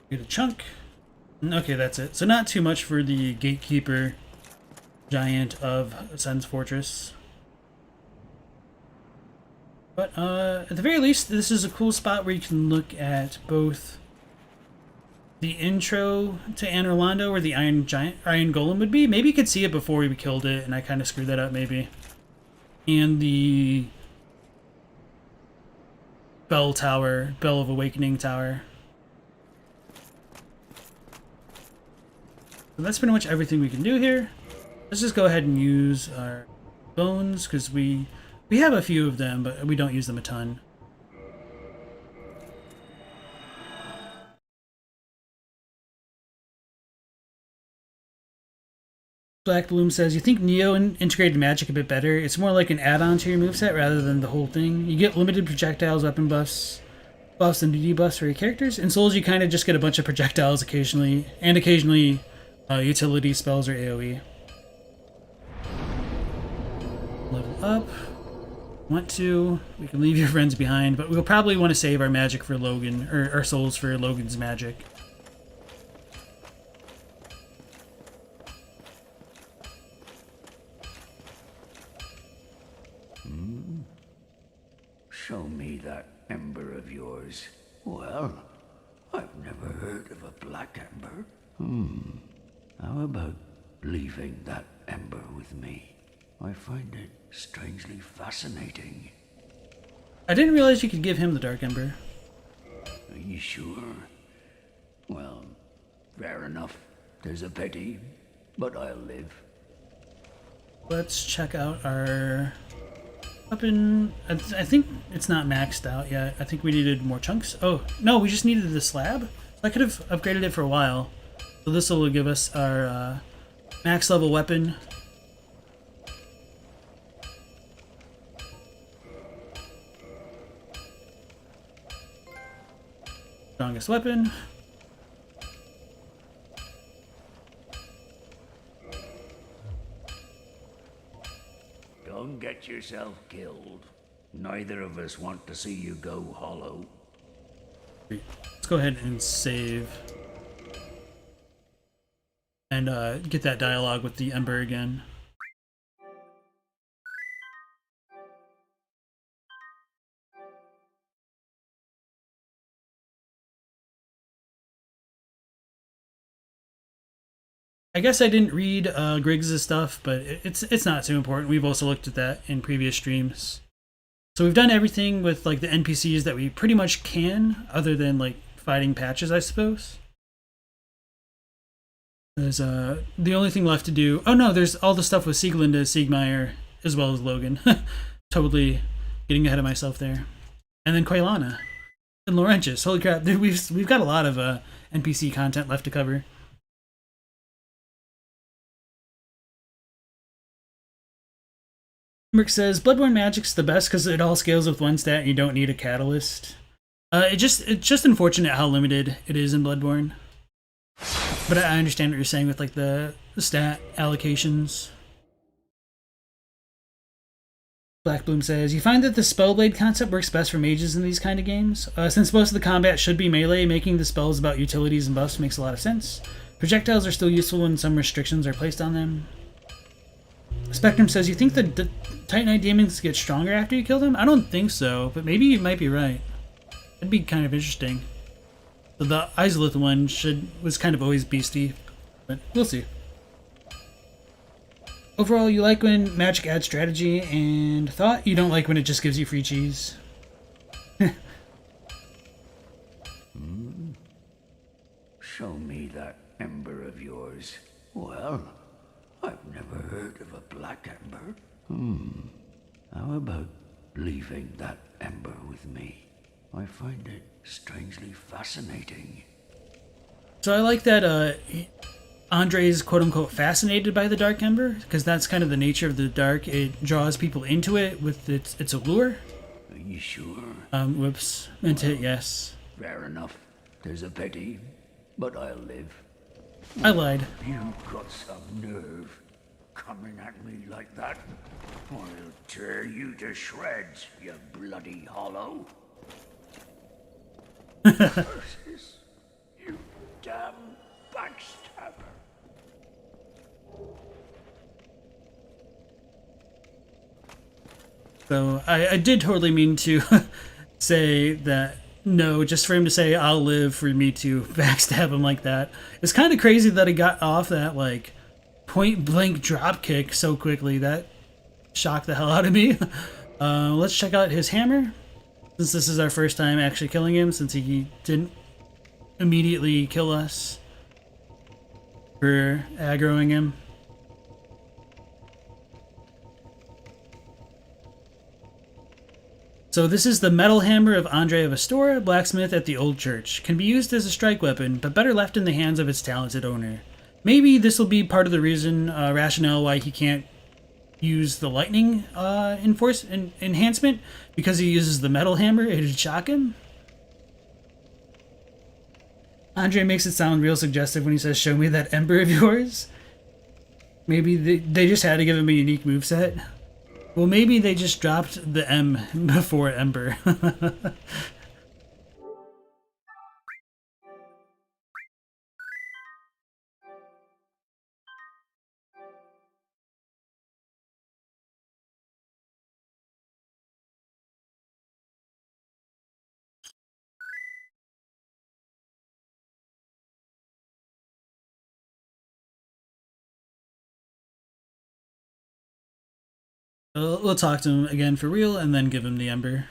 Get a chunk. Okay, that's it. So not too much for the gatekeeper giant of Sen's Fortress. But at the very least, this is a cool spot where you can look at both the intro to Anne Orlando, where the Iron Golem would be. Maybe you could see it before we killed it, and I kind of screwed that up, maybe. And the Bell of Awakening Tower. So that's pretty much everything we can do here. Let's just go ahead and use our bones, because we have a few of them, but we don't use them a ton. Black Bloom says, you think Neo integrated magic a bit better? It's more like an add-on to your moveset rather than the whole thing. You get limited projectiles, weapon buffs, and debuffs for your characters. In Souls, you kind of just get a bunch of projectiles occasionally, and occasionally utility spells or AoE. Level up. Want to. We can leave your friends behind, but we'll probably want to save our magic for Logan, or our souls for Logan's magic. Show me that ember of yours. Well, I've never heard of a black ember. How about leaving that ember with me? I find it strangely fascinating. I didn't realize you could give him the Dark Ember. Are you sure? Well, fair enough. There's a pity, but I'll live. Let's check out our weapon. I think it's not maxed out yet. I think we needed more chunks. Oh, no, we just needed the slab. I could have upgraded it for a while. So this will give us our max level weapon. Strongest weapon. Don't get yourself killed. Neither of us want to see you go hollow. Let's go ahead and save. And get that dialogue with the Ember again. I guess I didn't read Griggs' stuff, but it's not too important. We've also looked at that in previous streams. So we've done everything with like the NPCs that we pretty much can, other than like fighting patches, I suppose. There's the only thing left to do. Oh no, there's all the stuff with Sieglinde, Siegmeyer, as well as Logan. Totally getting ahead of myself there. And then Quailana and Laurentius. Holy crap, dude, we've got a lot of NPC content left to cover. Merc says Bloodborne Magic's the best because it all scales with one stat and you don't need a catalyst. It's just unfortunate how limited it is in Bloodborne. But I understand what you're saying with like the stat allocations. Black Bloom says, you find that the Spellblade concept works best for mages in these kind of games? Since most of the combat should be melee, making the spells about utilities and buffs makes a lot of sense. Projectiles are still useful when some restrictions are placed on them. Spectrum says, you think the Titanite demons get stronger after you kill them? I don't think so, but maybe you might be right. That'd be kind of interesting. So the Izalith one was kind of always beastie, but we'll see. Overall, you like when magic adds strategy and thought. You don't like when it just gives you free cheese. Show me that ember of yours. Well, I've never heard of a black ember. How about leaving that ember with me? I find it strangely fascinating. So I like that Andre's quote-unquote fascinated by the Dark Ember, because that's kind of the nature of the Dark. It draws people into it with its allure. Are you sure? Whoops. Meant to hit yes. Fair enough. There's a pity, but I'll live. I lied. You've got some nerve coming at me like that. I'll tear you to shreds, you bloody hollow. Curses, you damn backstabber. So I did totally mean to say that no, just for him to say I'll live, for me to backstab him like that. It's kind of crazy that he got off that like point blank drop kick so quickly. That shocked the hell out of me. Let's check out his hammer, since this is our first time actually killing him, since he didn't immediately kill us for aggroing him. So this is the metal hammer of Andre of Astora, blacksmith at the Old Church. Can be used as a strike weapon, but better left in the hands of its talented owner. Maybe this will be part of the reason, rationale why he can't use the lightning enhancement, because he uses the metal hammer. It'd shock him. Andre makes it sound real suggestive when he says, "Show me that ember of yours." Maybe they just had to give him a unique moveset. Well, maybe they just dropped the M before Ember. We'll talk to him again for real and then give him the Ember.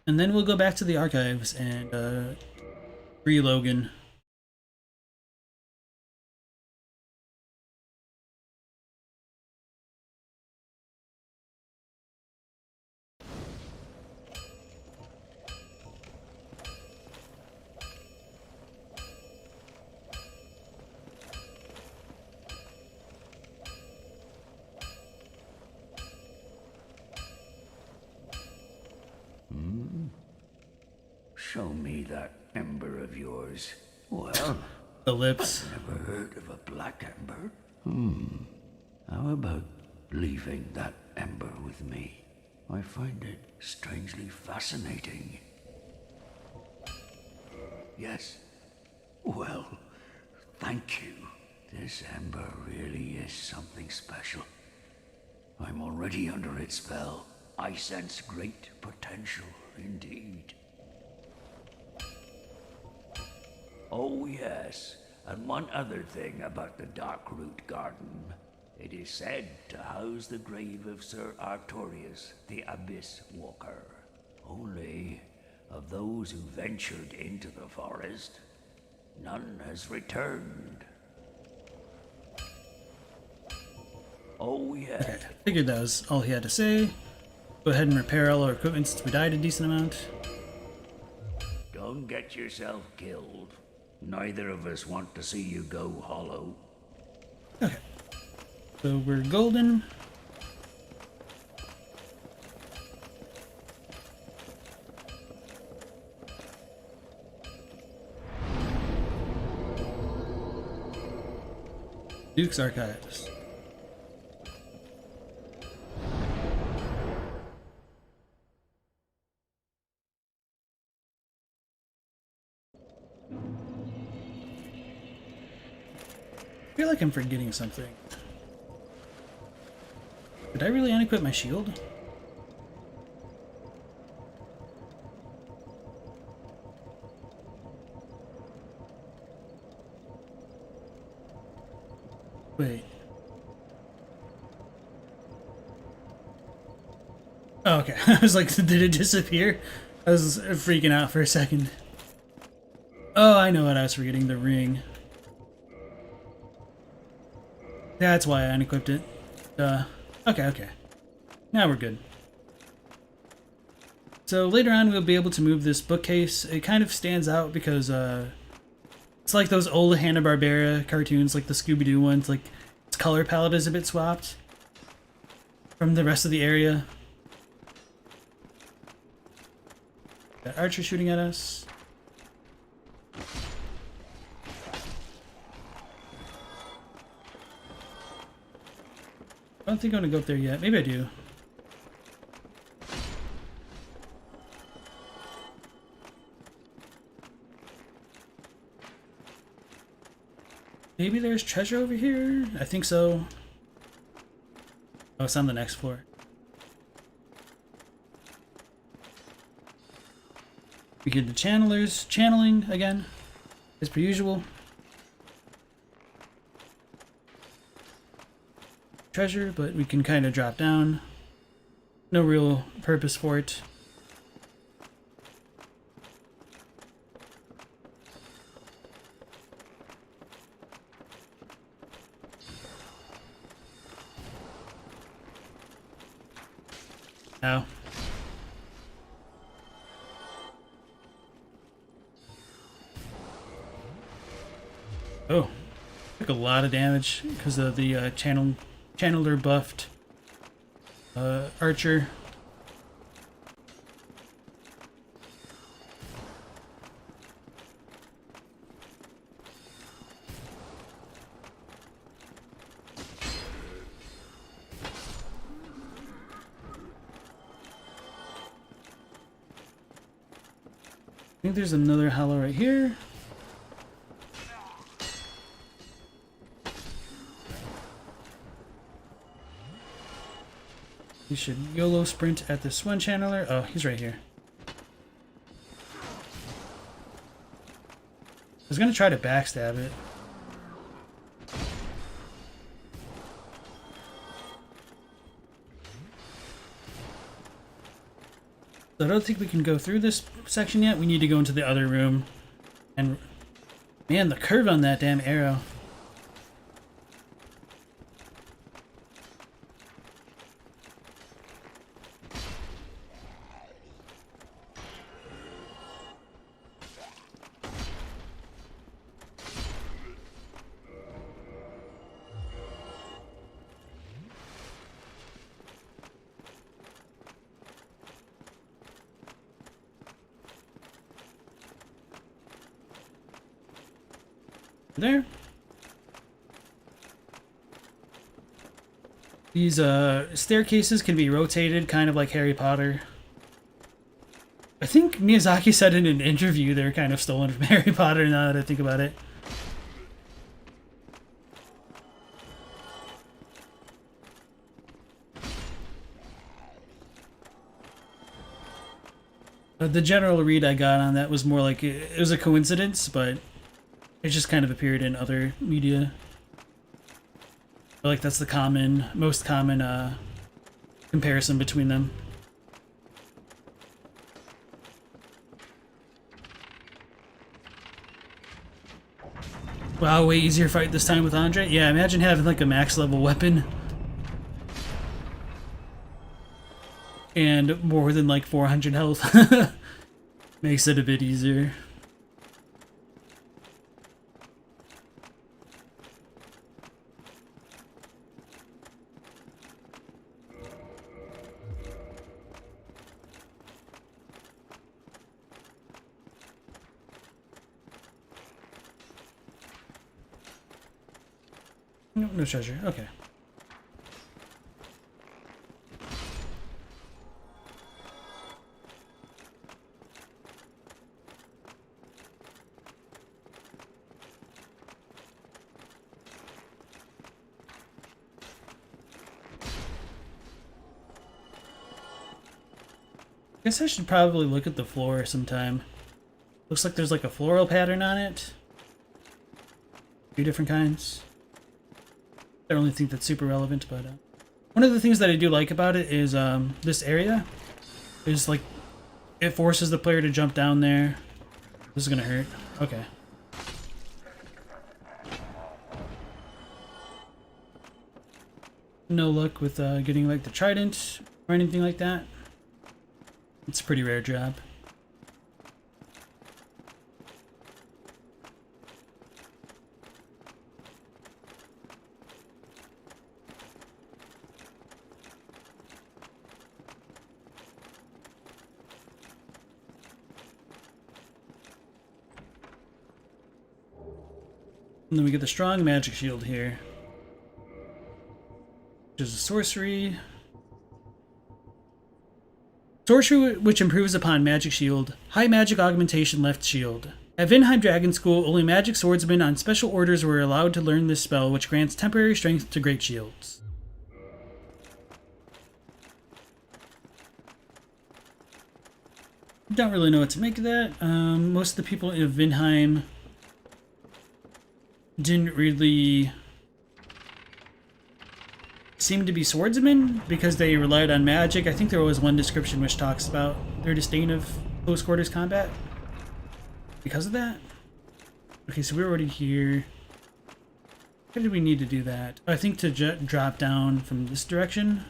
And then we'll go back to the archives and free Logan. Show me that ember of yours. Well, the lips. I've never heard of a black ember. How about leaving that ember with me? I find it strangely fascinating. Yes. Well, thank you. This ember really is something special. I'm already under its spell. I sense great potential indeed. Oh yes, and one other thing about the Darkroot Garden. It is said to house the grave of Sir Artorius, the Abyss Walker. Only, of those who ventured into the forest, none has returned. Oh yeah. Okay, figured that was all he had to say. Go ahead and repair all our equipment since we died a decent amount. Don't get yourself killed. Neither of us want to see you go hollow. Okay. So we're golden. Duke's Archives. I feel like I'm forgetting something. Did I really unequip my shield? Wait. Oh, okay. I was like, did it disappear? I was freaking out for a second. Oh, I know what I was forgetting. The ring. That's why I unequipped it. Okay. Now we're good. So later on we'll be able to move this bookcase. It kind of stands out because it's like those old Hanna-Barbera cartoons, like the Scooby-Doo ones. Like its color palette is a bit swapped from the rest of the area. Got archer shooting at us. I don't think I'm gonna go up there yet. Maybe I do. Maybe there's treasure over here? I think so. Oh, it's on the next floor. We get the channelers channeling again, as per usual. Treasure, but we can kind of drop down. No real purpose for it. Ow. Oh, took a lot of damage because of the channeler buffed archer. I think there's another hollow right here. You should YOLO sprint at this one channeler. Oh, he's right here. I was gonna try to backstab it. So I don't think we can go through this section yet. We need to go into the other room. And man, the curve on that damn arrow. There. These staircases can be rotated, kind of like Harry Potter. I think Miyazaki said in an interview they're kind of stolen from Harry Potter now that I think about it. The general read I got on that was more like it was a coincidence, but it just kind of appeared in other media. I feel like that's the most common comparison between them. Wow, way easier fight this time with Andre? Yeah, imagine having like a max level weapon. And more than like 400 health. Makes it a bit easier. No, no treasure. Okay. Guess I should probably look at the floor sometime. Looks like there's like a floral pattern on it. A few different kinds. I don't really think that's super relevant, but one of the things that I do like about it is this area is like it forces the player to jump down there. This is gonna hurt. Okay. No luck with getting like the trident or anything like that. It's a pretty rare job. And then we get the strong magic shield here. Which is a sorcery. Sorcery which improves upon magic shield. High magic augmentation left shield. At Vinheim Dragon School, only magic swordsmen on special orders were allowed to learn this spell, which grants temporary strength to great shields. Don't really know what to make of that. Most of the people in Vinheim didn't really seem to be swordsmen because they relied on magic. I think there was one description which talks about their disdain of close quarters combat because of that. Okay, so we're already here. Why did we need to do that? I think to drop down from this direction.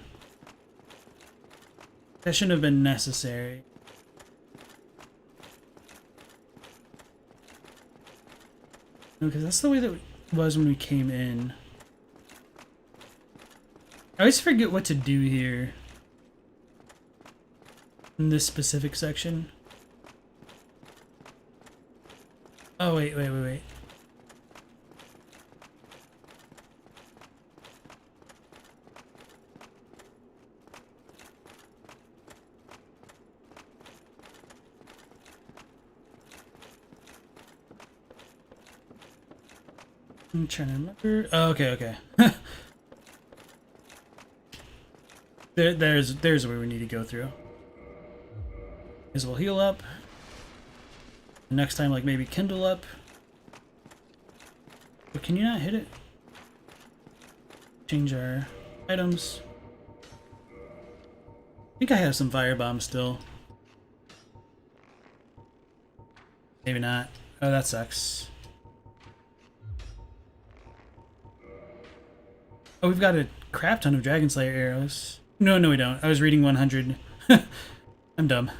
That shouldn't have been necessary. Because that's the way that it was when we came in. I always forget what to do here in this specific section. Oh, wait. I'm trying to remember. Oh, okay. There's where we need to go through. Is we'll heal up. Next time, like maybe kindle up. But can you not hit it? Change our items. I think I have some firebombs still. Maybe not. Oh, that sucks. Oh, we've got a crap ton of Dragon Slayer arrows. No, we don't. I was reading 100. I'm dumb.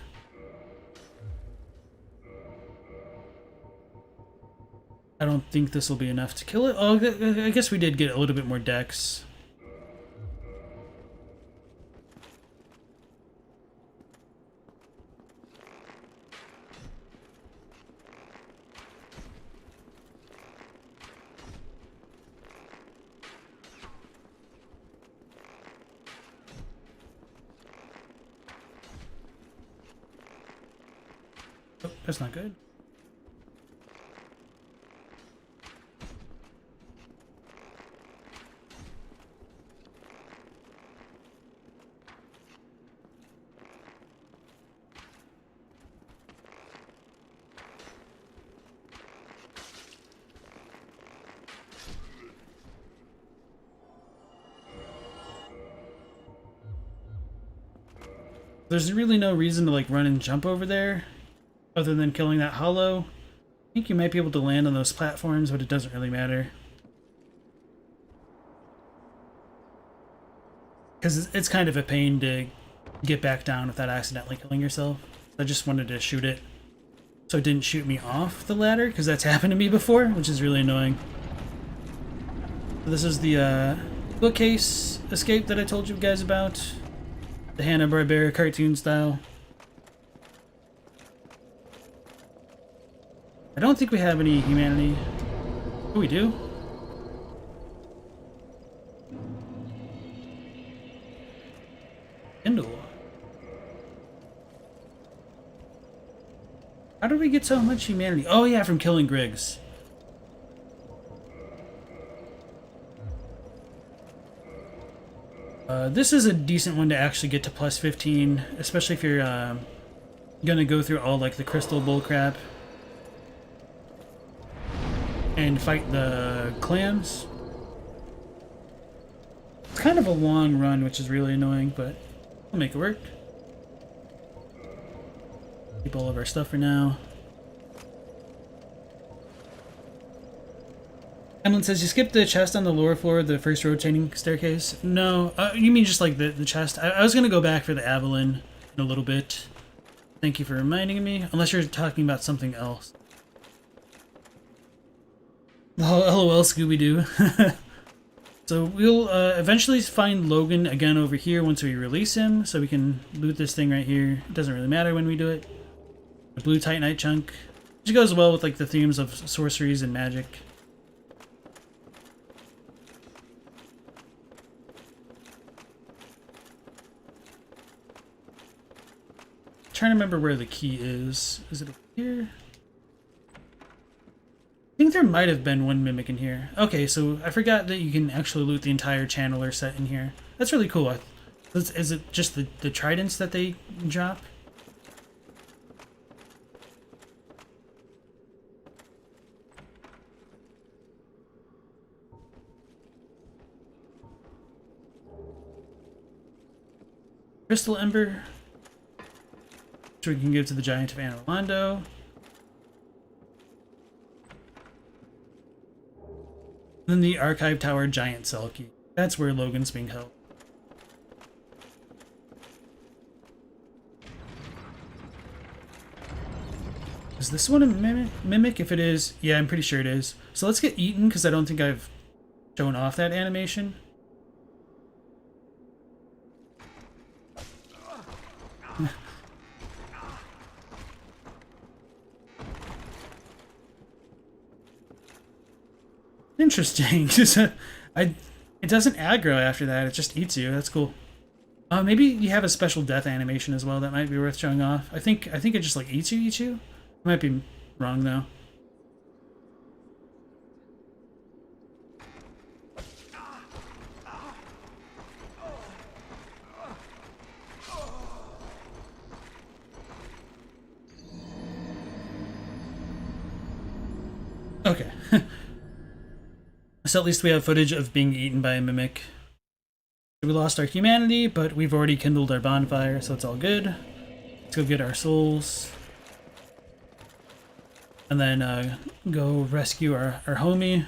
I don't think this will be enough to kill it. Oh, I guess we did get a little bit more dex. Oh, that's not good. There's really no reason to like run and jump over there other than killing that hollow. I think you might be able to land on those platforms, but it doesn't really matter. Because it's kind of a pain to get back down without accidentally killing yourself. I just wanted to shoot it so it didn't shoot me off the ladder, because that's happened to me before, which is really annoying. So this is the bookcase escape that I told you guys about. The Hanna-Barbera cartoon style. I don't think we have any humanity. Oh, we do? Kindle. How did we get so much humanity? Oh yeah, from killing Griggs. This is a decent one to actually get to plus 15, especially if you're gonna go through all like the crystal bullcrap and fight the clams. It's kind of a long run, which is really annoying, but we'll make it work. Keep all of our stuff for now. Emlyn says, you skipped the chest on the lower floor of the first rotating staircase? No, you mean just like the chest? I was going to go back for the Avalon in a little bit. Thank you for reminding me, unless you're talking about something else. LOL, Scooby-Doo. So we'll eventually find Logan again over here once we release him, so we can loot this thing right here. It doesn't really matter when we do it. The blue Titanite chunk, which goes well with like the themes of sorceries and magic. Trying to remember where the key is. Is it up here? I think there might have been one mimic in here. Okay, so I forgot that you can actually loot the entire channeler set in here. That's really cool. Is it just the tridents that they drop? Crystal Ember, which we can give to the Giant of Anorlando. Then the Archive Tower Giant Cell Key. That's where Logan's being held. Is this one a mimic? If it is, yeah, I'm pretty sure it is. So let's get eaten, because I don't think I've shown off that animation. Interesting. It doesn't aggro after that. It just eats you. That's cool. Maybe you have a special death animation as well that might be worth showing off. I think it just like eats you. I might be wrong though. Okay. So at least we have footage of being eaten by a mimic. We lost our humanity, but we've already kindled our bonfire, so it's all good. Let's go get our souls. And then go rescue our homie.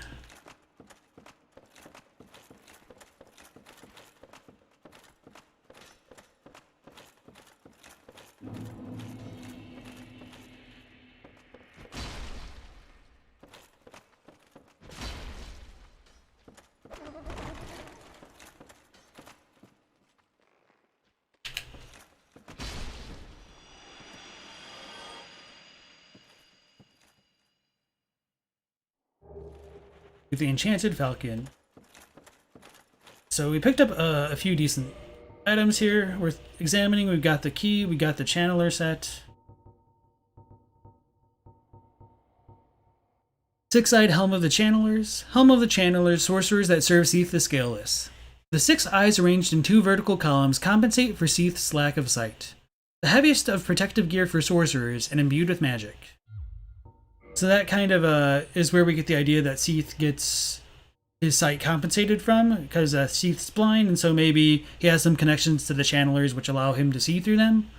With the Enchanted Falcon. So we picked up a few decent items here worth examining. We've got the key, we got the channeler set. Six-eyed Helm of the Channelers. Helm of the Channelers, sorcerers that serve Seath the Scaleless. The 6 eyes arranged in 2 vertical columns compensate for Seath's lack of sight. The heaviest of protective gear for sorcerers and imbued with magic. So that kind of is where we get the idea that Seath gets his sight compensated from, because Seath's blind, and so maybe he has some connections to the channelers which allow him to see through them.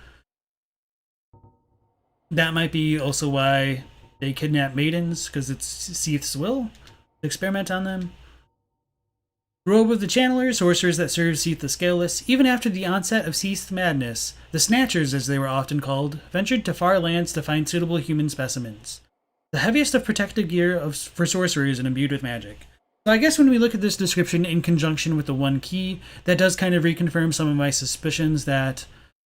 That might be also why they kidnap maidens, because it's Seath's will to experiment on them. Robe of the Channelers, sorcerers that serve Seath the Scaleless. Even after the onset of Seath's madness, the Snatchers, as they were often called, ventured to far lands to find suitable human specimens. The heaviest of protective gear for sorcerers and imbued with magic. So I guess when we look at this description in conjunction with the one key, that does kind of reconfirm some of my suspicions that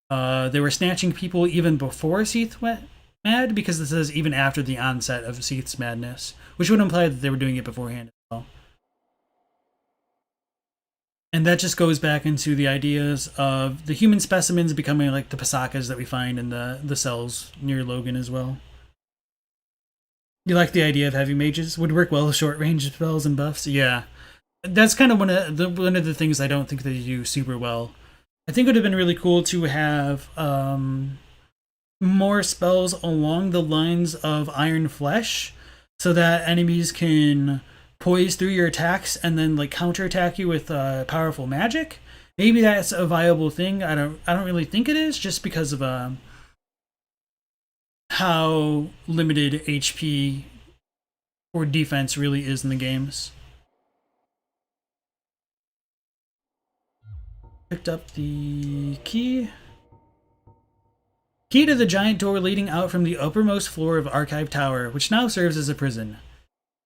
they were snatching people even before Seath went mad, because it says even after the onset of Seath's madness, which would imply that they were doing it beforehand as well. And that just goes back into the ideas of the human specimens becoming like the Pasakas that we find in the cells near Logan as well. You like the idea of heavy mages? Would work well with short-range spells and buffs? Yeah. That's kind of one of the things I don't think they do super well. I think it would have been really cool to have more spells along the lines of Iron Flesh so that enemies can poise through your attacks and then like counterattack you with powerful magic. Maybe that's a viable thing. I don't really think it is, just because of how limited HP or defense really is in the games. Picked up the key. Key to the giant door leading out from the uppermost floor of Archive Tower, which now serves as a prison.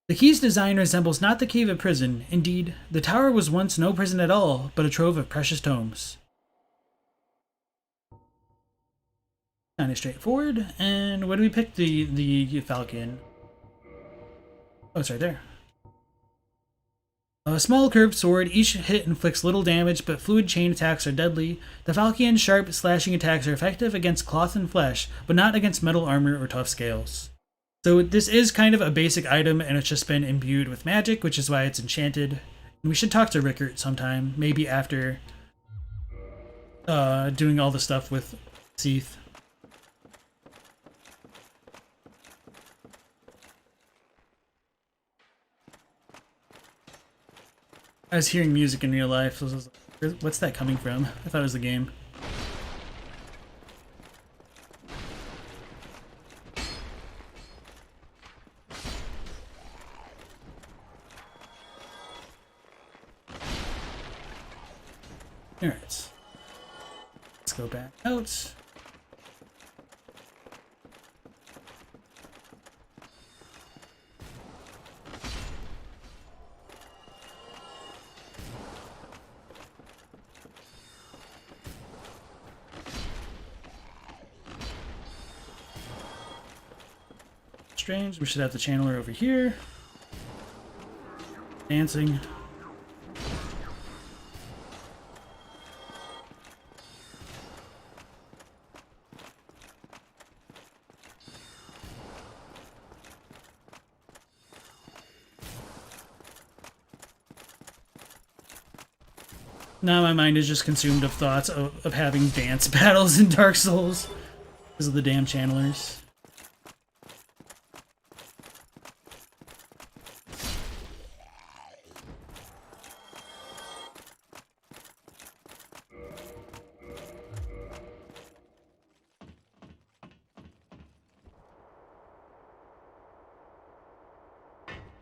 The key's design resembles not the key of a prison. Indeed, the tower was once no prison at all, but a trove of precious tomes. Kind of straightforward. And where do we pick the falcon? Oh, it's right there. A small curved sword, each hit inflicts little damage, but fluid chain attacks are deadly. The Falcon's sharp, slashing attacks are effective against cloth and flesh, but not against metal armor or tough scales. So this is kind of a basic item, and it's just been imbued with magic, which is why it's enchanted. And we should talk to Rickert sometime, maybe after doing all the stuff with Seath. I was hearing music in real life. So I was like, what's that coming from? I thought it was the game. Alright. Let's go back out. Strange. We should have the channeler over here. Dancing. Now my mind is just consumed of thoughts of having dance battles in Dark Souls because of the damn channelers.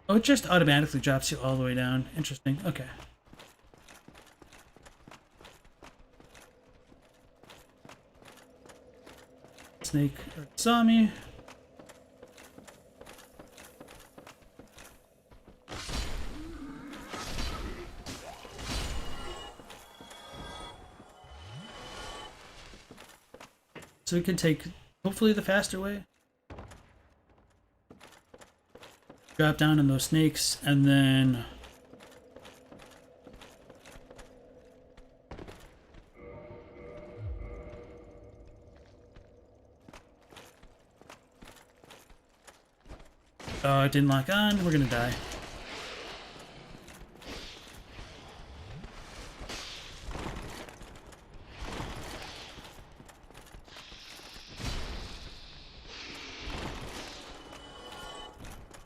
Oh, it just automatically drops you all the way down. Interesting. Okay. Snake saw me. So we can take, hopefully, the faster way. Drop down on those snakes, and then oh, it didn't lock on. We're gonna die.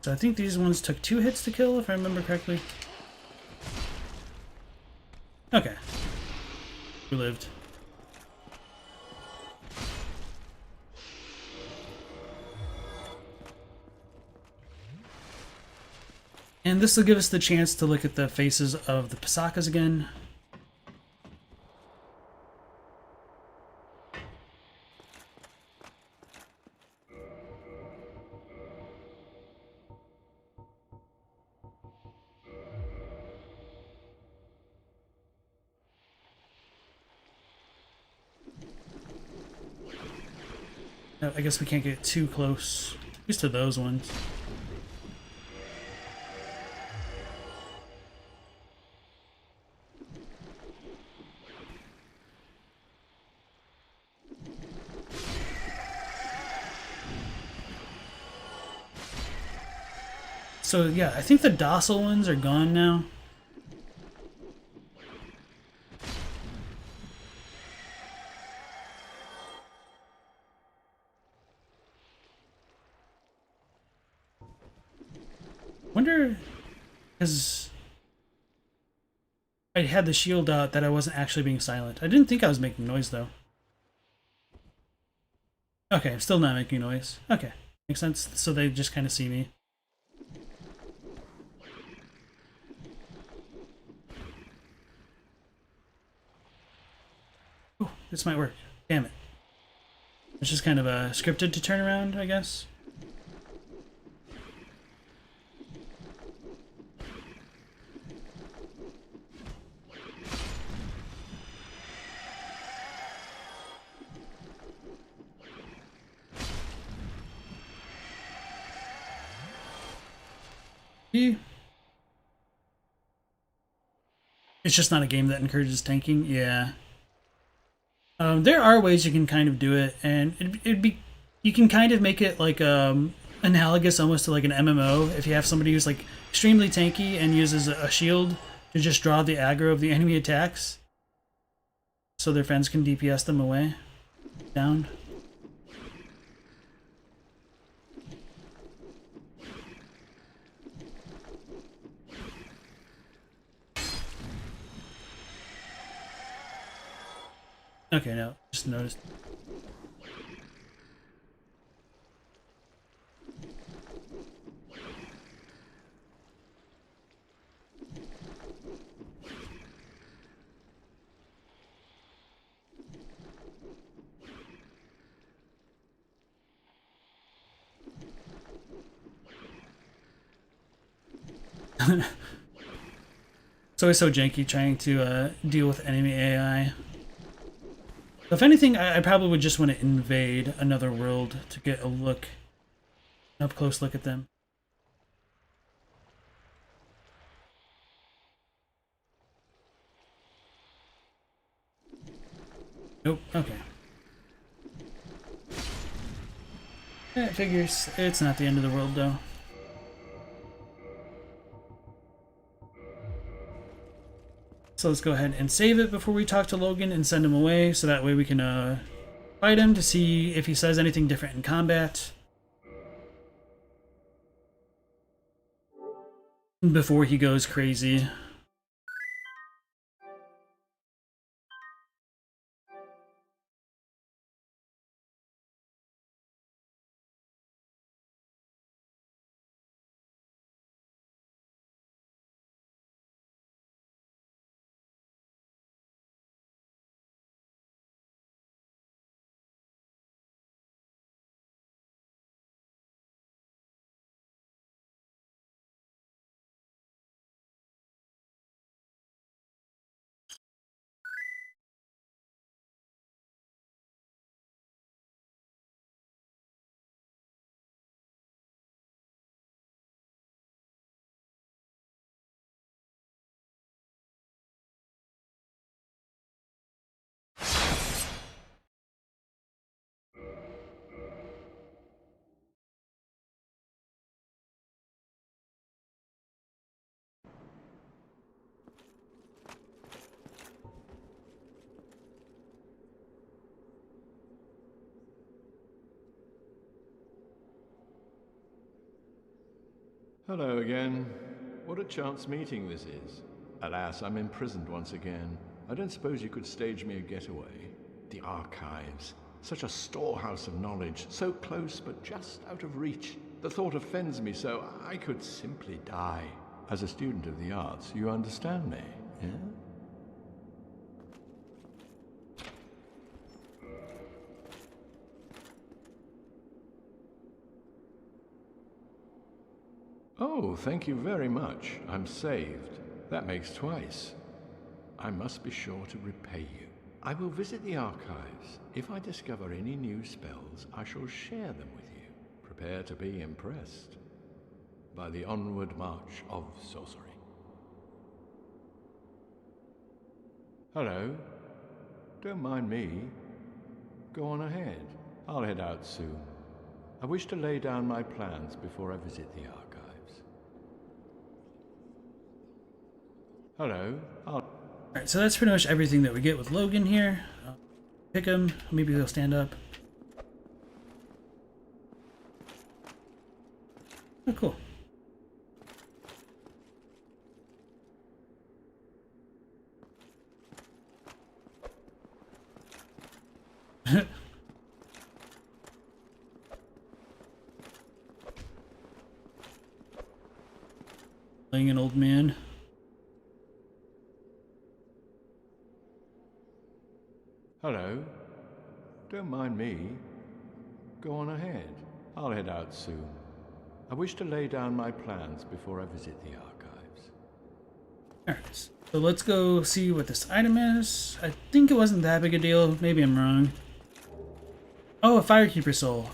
So I think these ones took 2 hits to kill, if I remember correctly. Okay. We lived. And this will give us the chance to look at the faces of the Pasakas again. I guess we can't get too close, at least to those ones. So yeah, I think the docile ones are gone now. Wonder, because I had the shield out that I wasn't actually being silent. I didn't think I was making noise though. Okay, I'm still not making noise. Okay, makes sense. So they just kind of see me. Oh, this might work. Damn it. It's just kind of scripted to turn around, I guess. It's just not a game that encourages tanking. Yeah. There are ways you can kind of do it, and it'd be, you can kind of make it like analogous almost to like an MMO if you have somebody who's like extremely tanky and uses a shield to just draw the aggro of the enemy attacks, so their friends can DPS them away, down. Okay, no, just noticed. It's always so janky trying to deal with enemy AI. If anything, I probably would just want to invade another world to get a look, up close look at them. Nope, okay. It figures. It's not the end of the world, though. So let's go ahead and save it before we talk to Logan and send him away, so that way we can fight him to see if he says anything different in combat before he goes crazy. Hello again. What a chance meeting this is. Alas, I'm imprisoned once again. I don't suppose you could stage me a getaway. The archives. Such a storehouse of knowledge. So close, but just out of reach. The thought offends me so I could simply die. As a student of the arts, you understand me, yeah? Oh, thank you very much. I'm saved. That makes twice. I must be sure to repay you. I will visit the archives. If I discover any new spells, I shall share them with you. Prepare to be impressed by the onward march of sorcery. Hello. Don't mind me. Go on ahead. I'll head out soon. I wish to lay down my plans before I visit the archives. Hello. Alright, so that's pretty much everything that we get with Logan here. Pick him. Maybe he'll stand up. Oh, cool. playing an old man. Hello. Don't mind me. Go on ahead. I'll head out soon. I wish to lay down my plans before I visit the archives. Alright, so let's go see what this item is. I think it wasn't that big a deal. Maybe I'm wrong. Oh, a Firekeeper soul.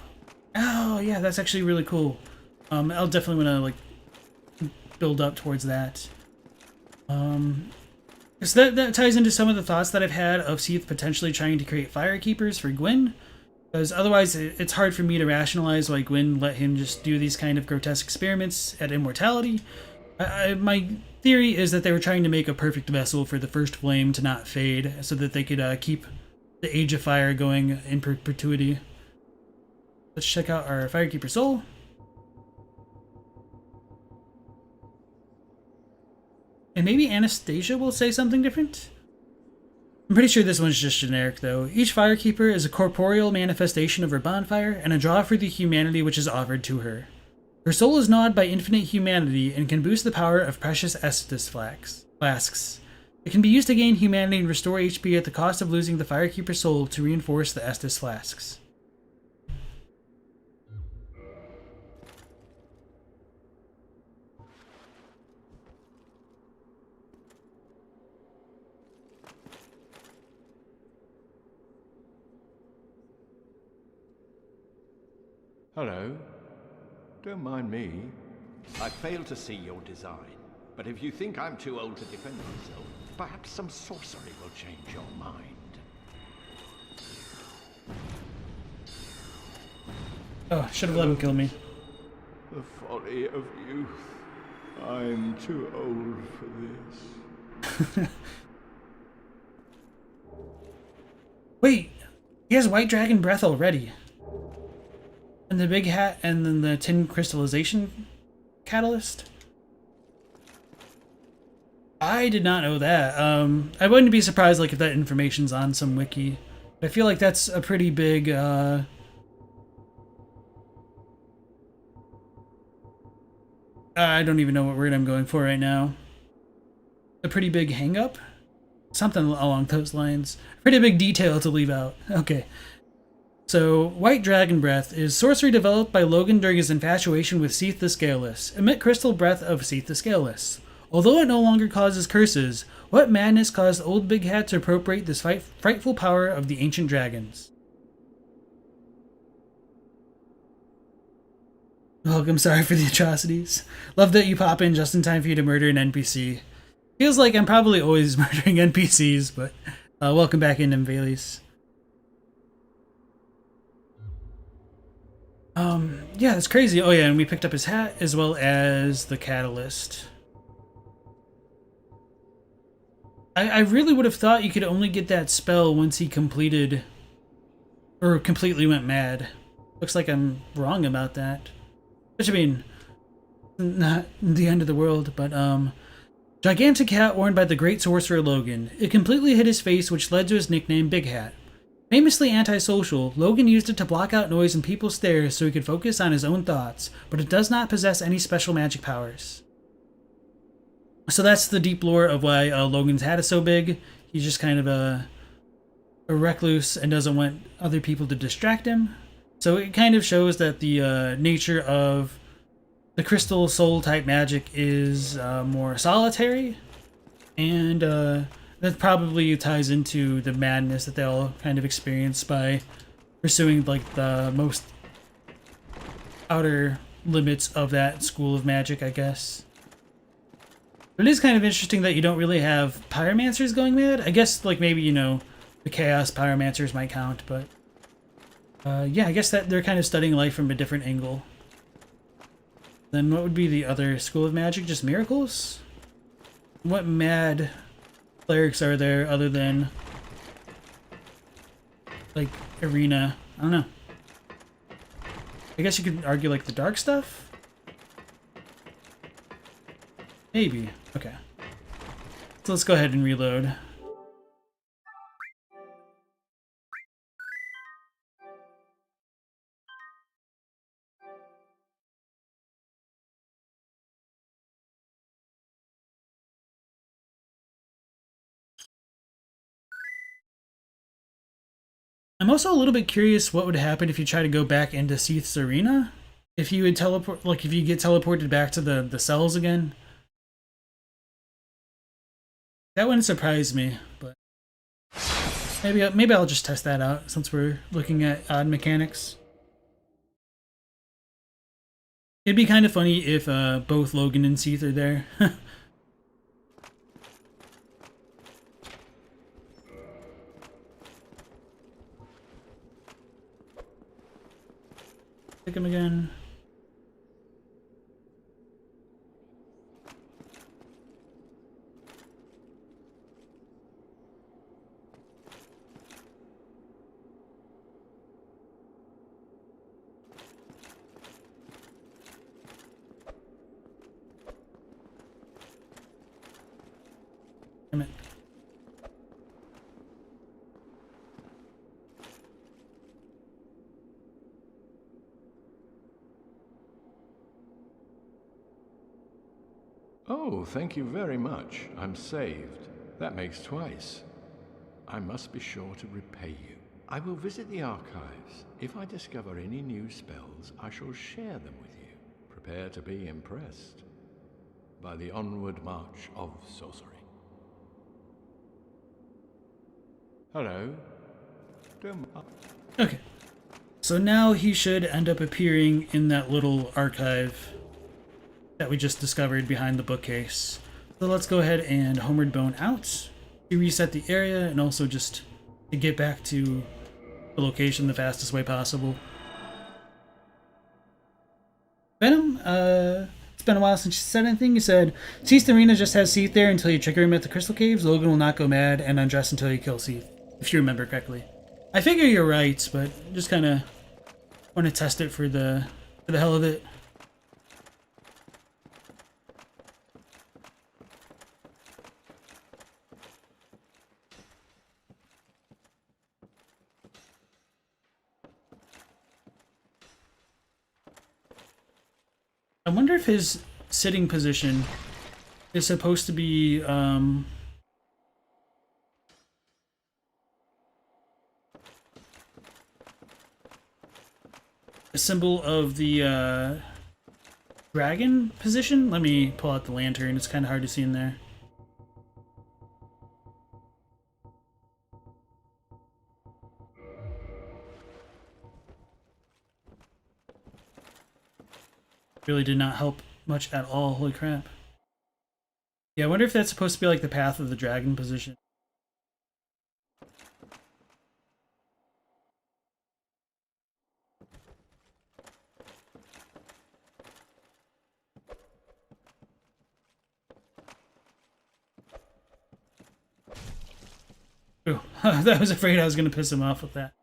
Oh, yeah, that's actually really cool. I'll definitely want to, like, build up towards that. So that ties into some of the thoughts that I've had of Seath potentially trying to create Firekeepers for Gwyn. Because otherwise, it's hard for me to rationalize why Gwyn let him just do these kind of grotesque experiments at immortality. My theory is that they were trying to make a perfect vessel for the first flame to not fade, so that they could keep the Age of Fire going in perpetuity. Let's check out our Firekeeper soul. And maybe Anastasia will say something different? I'm pretty sure this one's just generic, though. Each Firekeeper is a corporeal manifestation of her bonfire, and a draw for the humanity which is offered to her. Her soul is gnawed by infinite humanity, and can boost the power of precious Estus flasks. It can be used to gain humanity and restore HP at the cost of losing the Firekeeper soul to reinforce the Estus flasks. Hello. Don't mind me. I fail to see your design, but if you think I'm too old to defend myself, perhaps some sorcery will change your mind. Oh, should have let him kill me. The folly of youth. I'm too old for this. Wait, he has White Dragon Breath already. And the big hat, and then the tin crystallization catalyst. I did not know that. I wouldn't be surprised like if that information's on some wiki. I feel like that's a pretty big I don't even know what word I'm going for right now. A pretty big hang up? Something along those lines. Pretty big detail to leave out. Okay. So, White Dragon Breath is sorcery developed by Logan during his infatuation with Seath the Scaleless. Emit crystal breath of Seath the Scaleless. Although it no longer causes curses, what madness caused Old Big Hat to appropriate this frightful power of the ancient dragons? Welcome, sorry for the atrocities. Love that you pop in just in time for you to murder an NPC. Feels like I'm probably always murdering NPCs, but welcome back in, Mvalis. Yeah, that's crazy. Oh yeah, and we picked up his hat as well as the catalyst. I really would have thought you could only get that spell once he completed or completely went mad. Looks like I'm wrong about that. Which I mean, not the end of the world, but gigantic hat worn by the great sorcerer Logan. It completely hid his face, which led to his nickname Big Hat. Famously antisocial, Logan used it to block out noise and people's stares so he could focus on his own thoughts, but it does not possess any special magic powers. So that's the deep lore of why Logan's hat is so big. He's just kind of a recluse and doesn't want other people to distract him. So it kind of shows that the nature of the crystal soul type magic is more solitary, and that probably ties into the madness that they all kind of experience by pursuing like the most outer limits of that school of magic, I guess. But it is kind of interesting that you don't really have pyromancers going mad. I guess like maybe, you know, the chaos pyromancers might count, but yeah, I guess that they're kind of studying life from a different angle. Then what would be the other school of magic? Just miracles? What mad clerics are there other than like arena? I don't know. I guess you could argue like the dark stuff? Maybe. Okay. So let's go ahead and reload. I'm also a little bit curious what would happen if you try to go back into Seath's arena. If you would teleport, like if you get teleported back to the cells again. That wouldn't surprise me, but maybe I'll just test that out since we're looking at odd mechanics. It'd be kind of funny if both Logan and Seath are there. Pick him again. Damn it. Oh, thank you very much. I'm saved. That makes twice. I must be sure to repay you. I will visit the archives. If I discover any new spells, I shall share them with you. Prepare to be impressed by the onward march of sorcery. Hello. Okay. So now he should end up appearing in that little archive that we just discovered behind the bookcase. So let's go ahead and Homeward Bone out to reset the area and also just to get back to the location the fastest way possible. Venom, it's been a while since you said anything. You said, Seath's arena just has Seath there until you trigger him at the Crystal Caves. Logan will not go mad and undress until you kill Seath, if you remember correctly. I figure you're right, but just kind of want to test it for the hell of it. I wonder if his sitting position is supposed to be a symbol of the dragon position. Let me pull out the lantern. It's kind of hard to see in there. Really did not help much at all. Holy crap. Yeah, I wonder if that's supposed to be like the path of the dragon position. Ooh, I was afraid I was going to piss him off with that.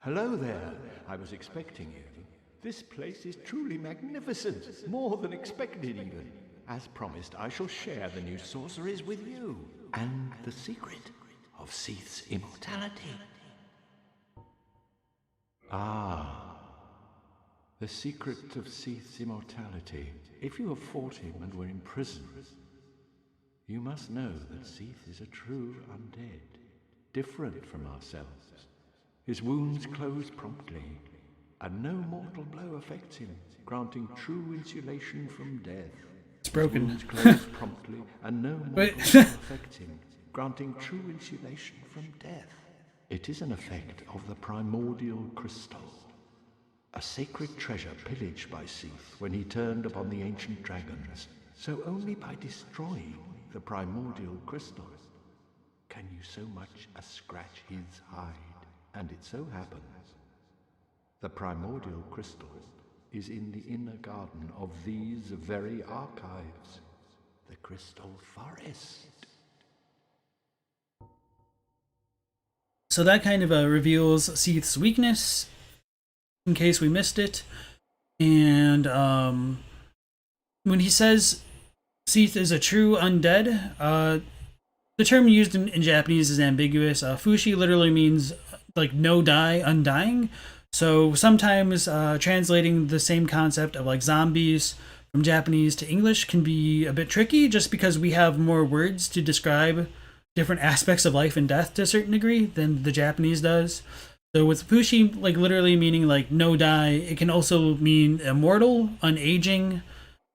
Hello there. I was expecting you. This place is truly magnificent. More than expected, even. As promised, I shall share the new sorceries with you. And the secret of Seath's immortality. Ah. The secret of Seath's immortality. If you have fought him and were imprisoned, you must know that Seath is a true undead. Different from ourselves. His wounds close promptly, and no mortal blow affects him, granting true insulation from death. It's broken. His wounds close promptly, and no mortal blow affects him, granting true insulation from death. It is an effect of the primordial crystal, a sacred treasure pillaged by Seath when he turned upon the ancient dragons. So only by destroying the primordial crystal can you so much as scratch his hide. And it so happens, the primordial crystal is in the inner garden of these very archives, the Crystal Forest. So that kind of reveals Seath's weakness, in case we missed it. And when he says Seath is a true undead, the term used in Japanese is ambiguous. Fushi literally means like no die, undying. So sometimes translating the same concept of like zombies from Japanese to English can be a bit tricky just because we have more words to describe different aspects of life and death to a certain degree than the Japanese does. So with Fushi, like literally meaning like no die, it can also mean immortal, unaging,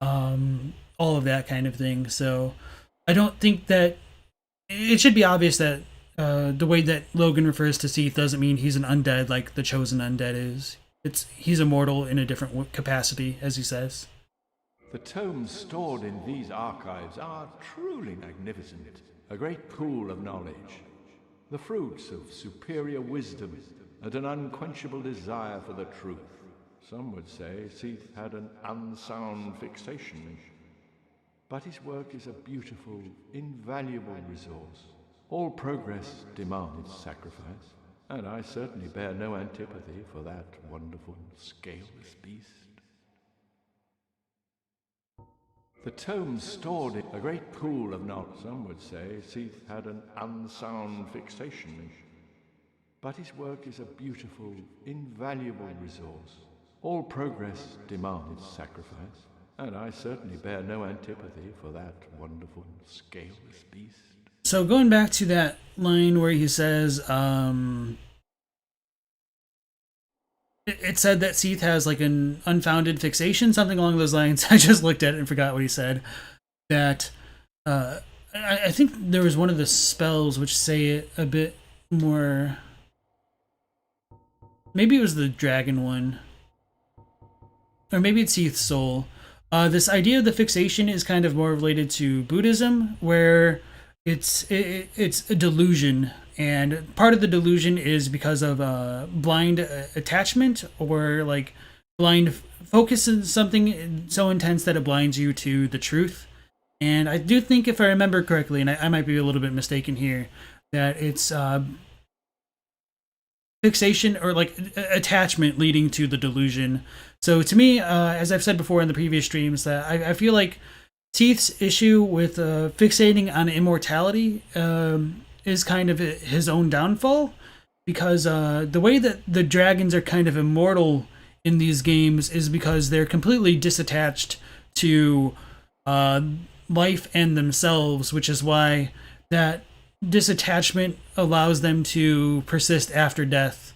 all of that kind of thing. So I don't think that it should be obvious that the way that Logan refers to Seath doesn't mean he's an undead like the chosen undead is. He's immortal in a different capacity, as he says. The tomes stored in these archives are truly magnificent, a great pool of knowledge, the fruits of superior wisdom and an unquenchable desire for the truth. Some would say Seath had an unsound fixation, but his work is a beautiful, invaluable resource. All progress demands sacrifice, and I certainly bear no antipathy for that wonderful, scaleless beast. The tomes stored in a great pool of knowledge. Some would say Seath had an unsound fixation, but his work is a beautiful, invaluable resource. All progress demands sacrifice, and I certainly bear no antipathy for that wonderful, scaleless beast. So going back to that line where he says, it said that Seath has like an unfounded fixation, something along those lines. I just looked at it and forgot what he said. That I think there was one of the spells which say it a bit more. Maybe it was the dragon one, or maybe it's Seath's soul. This idea of the fixation is kind of more related to Buddhism, where it's a delusion, and part of the delusion is because of blind attachment, or like blind focus on something so intense that it blinds you to the truth. And I do think, if I remember correctly, and I might be a little bit mistaken here, that it's fixation or like attachment leading to the delusion. So to me, as I've said before in the previous streams, that I feel like Seath's issue with fixating on immortality is kind of his own downfall, because the way that the dragons are kind of immortal in these games is because they're completely disattached to life and themselves, which is why that disattachment allows them to persist after death.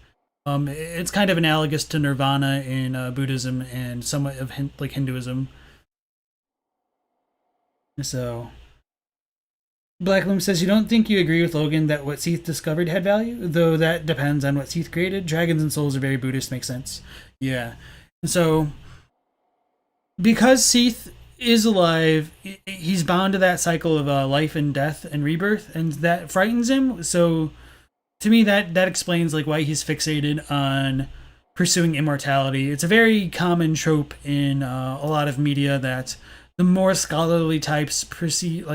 It's kind of analogous to nirvana in Buddhism and somewhat of like Hinduism. So, Blackloom says, you don't think you agree with Logan that what Seath discovered had value? Though that depends on what Seath created. Dragons and souls are very Buddhist, makes sense. Yeah. And so, because Seath is alive, he's bound to that cycle of life and death and rebirth, and that frightens him. So, to me, that explains like why he's fixated on pursuing immortality. It's a very common trope in a lot of media that the more scholarly types pursue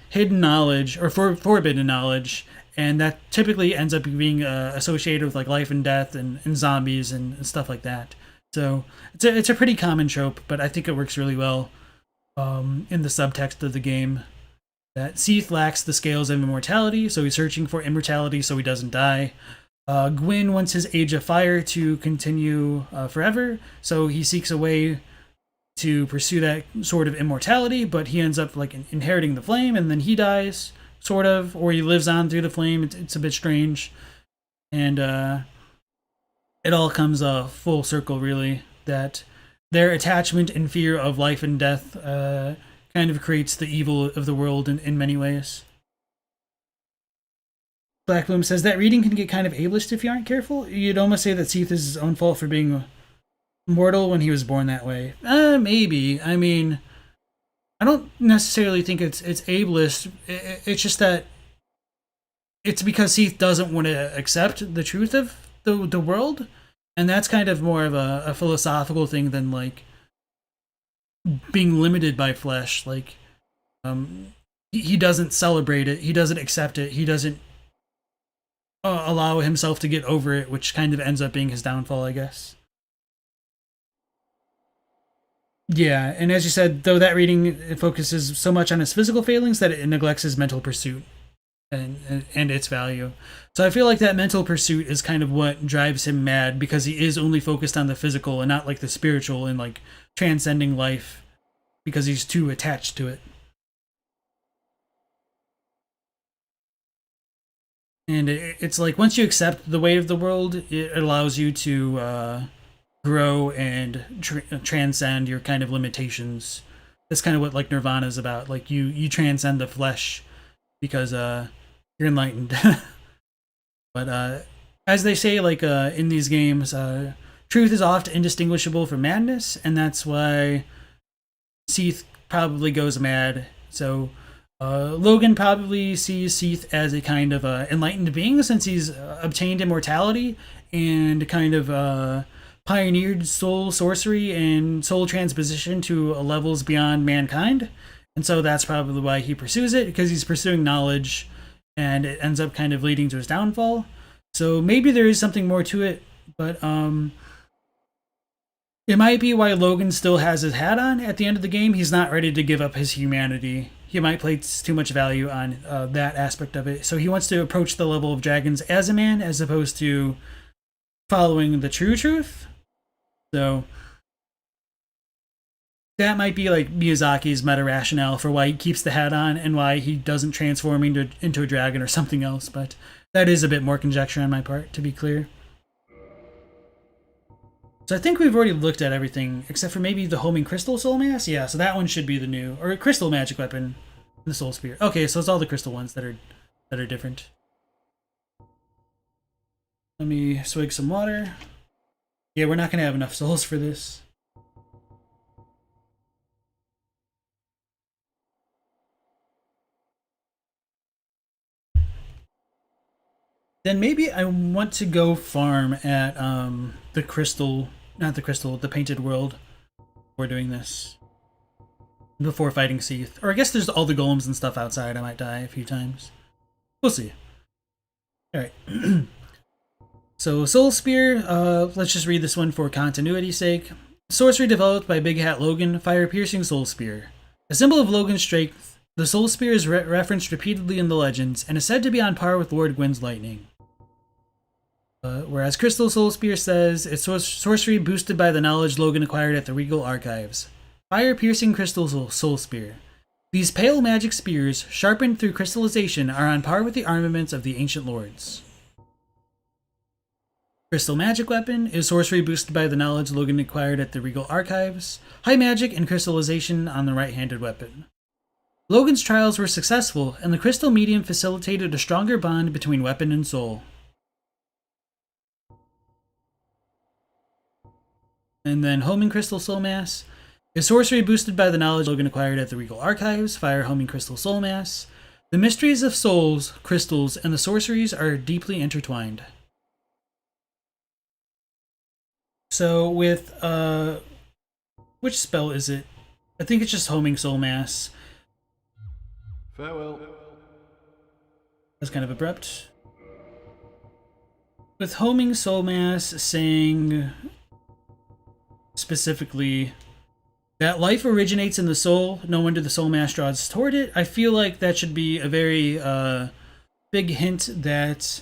hidden knowledge or forbidden knowledge, and that typically ends up being associated with like life and death and zombies and stuff like that. So it's a pretty common trope, but I think it works really well in the subtext of the game. That Seath lacks the scales of immortality, so he's searching for immortality so he doesn't die. Gwyn wants his Age of Fire to continue forever, so he seeks a way to pursue that sort of immortality, but he ends up like inheriting the flame, and then he dies, sort of, or he lives on through the flame. It's a bit strange, and it all comes full circle, really, that their attachment and fear of life and death kind of creates the evil of the world in many ways. Blackbloom says that reading can get kind of ableist if you aren't careful. You'd almost say that Seath is his own fault for being mortal when he was born that way. Maybe. I mean, I don't necessarily think it's ableist. It's just that it's because Seath doesn't want to accept the truth of the world, and that's kind of more of a philosophical thing than like being limited by flesh. Like, he doesn't celebrate it. He doesn't accept it. He doesn't allow himself to get over it, which kind of ends up being his downfall, I guess. Yeah, and as you said, though that reading, it focuses so much on his physical failings that it neglects his mental pursuit. and its value. So I feel like that mental pursuit is kind of what drives him mad, because he is only focused on the physical and not like the spiritual and like transcending life, because he's too attached to it. And it's like once you accept the weight of the world, it allows you to grow and transcend your kind of limitations. That's kind of what like Nirvana is about. Like you transcend the flesh because you're enlightened. But as they say, like in these games, truth is often indistinguishable from madness, and that's why Seath probably goes mad. So Logan probably sees Seath as a kind of enlightened being, since he's obtained immortality and kind of pioneered soul sorcery and soul transposition to levels beyond mankind. And so that's probably why he pursues it, because he's pursuing knowledge, and it ends up kind of leading to his downfall. So maybe there is something more to it, but it might be why Logan still has his hat on at the end of the game. He's not ready to give up his humanity. He might place too much value on that aspect of it. So he wants to approach the level of dragons as a man, as opposed to following the true truth. So that might be like Miyazaki's meta rationale for why he keeps the hat on and why he doesn't transform into a dragon or something else. But that is a bit more conjecture on my part, to be clear. So I think we've already looked at everything, except for maybe the homing crystal soul mass. Yeah, so that one should be the new, or crystal magic weapon, the soul spear. Okay, so it's all the crystal ones that are different. Let me swig some water. Yeah, we're not gonna have enough souls for this. Then maybe I want to go farm at the crystal, not the crystal, the painted world. We're doing this before fighting Seath. Or I guess there's all the golems and stuff outside. I might die a few times. We'll see. Alright. So Soul Spear, let's just read this one for continuity's sake. Sorcery developed by Big Hat Logan, fire-piercing Soul Spear. A symbol of Logan's strength, the Soul Spear is referenced repeatedly in the legends and is said to be on par with Lord Gwyn's lightning. Whereas Crystal Soul Spear says, it's sorcery boosted by the knowledge Logan acquired at the Regal Archives. Fire-piercing Crystal Soul Spear. These pale magic spears, sharpened through crystallization, are on par with the armaments of the Ancient Lords. Crystal Magic Weapon is sorcery boosted by the knowledge Logan acquired at the Regal Archives. High magic and crystallization on the right-handed weapon. Logan's trials were successful, and the crystal medium facilitated a stronger bond between weapon and soul. And then Homing Crystal Soul Mass is sorcery boosted by the knowledge Logan acquired at the Regal Archives. Fire Homing Crystal Soul Mass. The mysteries of souls, crystals, and the sorceries are deeply intertwined. So with, which spell is it? I think it's just Homing Soul Mass. Farewell. That's kind of abrupt. With Homing Soul Mass saying specifically that life originates in the soul, no wonder the Soul Mass draws toward it, I feel like that should be a very big hint that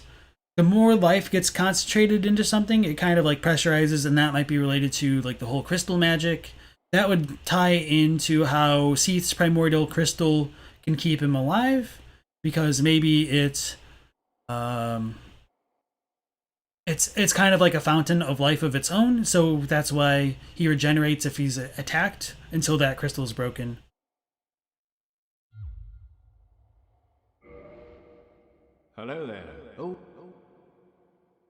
the more life gets concentrated into something, it kind of like pressurizes, and that might be related to like the whole crystal magic. That would tie into how Seath's primordial crystal can keep him alive, because maybe it's kind of like a fountain of life of its own, so that's why he regenerates if he's attacked until that crystal is broken. Hello there. Oh.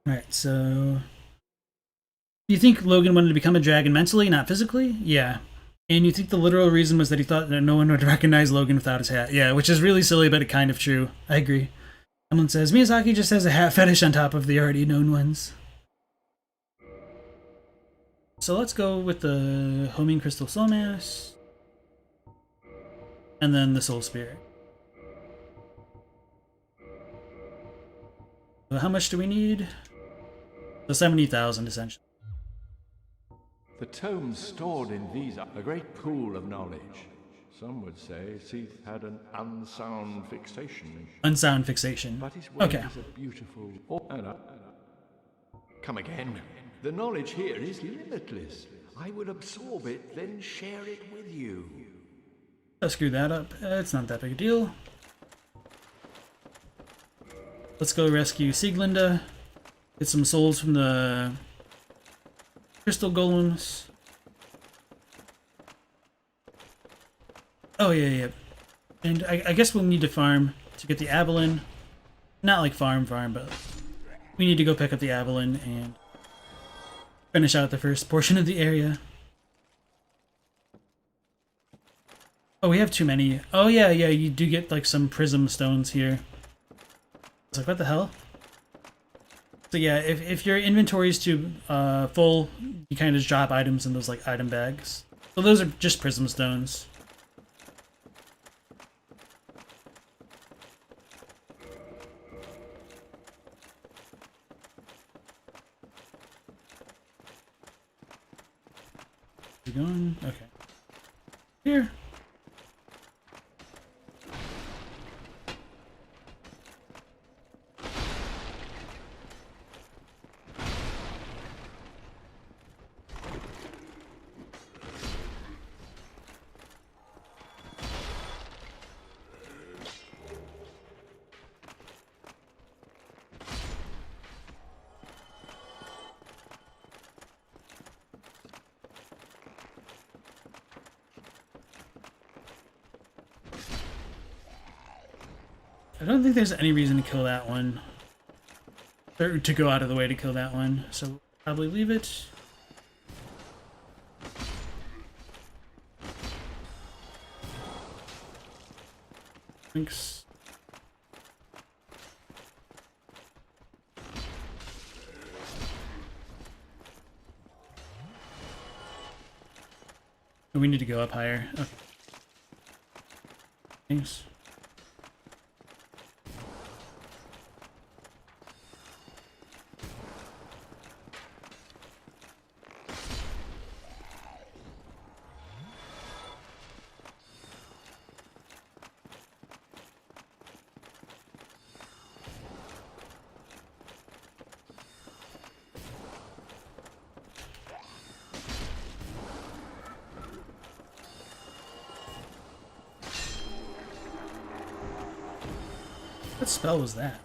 Alright, so you think Logan wanted to become a dragon mentally, not physically? Yeah. And you think the literal reason was that he thought that no one would recognize Logan without his hat? Yeah, which is really silly, but kind of true. I agree. Someone says, Miyazaki just has a hat fetish on top of the already known ones. So let's go with the Homing Crystal Soul Mass. And then the Soul Spear. So how much do we need? So 70,000 essentially. The tomes stored in these are a great pool of knowledge. Some would say Seath had an unsound fixation. Unsound fixation. But his way Okay. is a beautiful... Come again. The knowledge here is limitless. I will absorb it, then share it with you. Let's screw that up. It's not that big a deal. Let's go rescue Sieglinde. Get some souls from the crystal golems. Oh, yeah. And I guess we'll need to farm to get the Avalon. Not like farm, but we need to go pick up the Avalon and finish out the first portion of the area. Oh, we have too many. Oh, yeah, you do get like some prism stones here. It's like, what the hell? So yeah, if your inventory is too full, you kind of just drop items in those like item bags. So those are just prism stones. We're going? Okay. Here. I don't think there's any reason to kill that one. Or to go out of the way to kill that one. So probably leave it. Thanks. Oh, we need to go up higher. Okay. Thanks. What spell was that?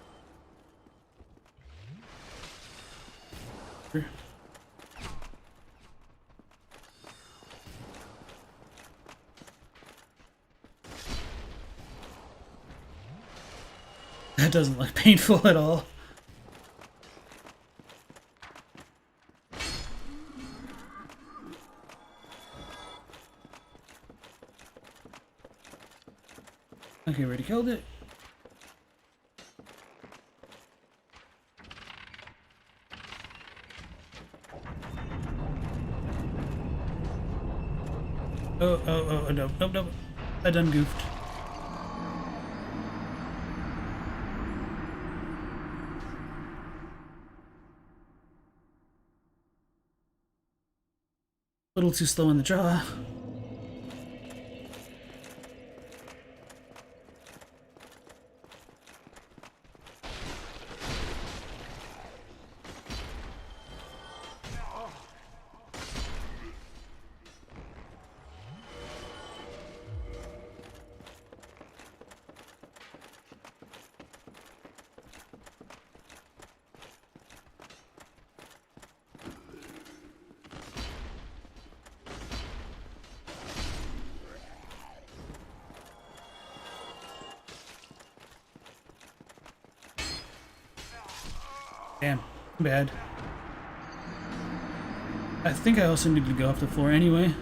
That doesn't look painful at all. Okay, we already killed it. Oh, nope. I done goofed. A little too slow in the draw. Damn, bad. I think I also need to go off the floor anyway.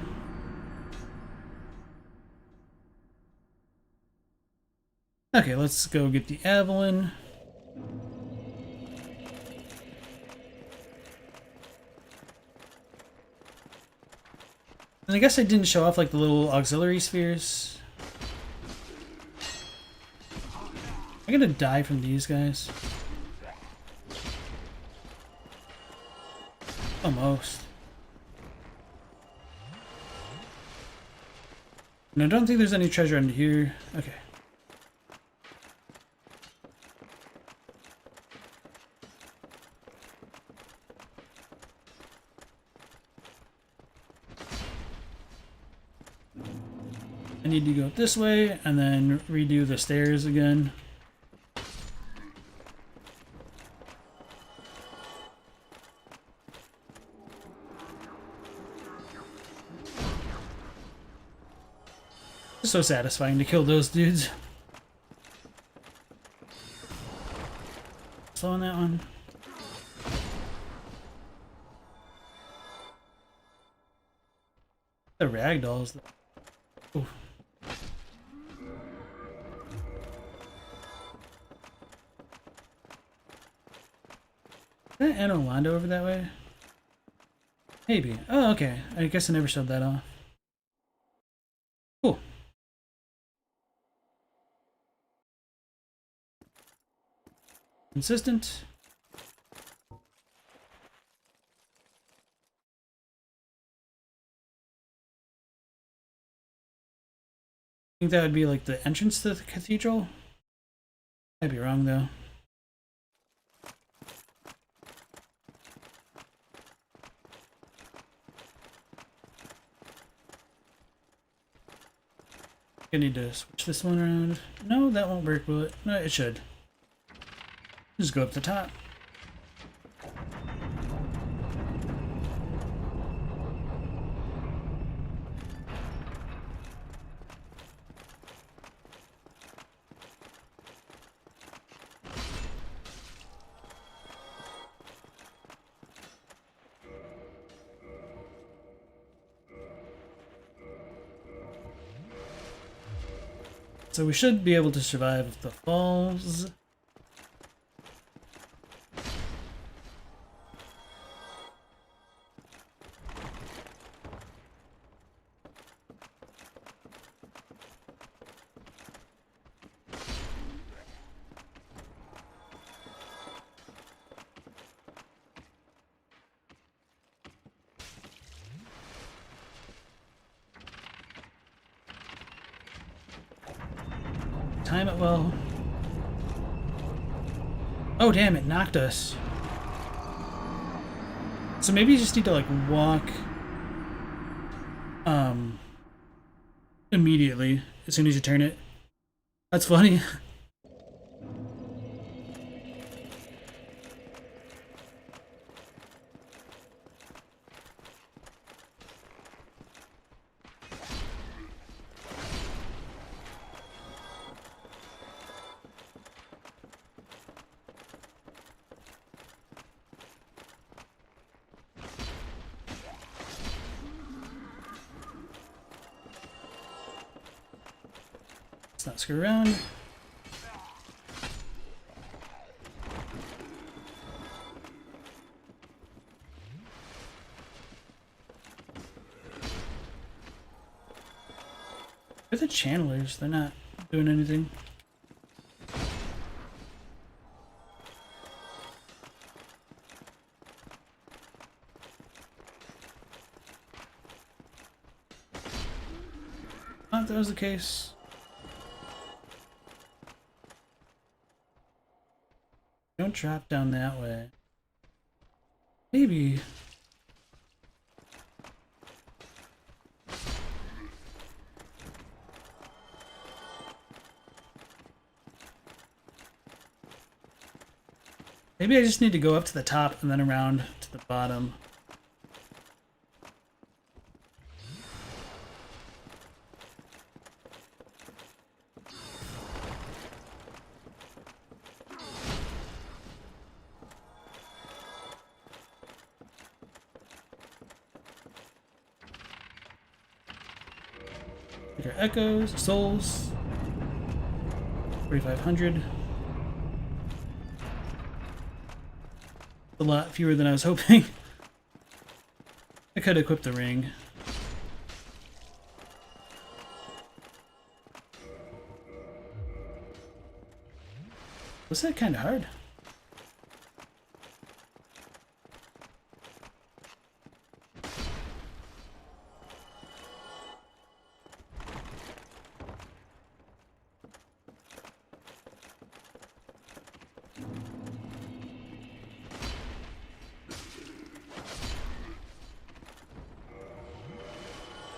Okay, let's go get the Avalon. And I guess I didn't show off like the little auxiliary spheres. I'm gonna die from these guys. Almost. And I don't think there's any treasure under here. Okay. I need to go this way and then redo the stairs again. It's so satisfying to kill those dudes. Slow on that one. The ragdolls. Ooh. Is that Anolando over that way? Maybe. Oh, okay. I guess I never showed that off. Cool. Consistent. I think that would be like the entrance to the cathedral. I'd be wrong though. I need to switch this one around. No, that won't work, will it? No, it should. Just go up the top. So we should be able to survive the falls. Time it well. Oh damn, it knocked us. So maybe you just need to like walk immediately as soon as you turn it. That's funny. Not screw around. They're the channelers, they're not doing anything. If that was the case. Don't drop down that way. Maybe. Maybe I just need to go up to the top and then around to the bottom. Echoes, souls, 4,500. A lot fewer than I was hoping. I could equip the ring. Was that kind of hard?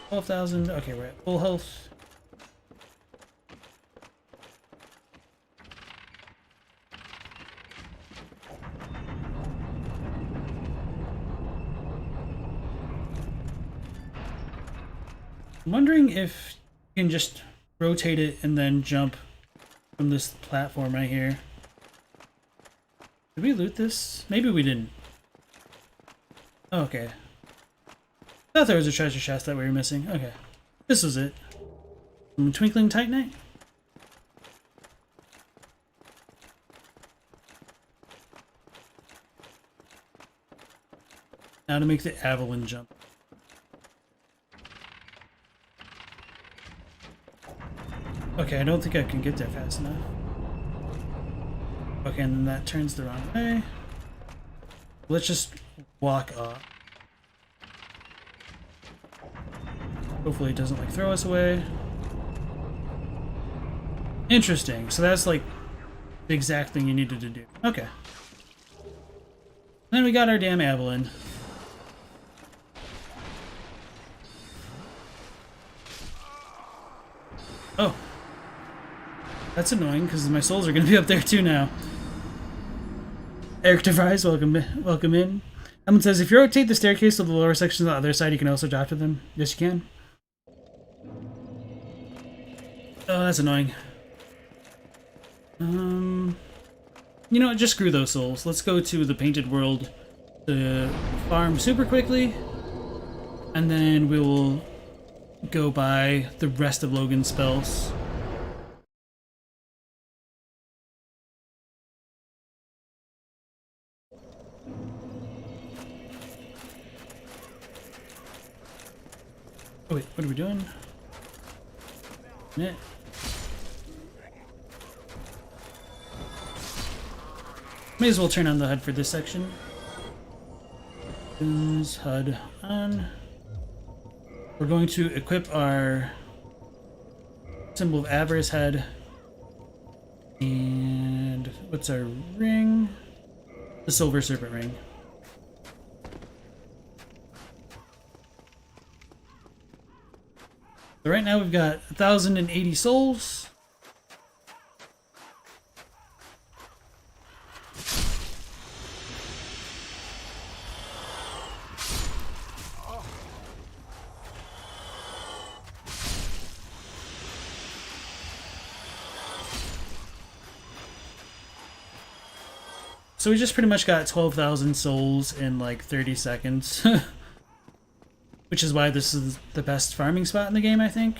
12,000. Okay, we're at full health. I'm wondering if you can just rotate it and then jump from this platform right here. Did we loot this? Maybe we didn't. Oh, okay. I thought there was a treasure chest that we were missing. Okay. This was it. Twinkling Titanite? Now to make the Avalon jump. Okay, I don't think I can get there fast enough. Okay, and then that turns the wrong way. Let's just walk up. Hopefully it doesn't like throw us away. Interesting. So that's like the exact thing you needed to do. Okay. Then we got our damn Avalon. Oh. That's annoying because my souls are going to be up there too now. Eric DeVries, welcome in. Someone says, if you rotate the staircase to the lower section on the other side, you can also drop to them. Yes, you can. Oh, that's annoying. You know what? Just screw those souls. Let's go to the Painted World to farm super quickly. And then we will go by the rest of Logan's spells. Oh wait, what are we doing? Yeah. May as well turn on the HUD for this section. HUD on. We're going to equip our symbol of avarice head. And what's our ring? The silver serpent ring. So right now we've got 1,080 souls. So we just pretty much got 12,000 souls in like 30 seconds. Which is why this is the best farming spot in the game, I think.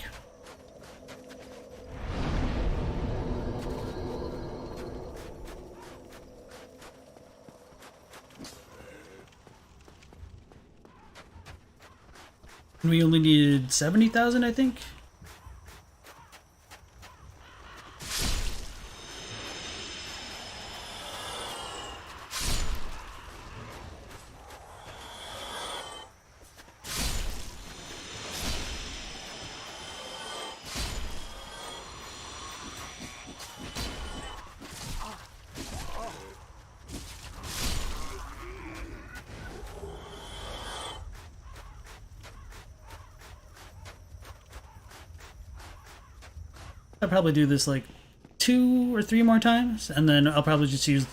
And we only needed 70,000, I think. I'll probably do this like 2 or 3 more times, and then I'll probably just use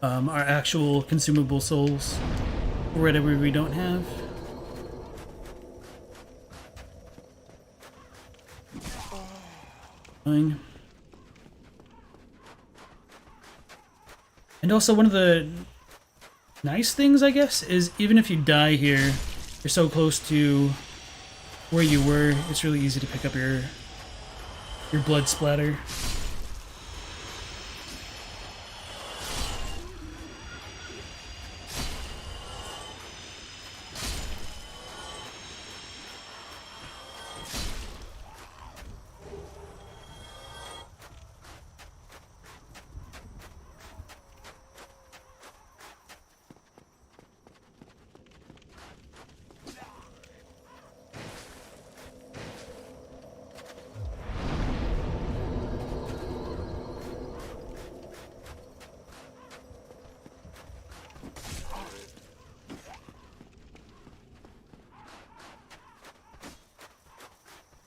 our actual consumable souls for whatever we don't have. Fine. And also one of the nice things, I guess, is even if you die here, you're so close to where you were, it's really easy to pick up your blood splatter.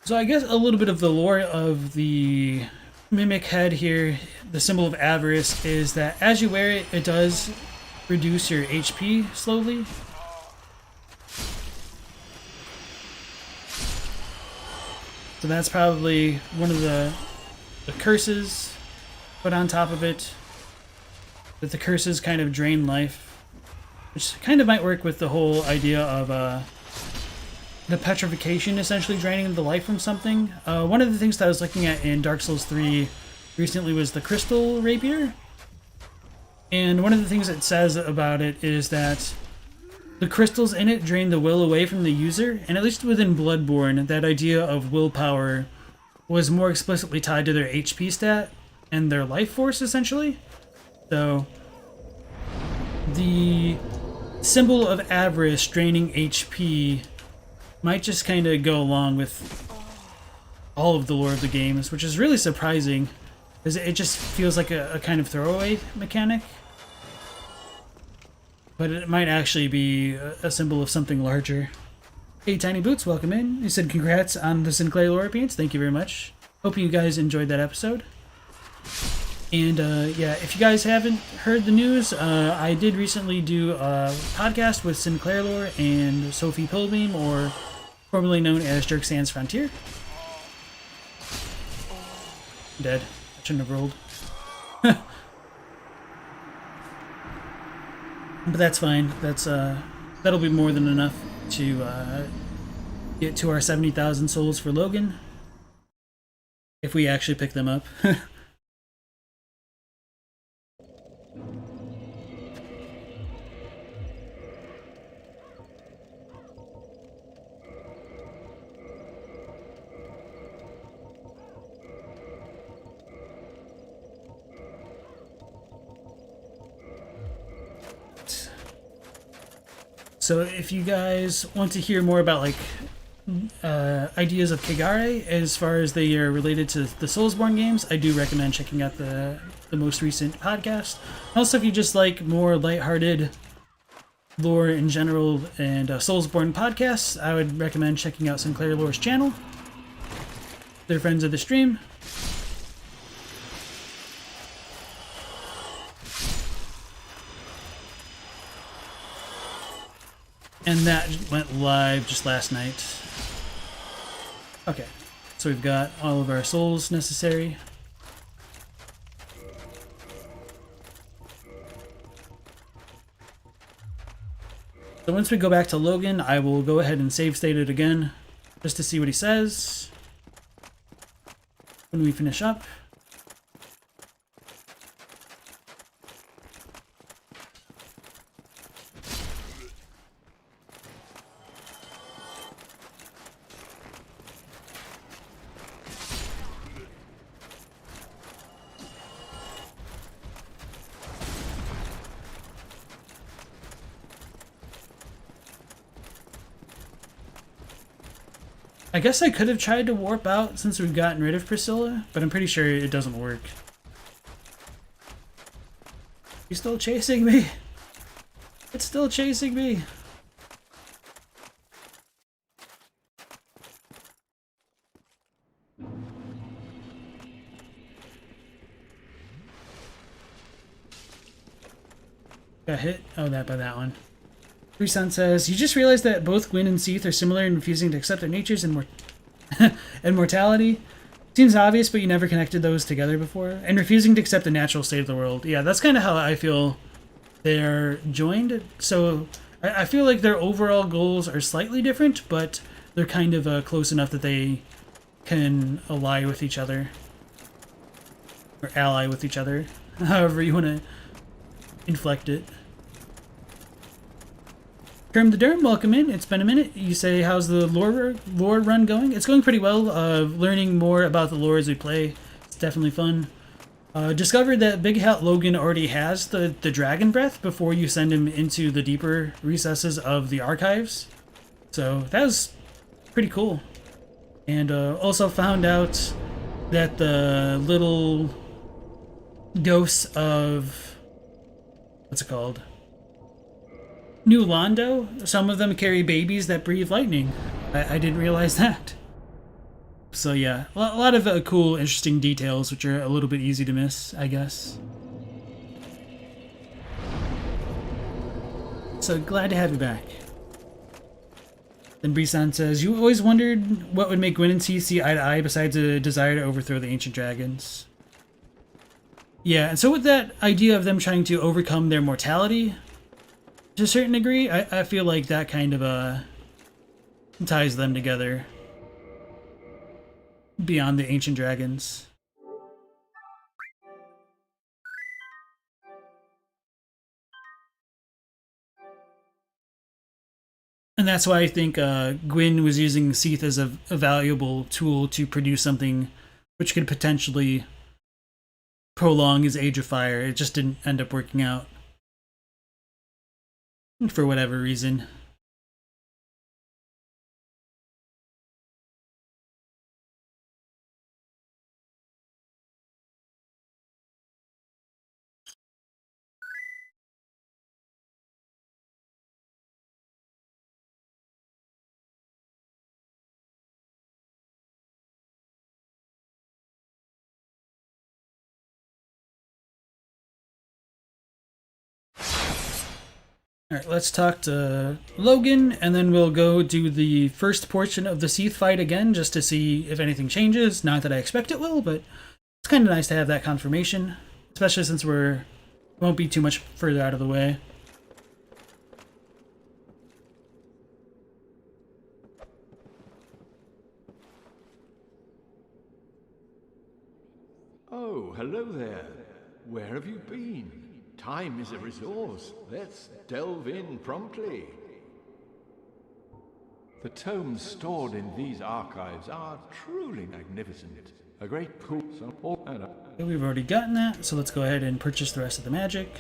So I guess a little bit of the lore of the mimic head here, the symbol of avarice, is that as you wear it, it does reduce your HP slowly. So that's probably one of the curses put on top of it. That the curses kind of drain life, which kind of might work with the whole idea of the petrification essentially draining the life from something. One of the things that I was looking at in Dark Souls 3 recently was the crystal rapier. And one of the things it says about it is that the crystals in it drain the will away from the user, and at least within Bloodborne, that idea of willpower was more explicitly tied to their HP stat and their life force, essentially. So, the symbol of avarice draining HP might just kind of go along with all of the lore of the games, which is really surprising, because it just feels like a kind of throwaway mechanic. But it might actually be a symbol of something larger. Hey, Tiny Boots, welcome in. You said congrats on the Sinclair lore appearance. Thank you very much. Hope you guys enjoyed that episode. And yeah, if you guys haven't heard the news, I did recently do a podcast with Sinclair Lore and Sophie Pilbeam, or formerly known as Jerk Sans Frontier. Dead. I shouldn't have rolled. But that's fine. That'll be more than enough to get to our 70,000 souls for Logan, if we actually pick them up. So if you guys want to hear more about like ideas of Kigare as far as they are related to the Soulsborne games, I do recommend checking out the most recent podcast. Also, if you just like more lighthearted lore in general and Soulsborne podcasts, I would recommend checking out Sinclair Lore's channel. They're friends of the stream. And that went live just last night. Okay, so we've got all of our souls necessary. So once we go back to Logan, I will go ahead and save state it again, just to see what he says when we finish up. I guess I could have tried to warp out since we've gotten rid of Priscilla, but I'm pretty sure it doesn't work. You still chasing me? It's still chasing me. Got hit? Oh, that by that one. Reson says, you just realized that both Gwyn and Seath are similar in refusing to accept their natures and mortality. Seems obvious, but you never connected those together before. And refusing to accept the natural state of the world. Yeah, that's kind of how I feel they're joined. So I feel like their overall goals are slightly different, but they're kind of close enough that they can ally with each other. Or ally with each other. However you want to inflect it. Kerm the Derm, welcome in. It's been a minute. You say, how's the lore run going? It's going pretty well. Learning more about the lore as we play. It's definitely fun. Discovered that Big Hat Logan already has the Dragon Breath before you send him into the deeper recesses of the archives. So that was pretty cool. And also found out that the little ghosts of... what's it called? New Londo, some of them carry babies that breathe lightning. I didn't realize that. So yeah, a lot of cool, interesting details, which are a little bit easy to miss, I guess. So glad to have you back. Then Brisson says, you always wondered what would make Gwyn and Seath see eye to eye besides a desire to overthrow the ancient dragons. Yeah, and so with that idea of them trying to overcome their mortality, to a certain degree, I feel like that kind of ties them together beyond the ancient dragons. And that's why I think Gwyn was using Seath as a valuable tool to produce something which could potentially prolong his Age of Fire. It just didn't end up working out. For whatever reason. Alright, let's talk to Logan, and then we'll go do the first portion of the Seath fight again, just to see if anything changes. Not that I expect it will, but it's kind of nice to have that confirmation, especially since we won't be too much further out of the way. Oh, hello there. Where have you been? Time is a resource. Let's delve in promptly. The tomes stored in these archives are truly magnificent. A great pool. We've already gotten that, so let's go ahead and purchase the rest of the magic.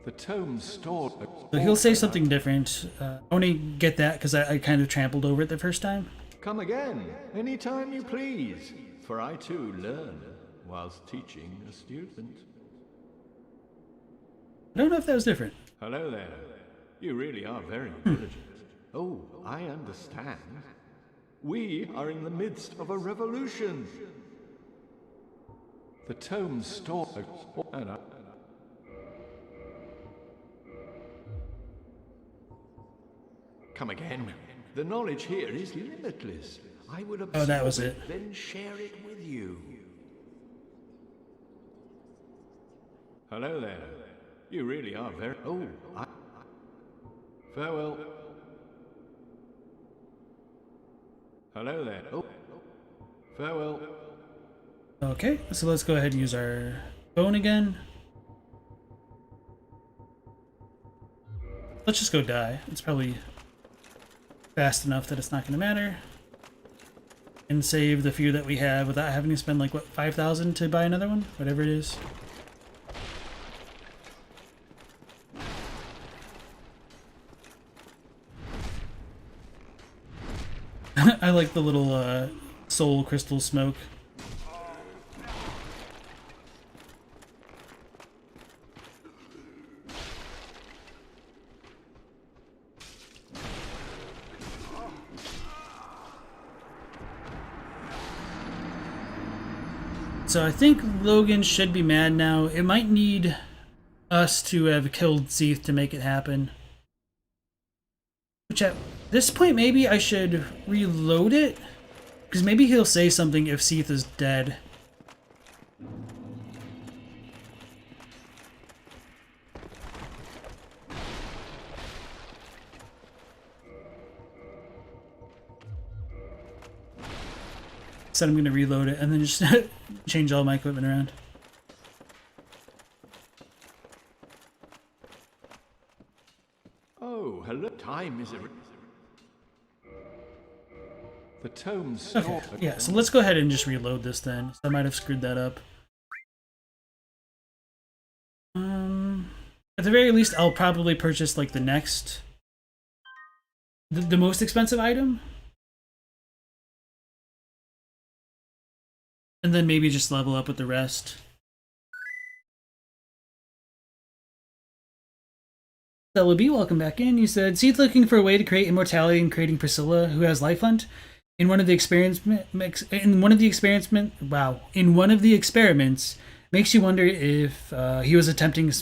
The tomes stored. So he'll say something different. I only get that because I kind of trampled over it the first time. Come again, anytime you please, for I too learn whilst teaching a student. I don't know if that was different. Hello there. You really are very diligent. Oh, I understand. We are in the midst of a revolution. The tomes store. Come again. The knowledge here is limitless. I will absorb that was it. Then share it with you. Hello there. You really are very... Oh, Farewell. Hello there. Oh, farewell. Okay, so let's go ahead and use our phone again. Let's just go die. It's probably fast enough that it's not going to matter. And save the few that we have without having to spend like, what, 5,000 to buy another one? Whatever it is. I like the little soul crystal smoke. So I think Logan should be mad now. It might need us to have killed Seath to make it happen. Which at this point maybe I should reload it, because maybe he'll say something if Seath is dead. So I'm going to reload it and then just change all my equipment around. Oh, hello. Time is a... The tomes... Okay, yeah, so let's go ahead and just reload this then. I might have screwed that up. At the very least, I'll probably purchase like the next... The most expensive item. And then maybe just level up with the rest. Stella B, welcome back in. You said, Seath looking for a way to create immortality and creating Priscilla, who has life hunt. in one of the experiments makes you wonder if he was attempting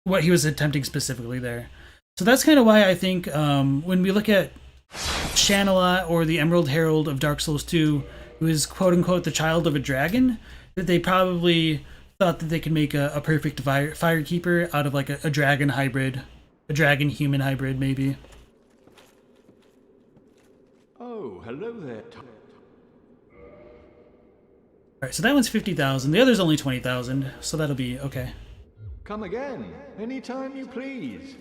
what he was attempting specifically there. So that's kind of why I think when we look at Shanala or the Emerald Herald of Dark Souls 2, who is quote-unquote the child of a dragon, that they probably thought that they could make a perfect Firekeeper out of like a dragon hybrid, a dragon-human hybrid maybe. Oh, hello there. Alright, so that one's 50,000, the other's only 20,000, so that'll be okay. Come again, anytime you please.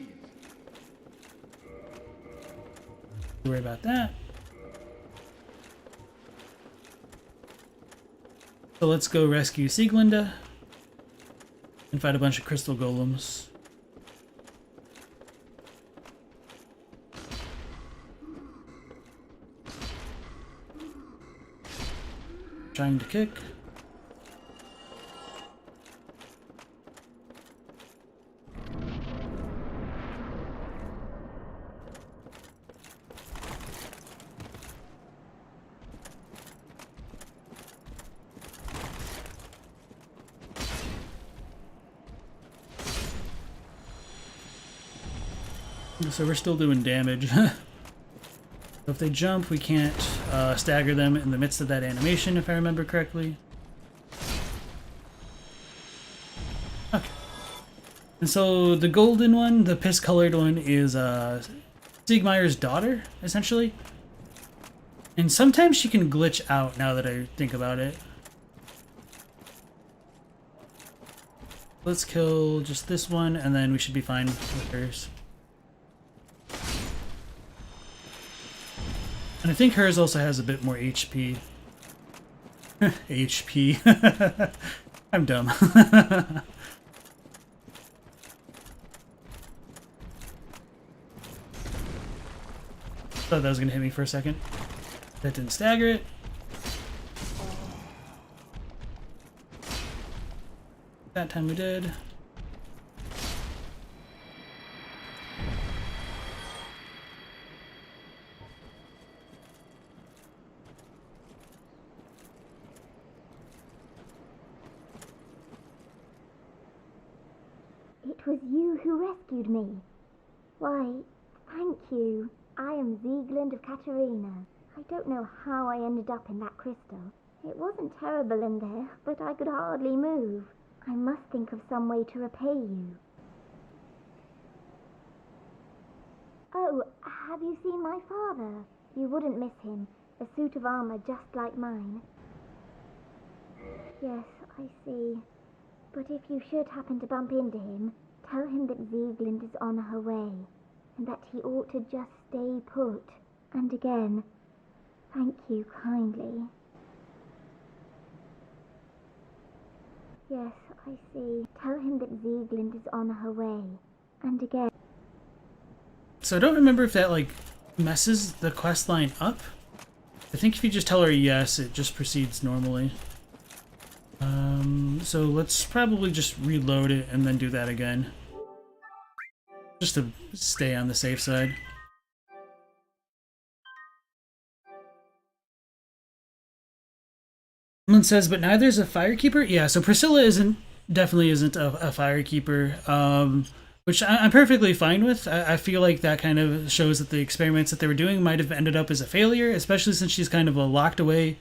Don't worry about that. So let's go rescue Sieglinde and fight a bunch of crystal golems. Trying to kick. So we're still doing damage. So if they jump, we can't stagger them in the midst of that animation, if I remember correctly. Okay. And so the golden one, the piss-colored one, is Siegmeyer's daughter, essentially. And sometimes she can glitch out, now that I think about it. Let's kill just this one, and then we should be fine with hers. And I think hers also has a bit more HP. HP. I'm dumb. Thought that was gonna hit me for a second. That didn't stagger it. That time we did. It was you who rescued me. Why, thank you. I am Sieglinde of Katarina. I don't know how I ended up in that crystal. It wasn't terrible in there, but I could hardly move. I must think of some way to repay you. Oh, have you seen my father? You wouldn't miss him. A suit of armor just like mine. Yes, I see. But if you should happen to bump into him, tell him that Sieglinde is on her way, and that he ought to just stay put. And again, thank you kindly. Yes, I see. Tell him that Sieglinde is on her way, and again. So I don't remember if that, like, messes the quest line up. I think if you just tell her yes, it just proceeds normally. So let's probably just reload it and then do that again. Just to stay on the safe side. Someone says, but neither is a Firekeeper? Yeah, so Priscilla definitely isn't a Firekeeper, which I'm perfectly fine with. I feel like that kind of shows that the experiments that they were doing might have ended up as a failure, especially since she's kind of locked away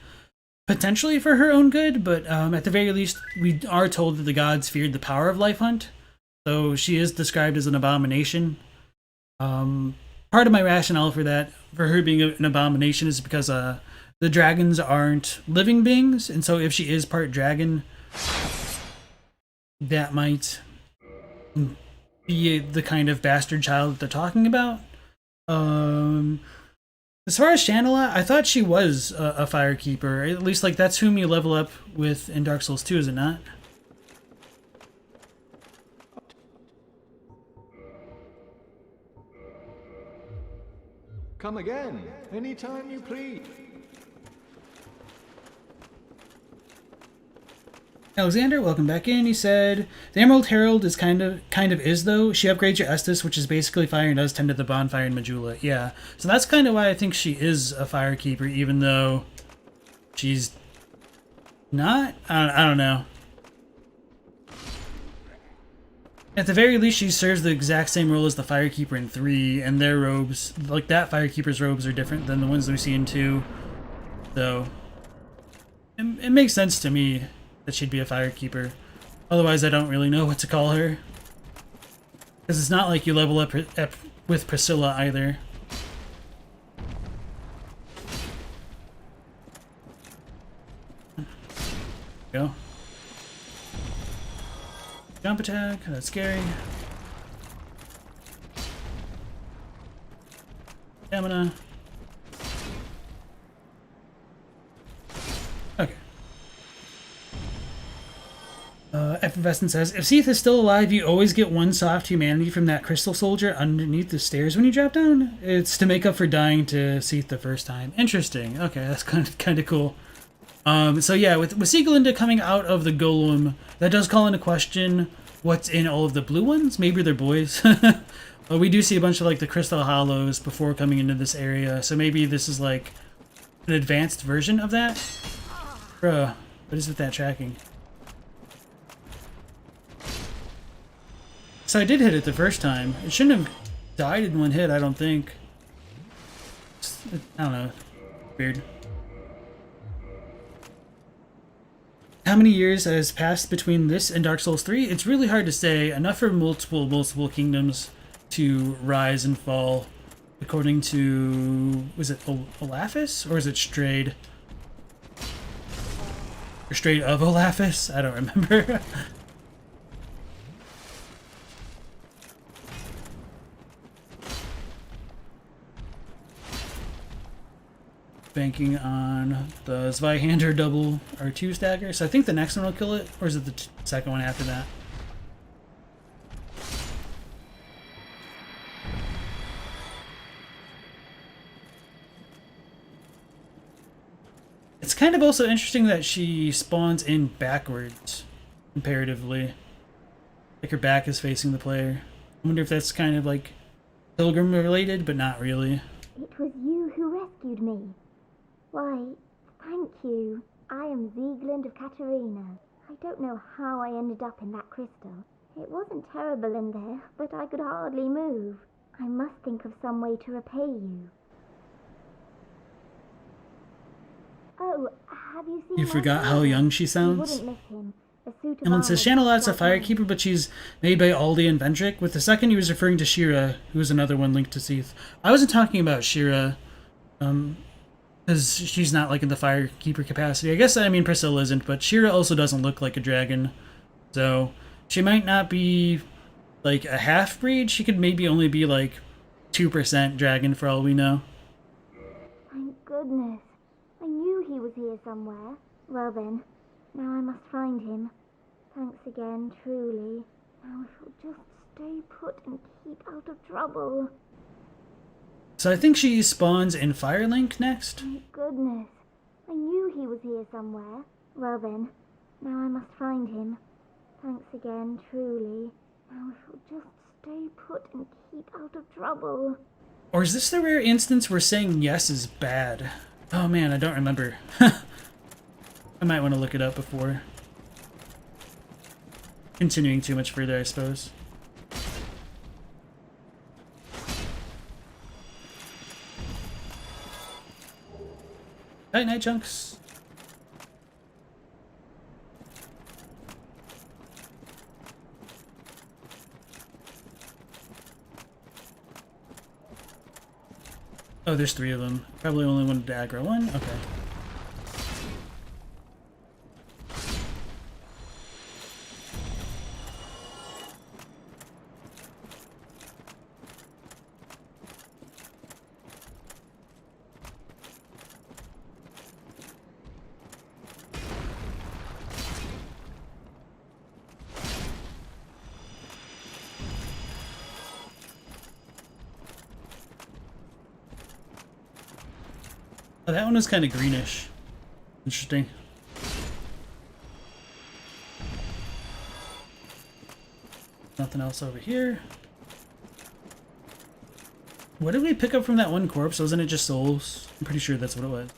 potentially for her own good, but at the very least, we are told that the gods feared the power of Life Hunt, so she is described as an abomination. Part of my rationale for that, for her being an abomination, is because the dragons aren't living beings, and so if she is part dragon, that might be the kind of bastard child that they're talking about. As far as Shanala, I thought she was a Firekeeper. At least, like, that's whom you level up with in Dark Souls 2, is it not? Come again, anytime you please. Alexander, welcome back in. He said, the Emerald Herald is kind of is, though. She upgrades your Estus, which is basically fire, and does tend to the bonfire in Majula. Yeah, so that's kind of why I think she is a firekeeper, even though she's not. I don't know. At the very least, she serves the exact same role as the firekeeper in 3, and their robes, like that firekeeper's robes, are different than the ones that we see in 2. So it makes sense to me that she'd be a firekeeper. Otherwise, I don't really know what to call her. Because it's not like you level up with Priscilla either. Go. Jump attack, that's scary. Stamina. Okay. Effervescent says, if Seath is still alive, you always get 1 soft humanity from that crystal soldier underneath the stairs when you drop down. It's to make up for dying to Seath the first time. Interesting. Okay, that's kind of cool. So yeah, with Sieglinde coming out of the golem, that does call into question what's in all of the blue ones. Maybe they're boys. But we do see a bunch of like the crystal hollows before coming into this area, so maybe this is like an advanced version of that. Bruh, what is with that tracking? So I did hit it the first time. It shouldn't have died in 1 hit, I don't think. I don't know. Weird. How many years has passed between this and Dark Souls 3? It's really hard to say. Enough for multiple kingdoms to rise and fall. According to... was it Olaphis? Or is it Strayed? Or Strayed of Olaphis? I don't remember. Banking on the Zweihander double R2 stagger. So I think the next one will kill it, or is it the second one after that? It's kind of also interesting that she spawns in backwards, comparatively. Like her back is facing the player. I wonder if that's kind of like Pilgrim related, but not really. It was you who rescued me. Why, thank you. I am Sieglinde of Katarina. I don't know how I ended up in that crystal. It wasn't terrible in there, but I could hardly move. I must think of some way to repay you. Oh, have you seen... You forgot how young she sounds? You wouldn't miss him. A suit of Ellen says, Channelad's a armor like firekeeper, but she's made by Aldi and Vendrick. With the second, he was referring to Shira, who was another one linked to Seath. I wasn't talking about Shira, because she's not like in the firekeeper capacity. I guess, I mean, Priscilla isn't, but Shira also doesn't look like a dragon. So, she might not be like a half-breed. She could maybe only be like 2% dragon for all we know. Thank goodness. I knew he was here somewhere. Well then, now I must find him. Thanks again, truly. Now if you'll just stay put and keep out of trouble. So I think she spawns in Firelink next. Thank goodness. I knew he was here somewhere. Well then, now I must find him. Thanks again, truly. Now if you'll just stay put and keep out of trouble. Or is this the rare instance where saying yes is bad? Oh man, I don't remember. I might want to look it up before continuing too much further, I suppose. Night chunks. Oh, there's 3 of them. Probably only wanted to aggro 1. Okay. Oh, that one was kind of greenish. Interesting. Nothing else over here. What did we pick up from that one corpse? Wasn't it just souls? I'm pretty sure that's what it was.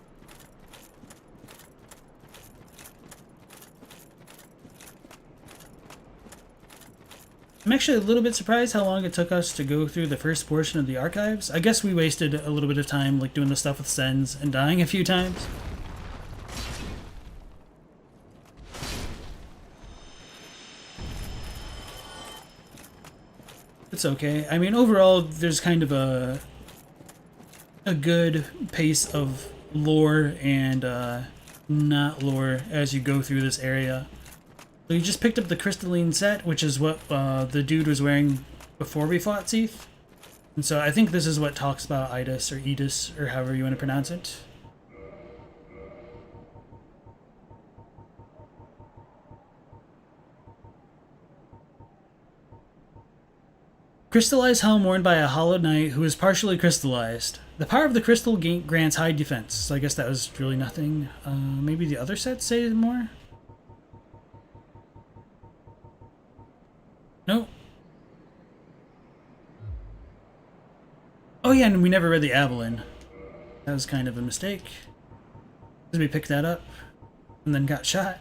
I'm actually a little bit surprised how long it took us to go through the first portion of the archives. I guess we wasted a little bit of time like doing the stuff with Sens and dying a few times. It's okay. I mean, overall, there's kind of a good pace of lore and not lore as you go through this area. So you just picked up the crystalline set, which is what the dude was wearing before we fought Seath. And so I think this is what talks about Idis or Edis, or however you want to pronounce it. Crystallized helm worn by a hollow knight who is partially crystallized. The power of the crystal grants high defense. So I guess that was really nothing. Maybe the other sets say more? No. Oh yeah, and we never read the Avalon. That was kind of a mistake. Because we picked that up and then got shot.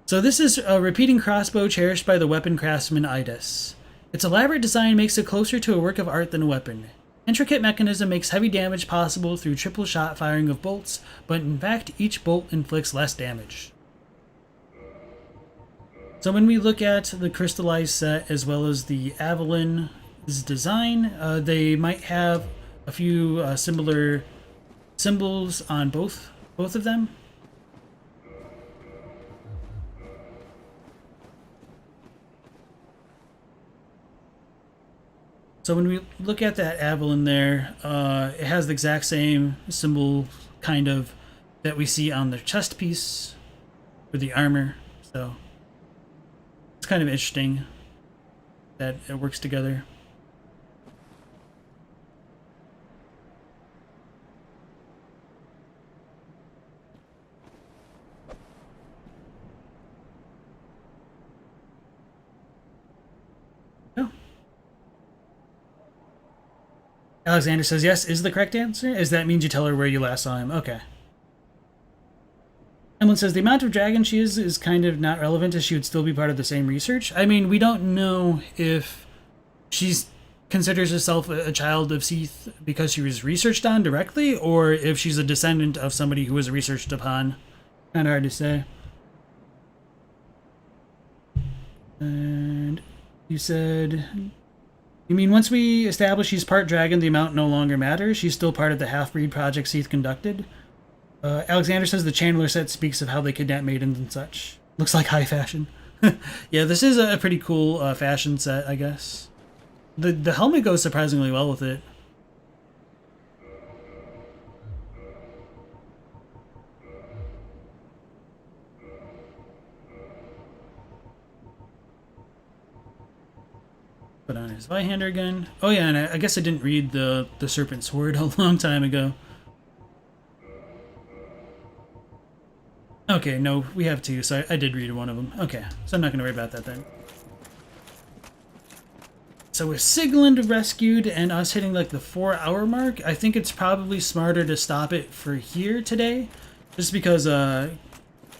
So this is a repeating crossbow cherished by the weapon craftsman Idis. Its elaborate design makes it closer to a work of art than a weapon. Intricate mechanism makes heavy damage possible through triple shot firing of bolts, but in fact each bolt inflicts less damage. So when we look at the crystallized set as well as the Avalon's design, they might have a few similar symbols on both of them. So when we look at that Avalon there, it has the exact same symbol kind of that we see on the chest piece for the armor. So it's kind of interesting that it works together. Oh. Alexander says yes is the correct answer. Is that means you tell her where you last saw him? Okay. Emlyn says the amount of dragon she is kind of not relevant as she would still be part of the same research. I mean, we don't know if she considers herself a child of Seath because she was researched on directly, or if she's a descendant of somebody who was researched upon. Kind of hard to say. And you said... You mean once we establish she's part dragon, the amount no longer matters? She's still part of the half-breed project Seath conducted? Alexander says the Chandler set speaks of how they kidnap maidens and such. Looks like high fashion. Yeah, this is a pretty cool fashion set, I guess. The helmet goes surprisingly well with it. Put on his Zweihander again. Oh yeah, and I guess I didn't read the Serpent Sword a long time ago. Okay, no, we have two, so I did read one of them. Okay, so I'm not going to worry about that then. So with Sigland rescued and us hitting like the 4-hour mark, I think it's probably smarter to stop it for here today. Just because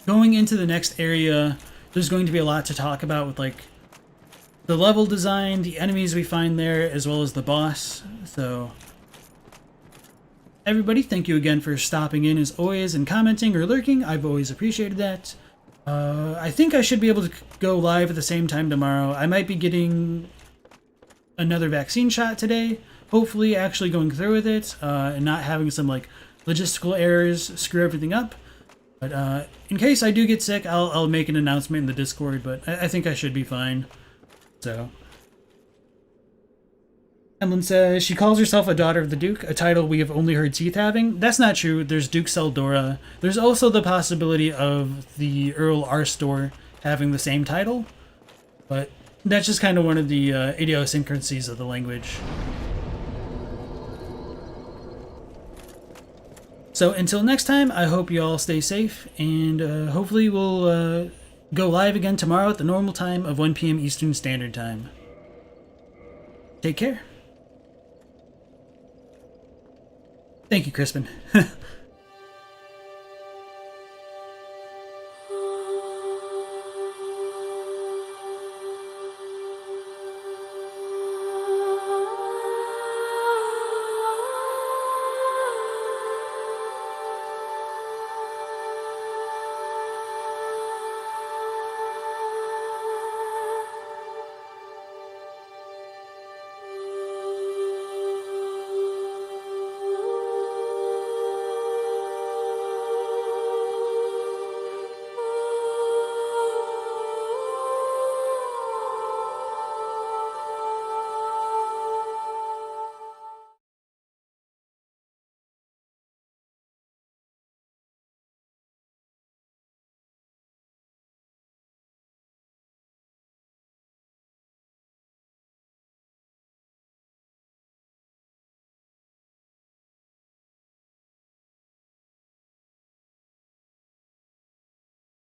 going into the next area, there's going to be a lot to talk about with like the level design, the enemies we find there, as well as the boss. So everybody, thank you again for stopping in as always and commenting or lurking. I've always appreciated that. I think I should be able to go live at the same time tomorrow. I might be getting another vaccine shot today. Hopefully actually going through with it and not having some like logistical errors screw everything up. But in case I do get sick, I'll make an announcement in the Discord, but I think I should be fine. So... Emlyn says, she calls herself a daughter of the Duke, a title we have only heard Seath having. That's not true. There's Duke Seldora. There's also the possibility of the Earl Arstor having the same title. But that's just kind of one of the idiosyncrasies of the language. So until next time, I hope you all stay safe, and hopefully we'll go live again tomorrow at the normal time of 1 p.m. Eastern Standard Time. Take care. Thank you, Crispin.